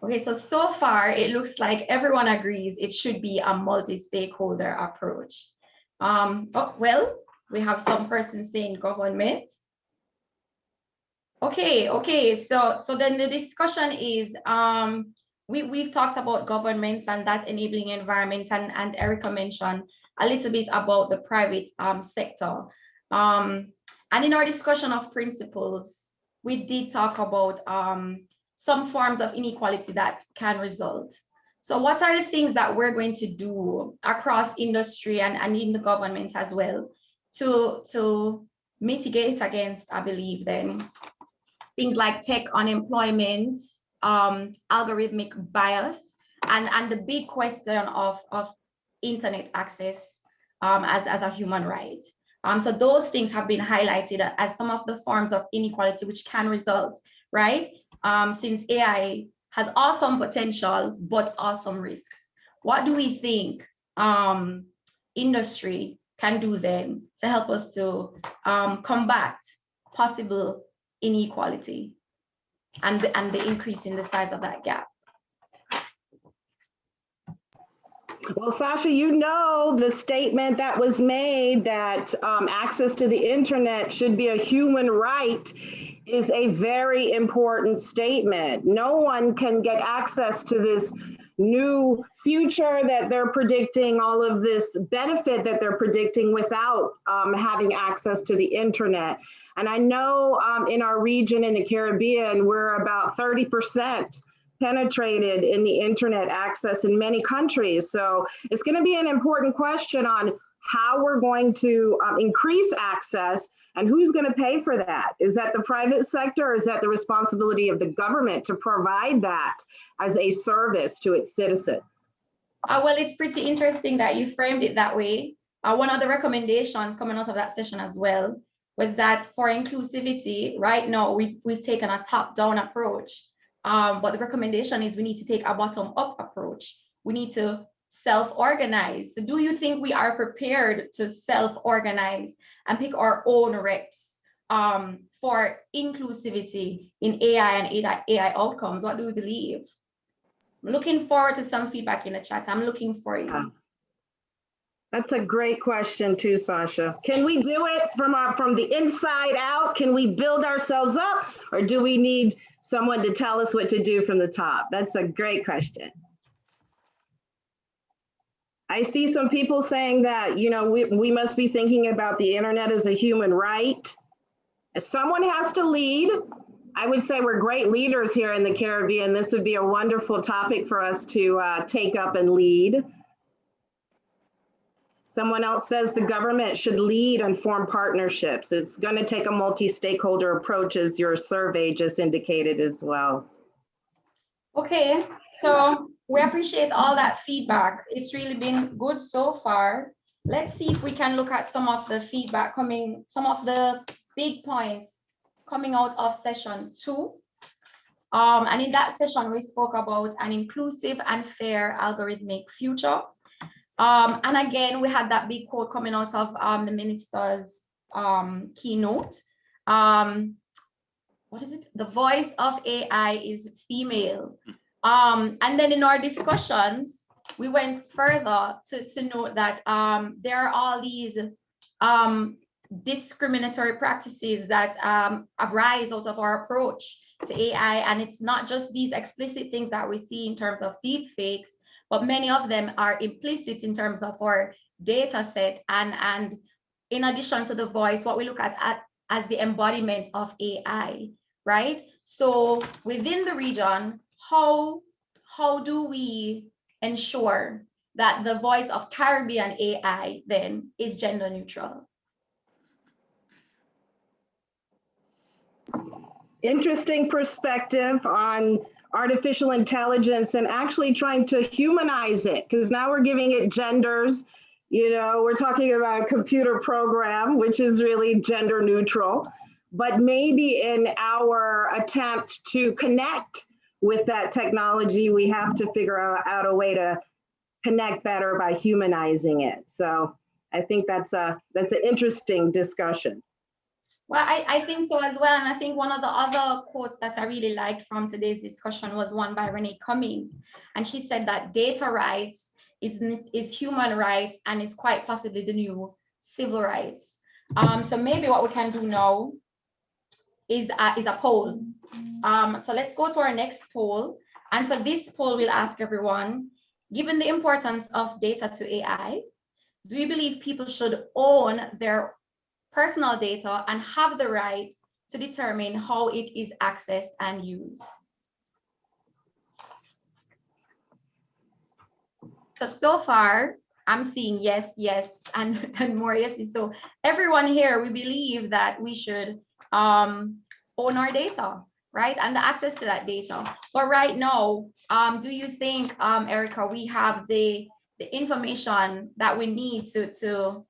Okay, so far it looks like everyone agrees it should be a multi-stakeholder approach. Oh, well, we have some person saying government. Okay, so then the discussion is, we've talked about governments and that enabling environment, and Erica mentioned a little bit about the private sector. And in our discussion of principles, we did talk about some forms of inequality that can result. So what are the things that we're going to do across industry and in the government as well to mitigate against, I believe, then things like tech unemployment, algorithmic bias, and the big question of internet access as a human right. So those things have been highlighted as some of the forms of inequality which can result, right? Since AI has awesome potential, but awesome risks. What do we think industry can do then to help us to combat possible inequality and the increase in the size of that gap? Well, Sasha, you know the statement that was made that access to the internet should be a human right is a very important statement. No one can get access to this new future that they're predicting, all of this benefit that they're predicting without having access to the internet. And I know in our region in the Caribbean, we're about 30% penetrated in the internet access in many countries. So it's going to be an important question on how we're going to increase access and who's going to pay for that. Is that the private sector, or is that the responsibility of the government to provide that as a service to its citizens? Well, it's pretty interesting that you framed it that way. One of the recommendations coming out of that session as well was that for inclusivity, right now we've taken a top-down approach. But the recommendation is we need to take a bottom-up approach. We need to self-organize. So do you think we are prepared to self-organize and pick our own reps for inclusivity in AI and AI outcomes? What do we believe? I'm looking forward to some feedback in the chat. I'm looking for you. That's a great question too, Sasha. Can we do it from the inside out? Can we build ourselves up, or do we need someone to tell us what to do from the top? That's a great question. I see some people saying that, you know, we must be thinking about the internet as a human right. If someone has to lead, I would say we're great leaders here in the Caribbean. This would be a wonderful topic for us to take up and lead. Someone else says the government should lead and form partnerships. It's going to take a multi-stakeholder approach, as your survey just indicated as well. Okay, so we appreciate all that feedback. It's really been good so far. Let's see if we can look at some of the feedback some of the big points coming out of session 2. And in that session, we spoke about an inclusive and fair algorithmic future. And again, we had that big quote coming out of the minister's keynote. What is it? The voice of AI is female. And then in our discussions, we went further to note that there are all these discriminatory practices that arise out of our approach to AI. And it's not just these explicit things that we see in terms of deep fakes, but many of them are implicit in terms of our data set. And in addition to the voice, what we look at as the embodiment of AI, right? So within the region, how do we ensure that the voice of Caribbean AI then is gender neutral? Interesting perspective on artificial intelligence and actually trying to humanize it, because now we're giving it genders. You know, we're talking about a computer program, which is really gender neutral, but maybe in our attempt to connect with that technology, we have to figure out a way to connect better by humanizing it. So I think that's an interesting discussion. Well, I think so as well. And I think one of the other quotes that I really liked from today's discussion was one by Renee Cummings. And she said that data rights is human rights, and it's quite possibly the new civil rights. So maybe what we can do now is a poll. So let's go to our next poll. And for this poll, we'll ask everyone, given the importance of data to AI, do you believe people should own their personal data and have the right to determine how it is accessed and used? So far, I'm seeing yes, yes, and more yeses. So everyone here, we believe that we should own our data, right? And the access to that data. But right now, do you think, Erica, we have the information that we need to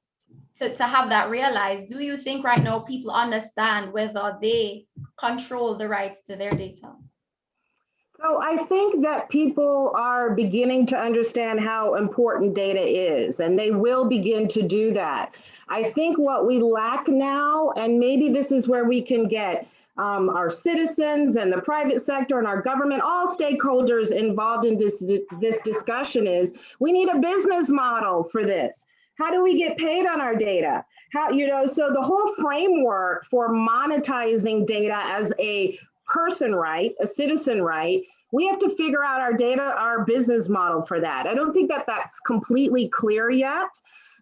have that realized? Do you think right now people understand whether they control the rights to their data? So I think that people are beginning to understand how important data is, and they will begin to do that. I think what we lack now, and maybe this is where we can get our citizens and the private sector and our government, all stakeholders involved in this discussion, is we need a business model for this. How do we get paid on our data? How, you know, so the whole framework for monetizing data as a person right, a citizen right, we have to figure out our data, our business model for that. I don't think that that's completely clear yet.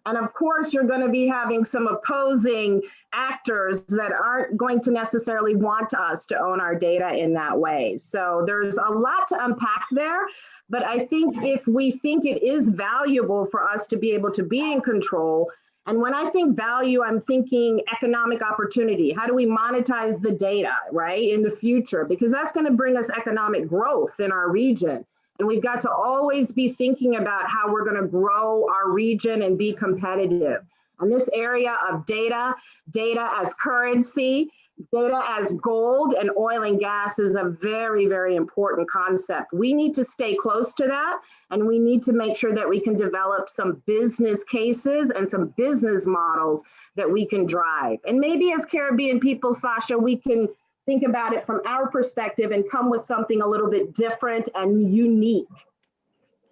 And of course, you're going to be having some opposing actors that aren't going to necessarily want us to own our data in that way. So there's a lot to unpack there. But I think if we think it is valuable for us to be able to be in control, and when I think value, I'm thinking economic opportunity. How do we monetize the data, right, in the future? Because that's going to bring us economic growth in our region. And we've got to always be thinking about how we're going to grow our region and be competitive. And this area of data as currency, data as gold and oil and gas is a very, very important concept. We need to stay close to that, and we need to make sure that we can develop some business cases and some business models that we can drive. And maybe as Caribbean people, Sasha, we can think about it from our perspective and come with something a little bit different and unique.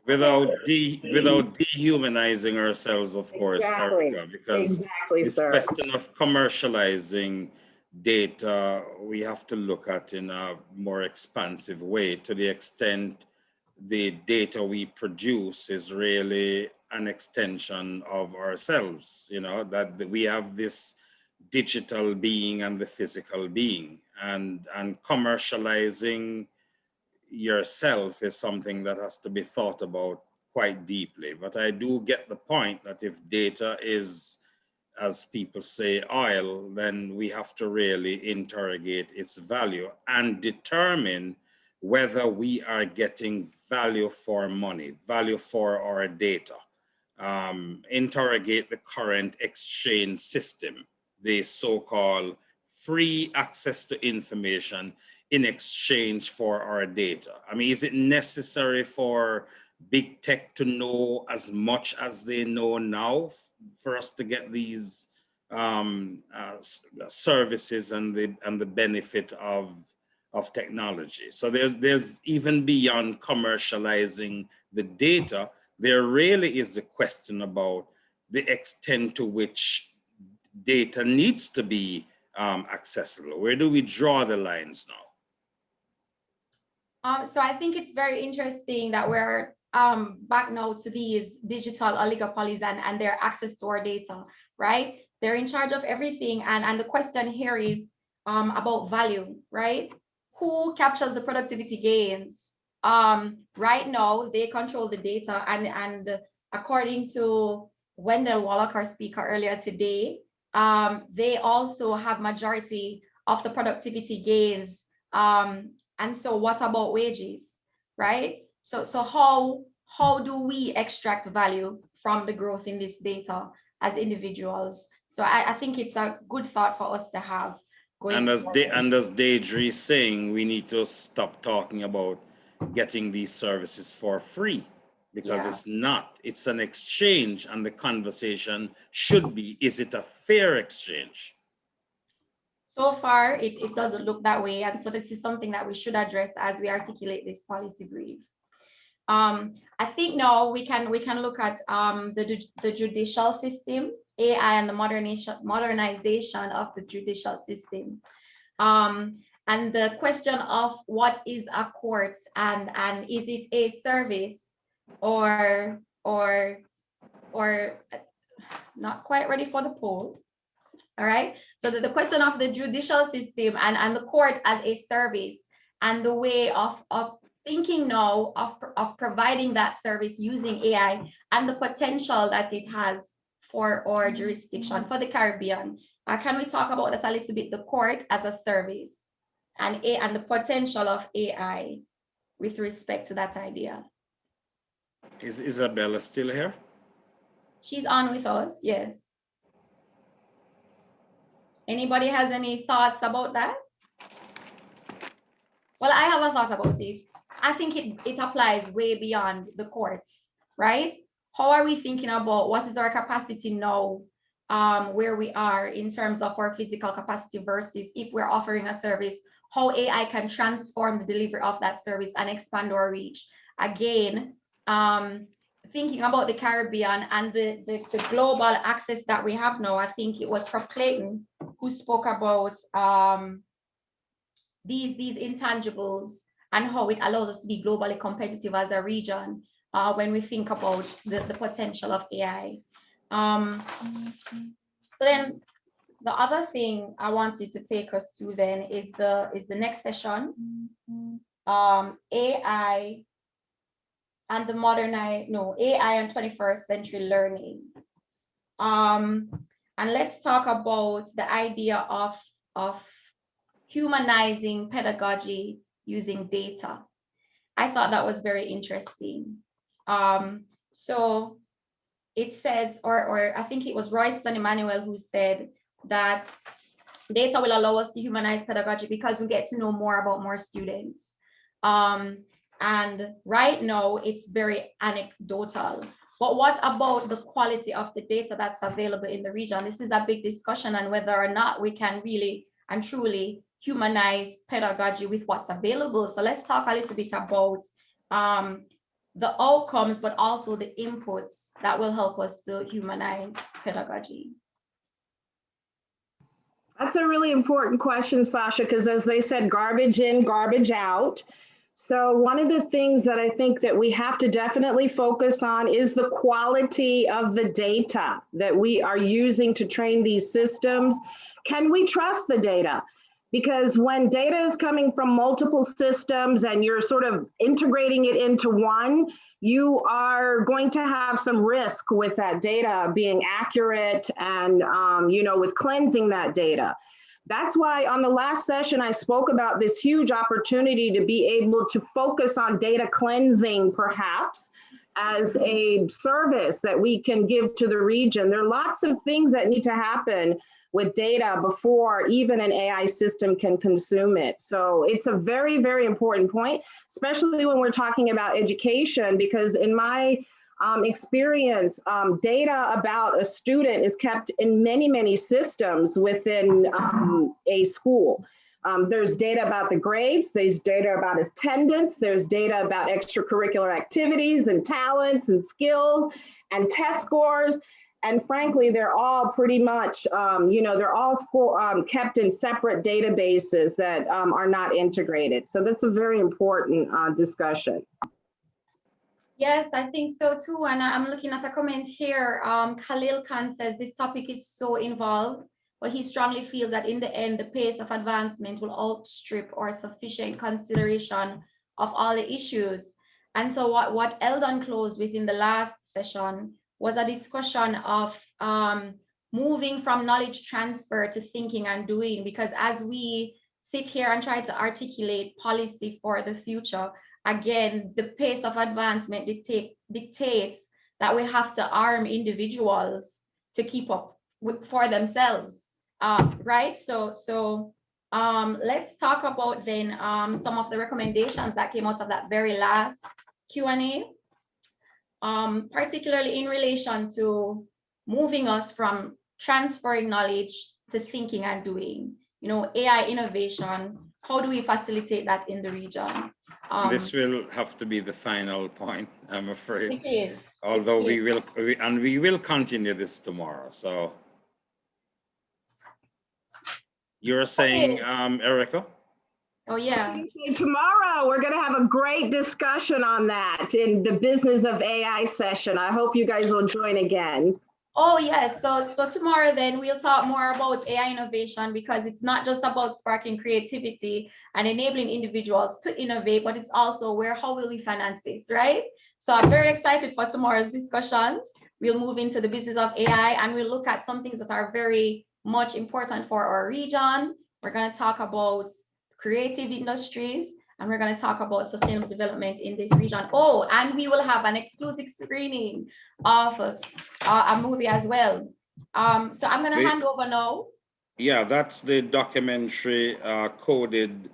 Without dehumanizing ourselves, of course, Exactly. Erica, because this question of commercializing data, we have to look at in a more expansive way, to the extent the data we produce is really an extension of ourselves, you know, that we have this digital being and the physical being, and commercializing yourself is something that has to be thought about quite deeply. But I do get the point that if data is, as people say, oil, then we have to really interrogate its value and determine whether we are getting value for money, value for our data. Interrogate the current exchange system, the so-called free access to information in exchange for our data. I mean, is it necessary for big tech to know as much as they know now for us to get these services and the benefit of technology? So there's even beyond commercializing the data, there really is a question about the extent to which data needs to be accessible. Where do we draw the lines now? So I think it's very interesting that we're back now to these digital oligopolies and their access to our data, right? They're in charge of everything. And the question here is about value, right? Who captures the productivity gains? Right now, they control the data. And according to Wendell Wallach, our speaker earlier today, they also have majority of the productivity gains. And so what about wages, right? So how do we extract value from the growth in this data as individuals? So I think it's a good thought for us to have. And as Deidre is saying, we need to stop talking about getting these services for free, because it's not. It's an exchange, and the conversation should be, is it a fair exchange? So far, it doesn't look that way. And so this is something that we should address as we articulate this policy brief. I think now we can look at the judicial system, AI and the modernization of the judicial system. And the question of what is a court and is it a service or not quite ready for the poll. All right. So the question of the judicial system and the court as a service, and the way of thinking now of providing that service using AI and the potential that it has for our jurisdiction, for the Caribbean. Can we talk about that a little bit, the court as a service and the potential of AI with respect to that idea? Is Isabella still here? She's on with us, yes. Anybody has any thoughts about that? Well, I have a thought about it. I think it applies way beyond the courts, right? How are we thinking about what is our capacity now, where we are in terms of our physical capacity versus if we're offering a service, how AI can transform the delivery of that service and expand our reach. Again, thinking about the Caribbean and the global access that we have now, I think it was Prof. Clayton who spoke about these intangibles and how it allows us to be globally competitive as a region when we think about the potential of AI. So then the other thing I wanted to take us to then is the next session, AI and AI and 21st century learning. And let's talk about the idea of humanizing pedagogy using data. I thought that was very interesting. So it says, or I think it was Royston Emmanuel who said that data will allow us to humanize pedagogy because we get to know more about more students. And right now it's very anecdotal. But what about the quality of the data that's available in the region? This is a big discussion on whether or not we can really and truly humanize pedagogy with what's available. So let's talk a little bit about the outcomes, but also the inputs that will help us to humanize pedagogy. That's a really important question, Sasha, because as they said, garbage in, garbage out. So one of the things that I think that we have to definitely focus on is the quality of the data that we are using to train these systems. Can we trust the data? Because when data is coming from multiple systems and you're sort of integrating it into one, you are going to have some risk with that data being accurate and, with cleansing that data. That's why on the last session, I spoke about this huge opportunity to be able to focus on data cleansing, perhaps, as a service that we can give to the region. There are lots of things that need to happen with data before even an AI system can consume it. So it's a very, very important point, especially when we're talking about education, because in my experience, data about a student is kept in many, many systems within a school. There's data about the grades, there's data about attendance, there's data about extracurricular activities and talents and skills and test scores. And frankly, they're all pretty much, they're all kept in separate databases that are not integrated. So that's a very important discussion. Yes, I think so too. And I'm looking at a comment here. Khalil Khan says this topic is so involved, but he strongly feels that in the end, the pace of advancement will outstrip or sufficient consideration of all the issues. And so what Eldon closed with in the last session was a discussion of moving from knowledge transfer to thinking and doing, because as we sit here and try to articulate policy for the future, again, the pace of advancement dictates that we have to arm individuals to keep up for themselves, right? So let's talk about then some of the recommendations that came out of that very last Q&A, particularly in relation to moving us from transferring knowledge to thinking and doing. AI innovation, how do we facilitate that in the region? This will have to be the final point, I'm afraid. It is. Although we will continue this tomorrow. So you're saying, Erica? Oh yeah. Tomorrow we're going to have a great discussion on that in the Business of AI session. I hope you guys will join again. Oh yes, so tomorrow then we'll talk more about AI innovation, because it's not just about sparking creativity and enabling individuals to innovate, but it's also how will we finance this, right? So I'm very excited for tomorrow's discussions. We'll move into the business of AI and we'll look at some things that are very much important for our region. We're going to talk about creative industries, and we're going to talk about sustainable development in this region. Oh, and we will have an exclusive screening of a movie as well. So I'm going to hand over now. Yeah, that's the documentary Coded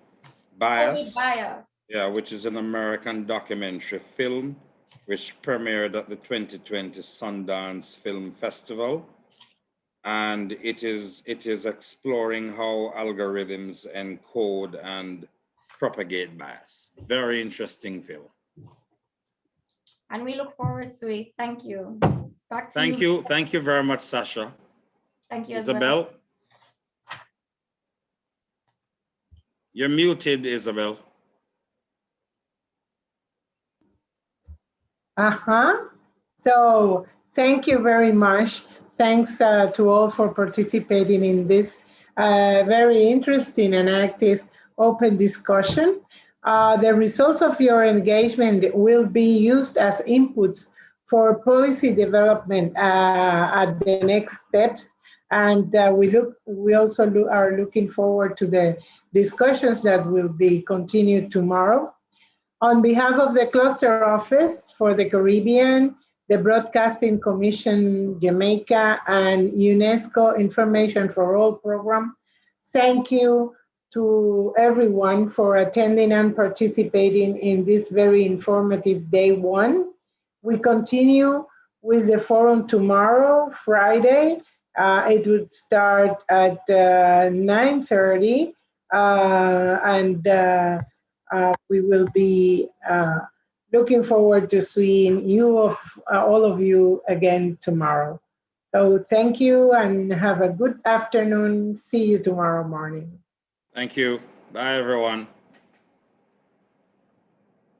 Bias. Coded Bias. Yeah, which is an American documentary film, which premiered at the 2020 Sundance Film Festival. And it is exploring how algorithms encode and propagate bias. Very interesting film. And we look forward to it. Thank you. Back to Thank you. Thank you very much, Sasha. Thank you, Isabel. You're muted, Isabel. So thank you very much. Thanks to all for participating in this very interesting and active open discussion. The results of your engagement will be used as inputs for policy development at the next steps. And we also are looking forward to the discussions that will be continued tomorrow. On behalf of the Cluster Office for the Caribbean, the Broadcasting Commission Jamaica, and UNESCO Information for All program, thank you to everyone for attending and participating in this very informative day one. We continue with the forum tomorrow, Friday. It would start at 9:30, and we will be looking forward to seeing all of you again tomorrow. So thank you and have a good afternoon. See you tomorrow morning. Thank you. Bye, everyone.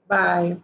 Bye.